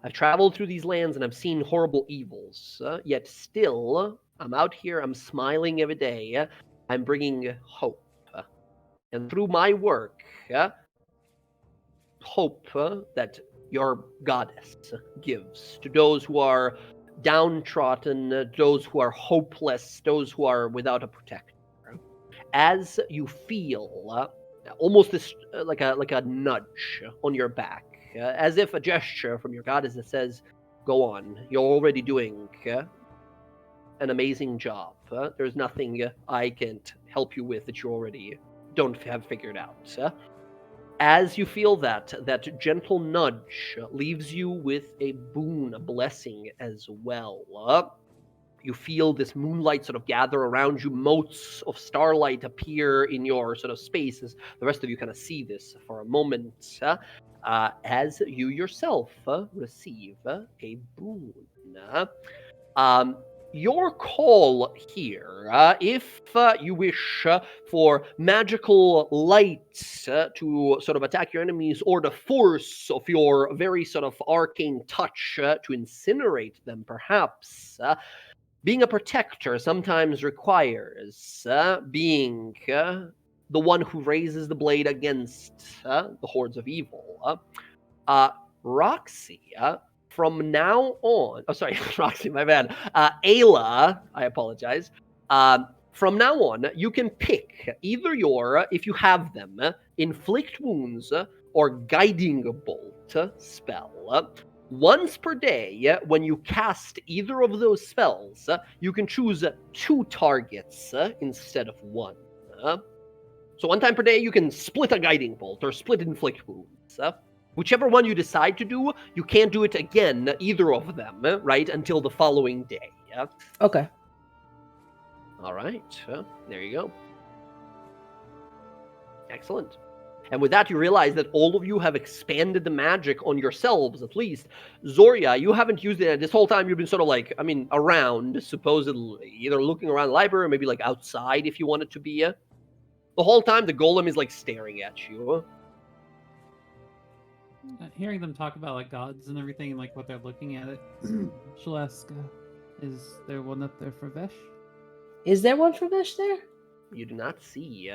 I've traveled through these lands and I've seen horrible evils, yet still, I'm out here, I'm smiling every day, I'm bringing hope. And through my work, hope that your goddess gives to those who are downtrodden, those who are hopeless, those who are without a protector. As you feel almost this like a nudge on your back, as if a gesture from your goddess that says, "Go on, you're already doing an amazing job. There's nothing I can't help you with that you already don't have figured out." As you feel that gentle nudge leaves you with a boon, a blessing as well. You feel this moonlight sort of gather around you. Motes of starlight appear in your sort of spaces. The rest of you kind of see this for a moment as you yourself receive a boon. Your call here, if you wish for magical light to sort of attack your enemies, or the force of your very sort of arcane touch to incinerate them, perhaps. Being a protector sometimes requires being the one who raises the blade against the hordes of evil. Roxy, from now on, Roxy, my bad. Ayla, I apologize. From now on, you can pick either your, if you have them, inflict wounds or guiding bolt spell. Once per day, when you cast either of those spells, you can choose 2 targets instead of 1. So 1 time per day, you can split a guiding bolt or split inflict wounds. Whichever one you decide to do, you can't do it again, either of them, right, until the following day. Okay. All right. There you go. Excellent. And with that, you realize that all of you have expanded the magic on yourselves, at least. Zoria, you haven't used it this whole time. You've been sort of like, around, supposedly. Either looking around the library or maybe like outside if you want it to be. The whole time, the golem is like staring at you. Hearing them talk about like gods and everything and like what they're looking at it, she'll ask, is there one up there for Vesh? Is there one for Vesh there? You do not see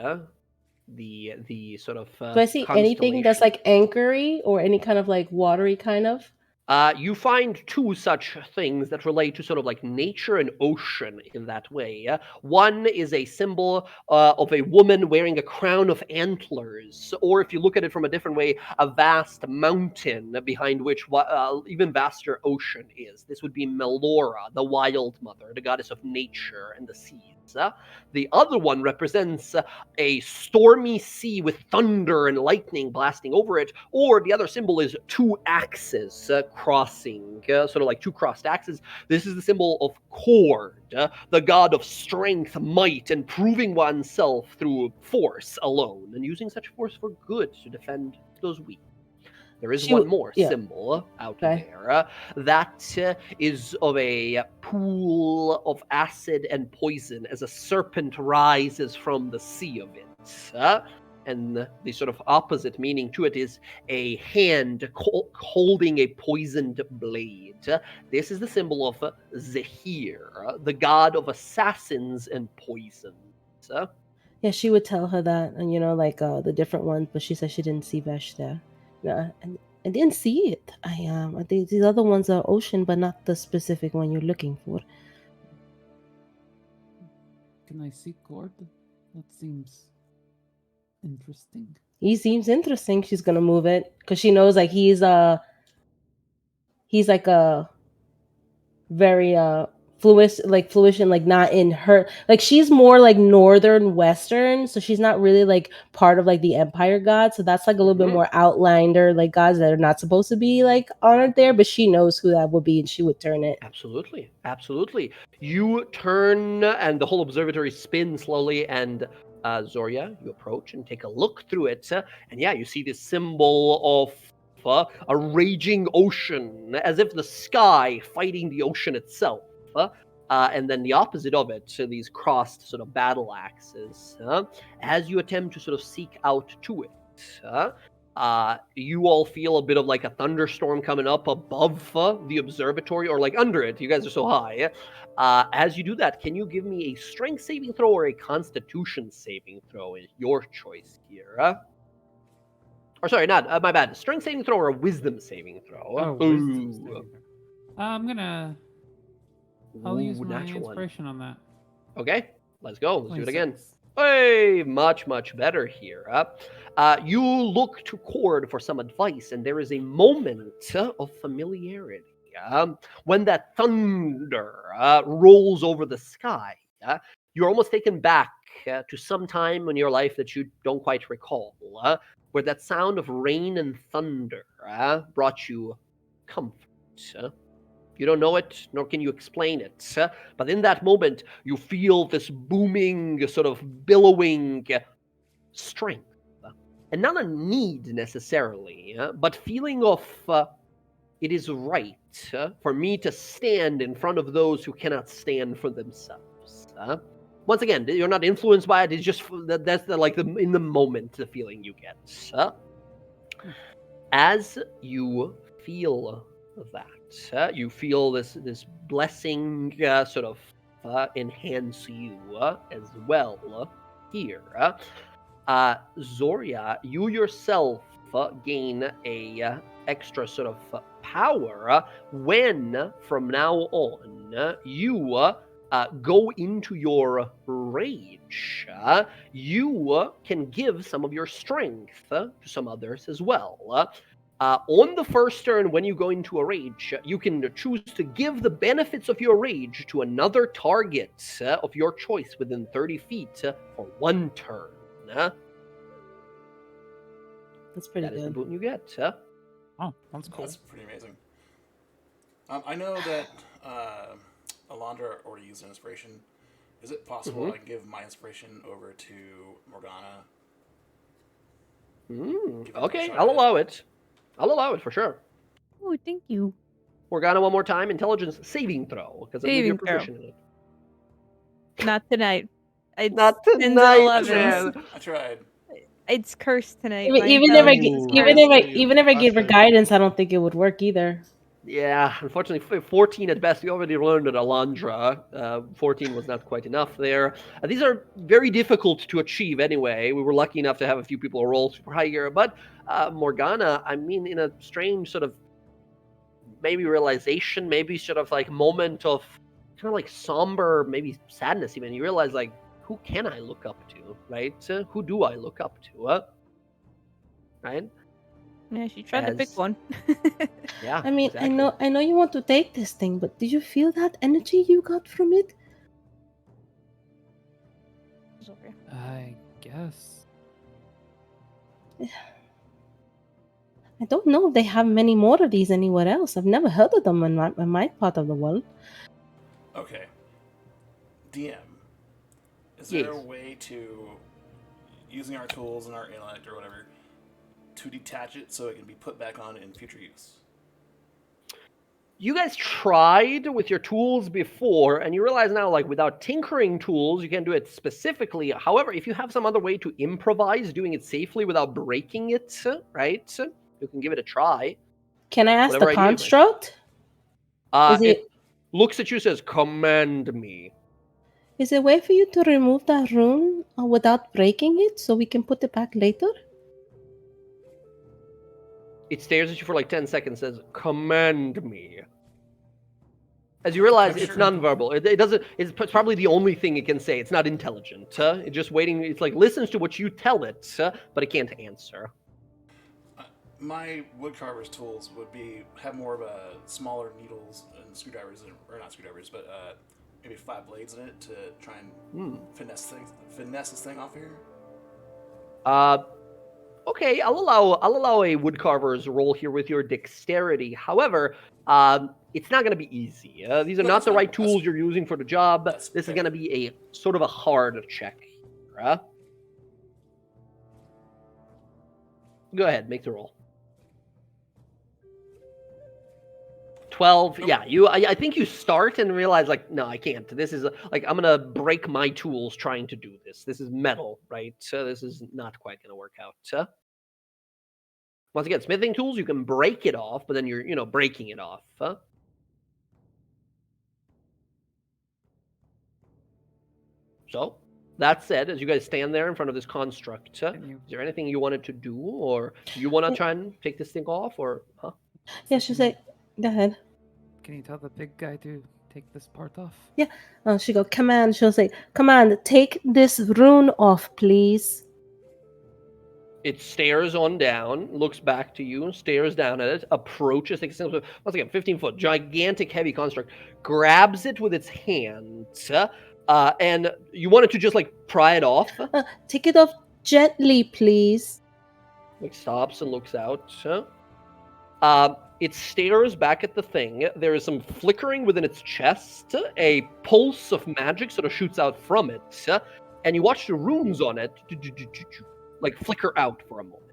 the sort of Do I see anything that's like anchory or any kind of like watery kind of? You find 2 such things that relate to sort of like nature and ocean in that way. One is a symbol of a woman wearing a crown of antlers, or if you look at it from a different way, a vast mountain behind which even vaster ocean is. This would be Melora, the Wild Mother, the goddess of nature and the seas. The other one represents a stormy sea with thunder and lightning blasting over it, or the other symbol is 2 axes crossing, sort of like 2 crossed axes. This is the symbol of Cord, the god of strength, might, and proving oneself through force alone, and using such force for good to defend those weak. There is one more symbol out there. That is of a pool of acid and poison as a serpent rises from the sea of it. And the sort of opposite meaning to it is a hand holding a poisoned blade. This is the symbol of Zahir, the god of assassins and poisons. Yeah, she would tell her that, and like the different ones, but she said she didn't see Vesh there. No, I didn't see it. I think these other ones are ocean, but not the specific one you're looking for. Can I see Cord? That seems interesting. He seems interesting. She's gonna move it because she knows like he's like a very fruition, like not in her, like she's more like northern western, so she's not really like part of like the empire god, so that's like a little bit more outlander, like gods that are not supposed to be like honored there, but she knows who that would be and she would turn it. Absolutely. You turn and the whole observatory spins slowly, and Zoria, you approach and take a look through it, and yeah, you see this symbol of a raging ocean, as if the sky fighting the ocean itself. and then the opposite of it, so these crossed sort of battle axes. As you attempt to sort of seek out to it, you all feel a bit of like a thunderstorm coming up above the observatory, or like under it. You guys are so high. As you do that, can you give me a strength saving throw or a constitution saving throw? Is your choice here. Or sorry, not my bad. Strength saving throw or a wisdom saving throw? Oh, wisdom saving throw. I'll use my natural one. inspiration on that. Okay, let's go. Let's do it again. 26. Hey, much better here. You look to Cord for some advice, and there is a moment of familiarity. When that thunder rolls over the sky, you're almost taken back to some time in your life that you don't quite recall, where that sound of rain and thunder brought you comfort. You don't know it, nor can you explain it. But in that moment, you feel this booming, sort of billowing strength. And not a need necessarily, but feeling of it is right for me to stand in front of those who cannot stand for themselves. Once again, you're not influenced by it. It's just that's in the moment the feeling you get. As you feel that, you feel this blessing sort of enhance you as well here. Zoria, you yourself gain a extra sort of power when from now on you go into your rage. You can give some of your strength to some others as well. On the first turn, when you go into a rage, you can choose to give the benefits of your rage to another target of your choice within 30 feet for 1 turn. That's pretty That is the good. boon you get. Oh, that's cool. That's pretty amazing. I know that Alondra already used an inspiration. Is it possible I can give my inspiration over to Morgana? Okay, I'll allow it. I'll allow it for sure. Oh, thank you. Morgana, one more time. Intelligence saving throw, because I believe you're Saving throw. proficient in it. Not tonight. It's Not 10s and tonight, 11s. man. I tried. It's cursed tonight. Even, My even if I intelligence gi- is even cursed. if I even if I I'll give her show you. guidance, I don't think it would work either. Yeah, unfortunately, 14 at best. We already learned at Alondra. 14 was not quite enough there. These are very difficult to achieve anyway. We were lucky enough to have a few people roll super high here. But Morgana, I mean, in a strange sort of maybe realization, maybe sort of like moment of kind of like somber, maybe sadness even, you realize like, who can I look up to, right? Who do I look up to, right? Yeah, she tried to pick As- one. Yeah, I mean, exactly. I know you want to take this thing, but did you feel that energy you got from it? Sorry. I guess. I don't know if they have many more of these anywhere else. I've never heard of them in my part of the world. Okay. DM, is there a Yes. way to, using our tools and our intellect or whatever, to detach it so it can be put back on in future use? You guys tried with your tools before, and you realize now, like, without tinkering tools, you can't do it specifically. However, if you have some other way to improvise doing it safely without breaking it, right, you can give it a try. Can I ask Whatever the idea you might- construct? Is It looks at you, says, "Command me." Is there a way for you to remove that rune without breaking it so we can put it back later? It stares at you for like 10 seconds, says, "Command me." As you realize, I'm it's sure- nonverbal. It doesn't. It's probably the only thing it can say. It's not intelligent. It's just waiting. It's like listens to what you tell it, but it can't answer. My woodcarver's tools would have more of a smaller needles and screwdrivers, or not screwdrivers, but maybe 5 blades in it to try and finesse this thing off here. Okay, I'll allow a woodcarver's roll here with your dexterity. However, it's not going to be easy. These are No, not that's the fine. right tools you're using for the job. That's This is fair. going to be a sort of a hard check. Go ahead, make the roll. 12. Nope. Yeah, I think you start and realize like, no, I can't. This is like I'm gonna break my tools trying to do this. This is metal, right? So this is not quite gonna work out. Once again, smithing tools, you can break it off, but then you're breaking it off. So that said, as you guys stand there in front of this construct, Can you- is there anything you wanted to do, or do you want to try and take this thing off, or huh? Yeah, she'll say, go ahead. Can you tell the big guy to take this part off? She go, command. She'll say, command, take this rune off, please. It stares on down, looks back to you, stares down at it, approaches, once again, 15-foot, gigantic, heavy construct, grabs it with its hands, and you wanted to just like pry it off. Take it off gently, please. Like stops and looks out. It stares back at the thing. There is some flickering within its chest. A pulse of magic sort of shoots out from it, and you watch the runes on it like flicker out for a moment.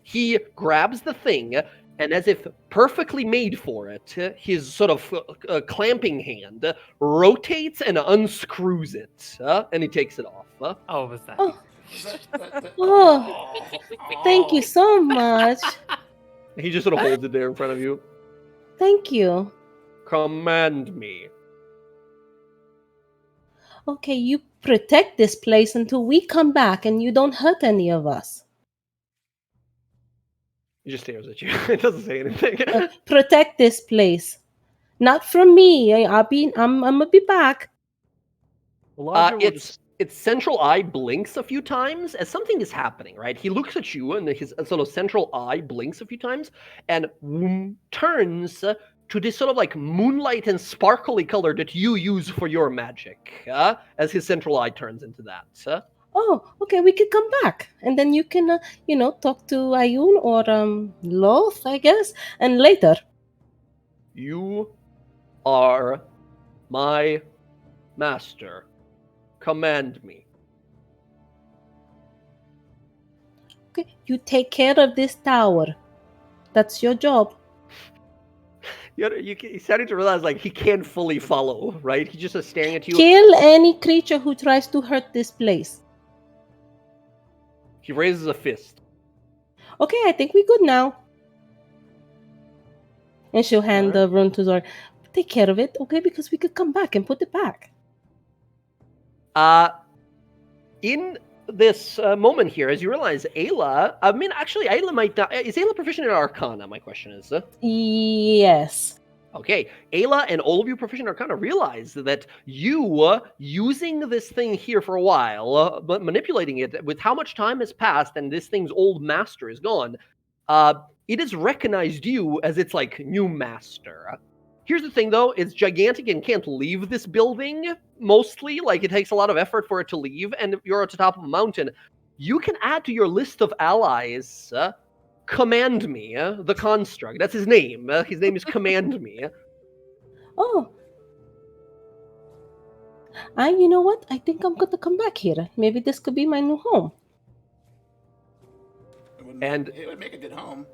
He grabs the thing, and as if perfectly made for it, his sort of clamping hand rotates and unscrews it, and he takes it off. Oh, was that? Oh. That- Oh, thank you so much. He just sort of holds it there in front of you. Thank you. Command me. Okay, you protect this place until we come back and you don't hurt any of us. He just stares at you. It doesn't say anything. Protect this place. Not from me. I'm gonna be back. Its central eye blinks a few times as something is happening, right? He looks at you, and his sort of central eye blinks a few times, and turns to this sort of like moonlight and sparkly color that you use for your magic, as his central eye turns into that. Oh, okay, we could come back. And then you can, talk to Ayun or Loth, I guess, and later. You are my master. Command me. Okay, you take care of this tower. That's your job. He's starting to realize like he can't fully follow, right? He's just staring at you. Kill any creature who tries to hurt this place. He raises a fist. Okay, I think we're good now. And she'll hand the rune to Zora. Take care of it, okay? Because we could come back and put it back. In this moment here, as you realize, Ayla, Ayla might not. Is Ayla proficient in Arcana? My question is. Yes. Okay, Ayla and all of you proficient in Arcana realize that you, using this thing here for a while, but manipulating it with how much time has passed and this thing's old master is gone, it has recognized you as its like new master. Here's the thing, though. It's gigantic and can't leave this building, mostly. Like, it takes a lot of effort for it to leave, and if you're at the top of a mountain, you can add to your list of allies, Command Me, the construct. That's his name. His name is Command Me. Oh. You know what? I think I'm going to come back here. Maybe this could be my new home. It would make a good home.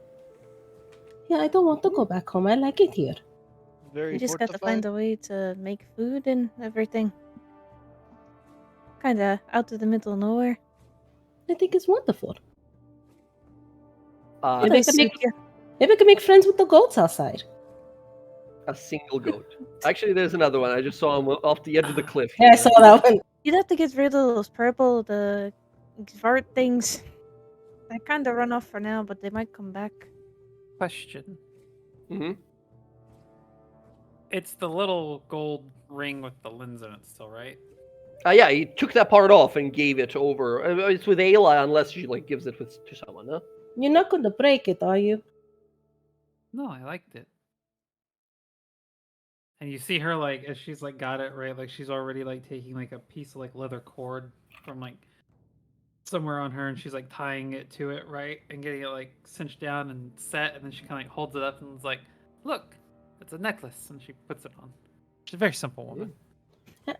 Yeah, I don't want to go back home. I like it here. Very You just got to find a way to make food and everything. Kinda out of the middle of nowhere. I think it's wonderful. Uh, Maybe I can make friends with the goats outside. a single goat. Actually, there's another one. I just saw him off the edge of the cliff. Yeah, I saw that one. You'd have to get rid of those purple, the Vart things. They kinda run off for now, but they might come back. Question. Mm-hmm. It's the little gold ring with the lens in it still, right? Yeah, he took that part off and gave it over. It's with Ayla, unless she like gives it to someone, huh? You're not going to break it, are you? No, I liked it. And you see her like as she's like got it right, like she's already like taking like a piece of like leather cord from like somewhere on her, and she's like tying it to it, right, and getting it like cinched down and set, and then she kind of like holds it up and is like, "Look, it's a necklace," and she puts it on. She's a very simple woman.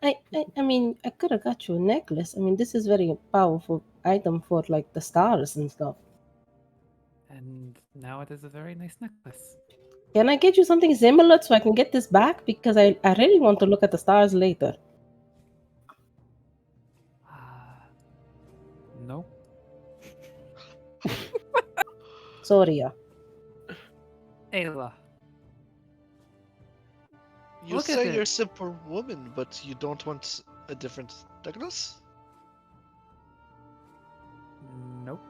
I mean, I could have got you a necklace. I mean, this is very powerful item for like the stars and stuff. And now it is a very nice necklace. Can I get you something similar so I can get this back? Because I really want to look at the stars later. No. Zoria. Ayla. You Look at say it. you're a simple woman, but you don't want a different necklace? Nope.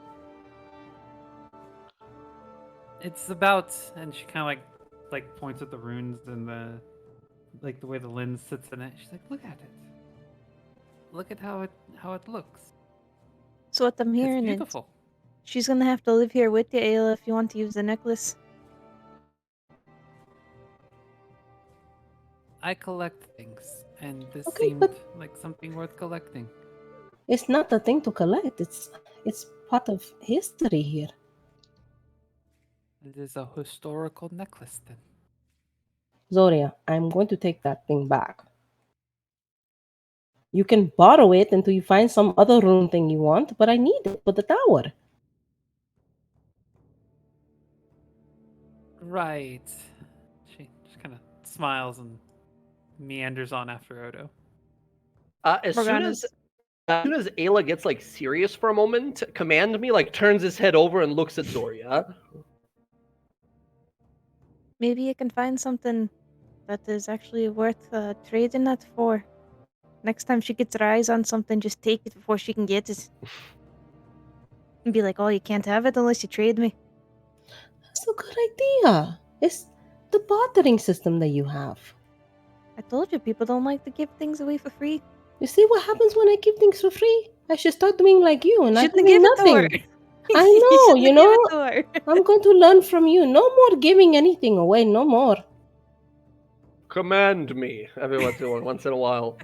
It's about, and she kind of like points at the runes and the way the lens sits in it. She's like, look at it. Look at how it looks. So what I'm It's hearing is beautiful. she's gonna have to live here with you, Ayla, if you want to use the necklace. I collect things, and this Okay, seemed but- like something worth collecting. It's not a thing to collect. It's part of history here. It is a historical necklace, then. Zoria, I'm going to take that thing back. You can borrow it until you find some other rune thing you want, but I need it for the tower. Right. She just kind of smiles and meanders on after Odo. As soon Morgana's- as Ayla gets like serious for a moment, Command Me like turns his head over and looks at Zoria. Maybe you can find something that is actually worth trading that for. Next time she gets her eyes on something, just take it before she can get it. And be like, oh, you can't have it unless you trade me. That's a good idea. It's the bartering system that you have. I told you, people don't like to give things away for free. You see what happens when I give things for free? I should start doing like you and You not shouldn't giving give it to her. nothing. I know, you shouldn't know. give it to her. I'm going to learn from you. No more giving anything away. No more. Command me every once in a while.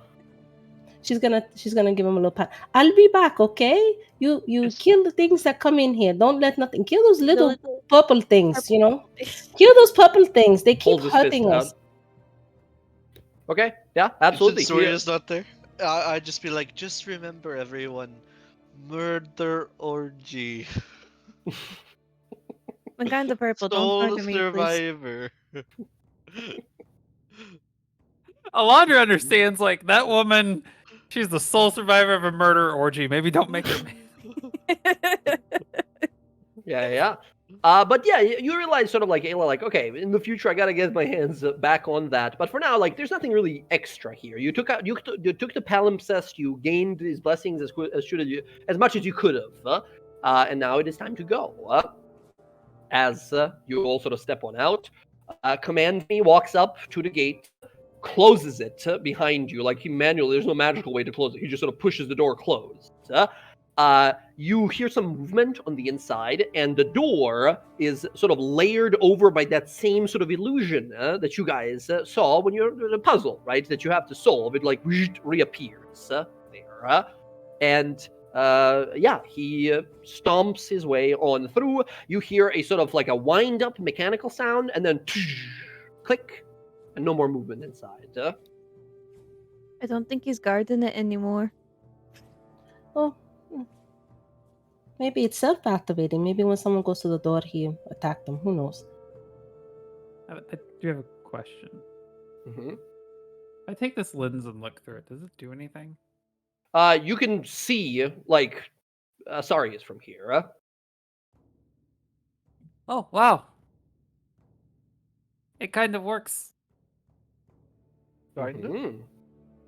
She's gonna give him a little pat. I'll be back, okay? You Yes. kill the things that come in here. Don't let nothing. Kill those little little purple things. purple You know, kill those purple things. They keep Holds his fist hurting out. us. Okay, yeah, absolutely. Since Zoria's not there, I'd just be like, just remember, everyone, murder orgy. I'm kind of purple. Don't Soul murder me, please. survivor. Alondra understands, like, that woman, she's the sole survivor of a murder orgy. Maybe don't make her Yeah. But yeah, you realize sort of like Ayla, like, okay, in the future I gotta get my hands back on that. But for now, like, there's nothing really extra here. You took the palimpsest, you gained his blessings as much as you could have, and now it is time to go. As you all sort of step on out, Command Me walks up to the gate, closes it behind you, like he manually. There's no magical way to close it. He just sort of pushes the door closed. You hear some movement on the inside, and the door is sort of layered over by that same sort of illusion that you guys saw when you're the puzzle, right? That you have to solve. It like reappears there, and yeah, he stomps his way on through. You hear a sort of like a wind-up mechanical sound, and then click, and no more movement inside. I don't think he's guarding it anymore. Oh, maybe it's self-activating. Maybe when someone goes to the door, he attacked them. Who knows? I do have a question. Mm-hmm. If I take this lens and look through it, does it do anything? You can see like Sarius from here. Oh, wow. It kind of works. Kinda. Mhm.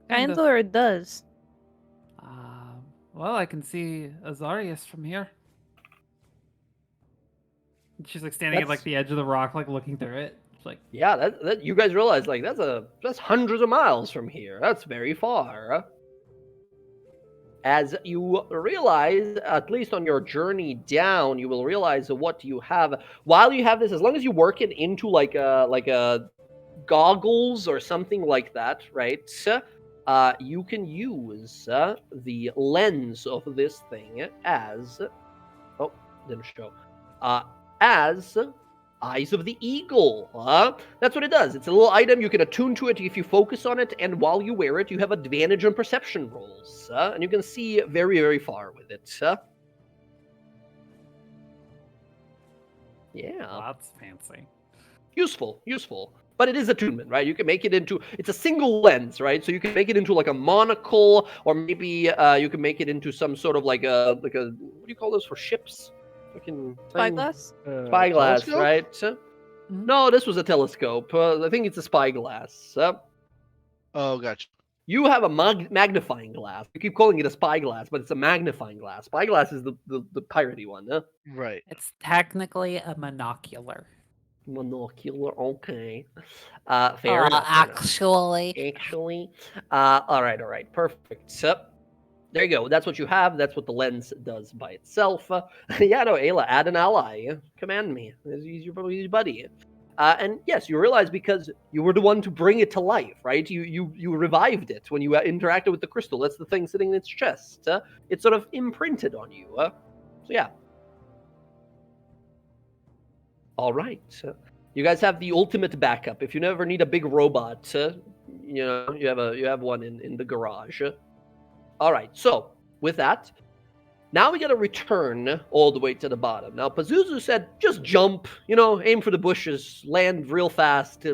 Kinda or it does. Well, I can see Azarius from here. She's like standing at like That's- the edge of the rock, like looking through it. It's like, Yeah, that you guys realize like that's hundreds of miles from here. That's very far. As you realize, at least on your journey down, you will realize what you have. While you have this, as long as you work it into like a goggles or something like that, right? You can use the lens of this thing as didn't show as Eyes of the Eagle. That's what it does. It's a little item. You can attune to it if you focus on it, and while you wear it, you have advantage on perception rolls, and you can see very, very far with it. Yeah. well, that's fancy. useful. But it is attunement, right? You can make it into, it's a single lens, right? So you can make it into like a monocle, or maybe you can make it into some sort of like a, what do you call those for ships? Fucking Spyglass? Spyglass, Telescope? right? No, this was a telescope. I think it's a spyglass. Oh, gotcha. You have a magnifying glass. You keep calling it a spyglass, but it's a magnifying glass. Spyglass is the piratey one, huh? Right. It's technically a monocular. Monocular, okay. Fair enough. Actually. Actually. All right, perfect. So, there you go. That's what you have. That's what the lens does by itself. Yeah, no, Ayla, add an ally. Command me. He's your buddy. And yes, you realize because you were the one to bring it to life, right? You revived it when you interacted with the crystal. That's the thing sitting in its chest. It's sort of imprinted on you. So yeah. All right. You guys have the ultimate backup. If you never need a big robot, you have one in the garage. All right. So with that, now we got to return all the way to the bottom. Now Pazuzu said, just jump. Aim for the bushes, land real fast,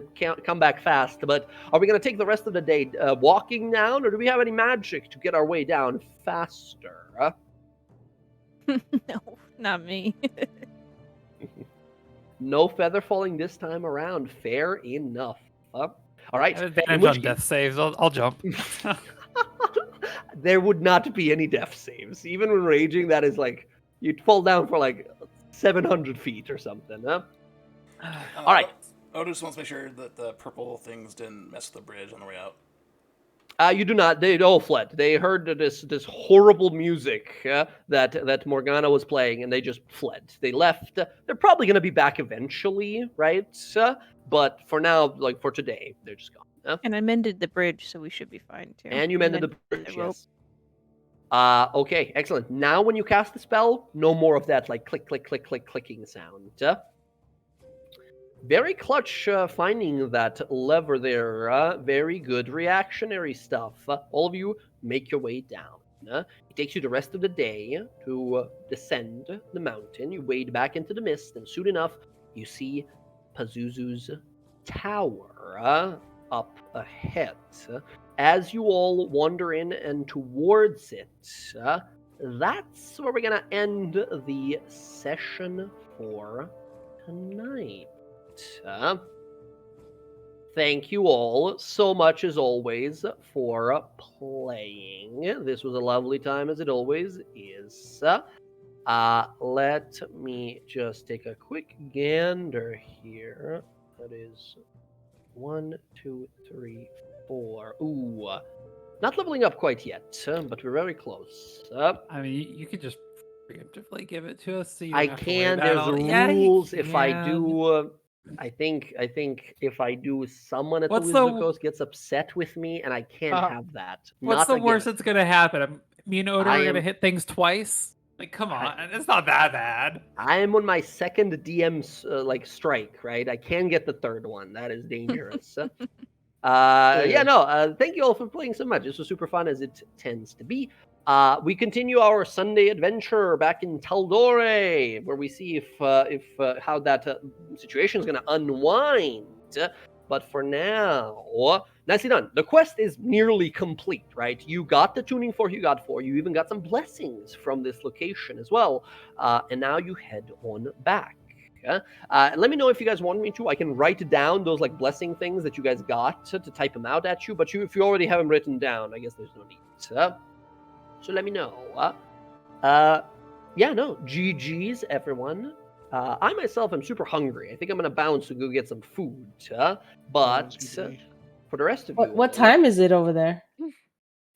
come back fast. But are we going to take the rest of the day walking down, or do we have any magic to get our way down faster? No, not me. No feather falling this time around. Fair enough. All right. I have advantage on death saves. I'll jump. There would not be any death saves. Even when raging, that is like, you'd fall down for like 700 feet or something, huh? All right. Otis wants to make sure that the purple things didn't mess with the bridge on the way out. You do not. They all fled. They heard this horrible music that Morgana was playing, and they just fled. They left. They're probably going to be back eventually, right? But for now, like for today, they're just gone. And I mended the bridge, so we should be fine too. And you mended the bridge, rope. yes. Okay, excellent. Now when you cast the spell, no more of that like click, click, click, click, clicking sound. Very clutch finding that lever there. Very good reactionary stuff. All of you make your way down. It takes you the rest of the day to descend the mountain. You wade back into the mist, and soon enough, you see Pazuzu's tower up ahead. As you all wander in and towards it, that's where we're going to end the session for tonight. Thank you all so much, as always, for playing. This was a lovely time, as it always is. Let me just take a quick gander here. That is 1, 2, 3, 4. Ooh, not leveling up quite yet, but we're very close. I mean, you could just preemptively give it to us. So you I don't have to worry can. about There's all- Yeah, you rules. If I can. do, I think if I do, someone at What's the the- Wizard Coast gets upset with me, and I can't have that. What's Not the again. worst that's gonna happen? Me and Oda I are gonna am- hit things twice. Like, come on, it's not that bad. I am on my second DM strike, right? I can get the third one. That is dangerous. Yeah, no. Thank you all for playing so much. This was super fun, as it tends to be. We continue our Sunday adventure back in Taldore, where we see if how that situation is going to unwind. But for now, nicely done. The quest is nearly complete, right? You got the tuning fork you got for. You even got some blessings from this location as well. And now you head on back. Let me know if you guys want me to. I can write down those like blessing things that you guys got to type them out at you. But if you already have them written down, I guess there's no need. So let me know. Yeah, no. GG's, everyone. I myself am super hungry. I think I'm gonna bounce and go get some food. But for the rest of you, What time is it over there?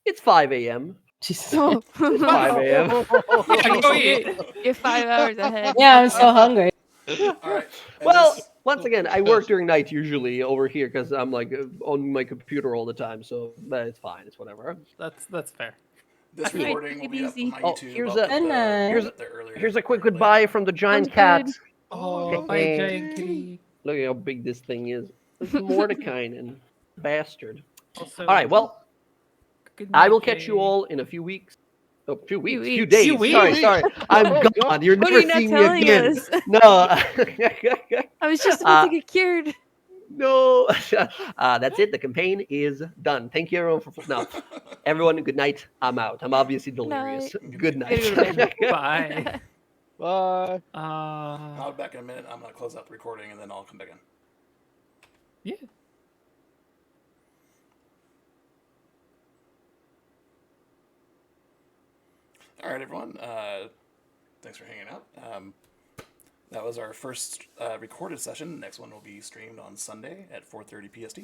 It's 5 a.m. Jesus. Oh, It's 5 a.m. Yeah, go eat. You're 5 hours ahead. Yeah, I'm so hungry. All right. and Well, this- once again, I work during night usually over here because I'm like on my computer all the time. So it's fine. It's whatever. That's fair. This Alright, recording will be up on my Oh, YouTube. here's I'll a- put the- Here's put it there earlier. Here's a quick Later. goodbye from the giant Sounds cat. good. Oh, bye, Hey. giant kitty. Look at how big this thing is. It's Mordekainen. Bastard. Also, All right, well, good I night, will catch you kitty. all in a few weeks. Oh, few weeks, Few few weeks. days. Few Sorry, weeks. sorry. I'm Oh, gone. You're What are never you not seeing me telling again. us? No. I was just about Uh, to get cured. No. That's it. The campaign is done. Thank you, everyone, for no. Everyone, good night. I'm out. I'm obviously delirious. Good night. Gotta go to bed. Bye. Bye. I'll be back in a minute. I'm gonna close out the recording and then I'll come back in. Yeah. All right, everyone. Thanks for hanging out. That was our first recorded session. Next one will be streamed on Sunday at 4:30 PST,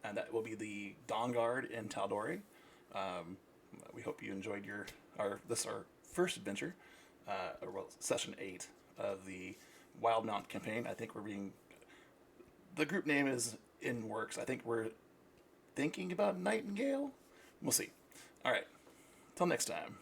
and that will be the Dawn Guard in Tal'Dorei. We hope you enjoyed our first adventure, or well, session 8 of the Wildemount Campaign. I think the group name is in works. I think we're thinking about Nightingale. We'll see. All right. Till next time.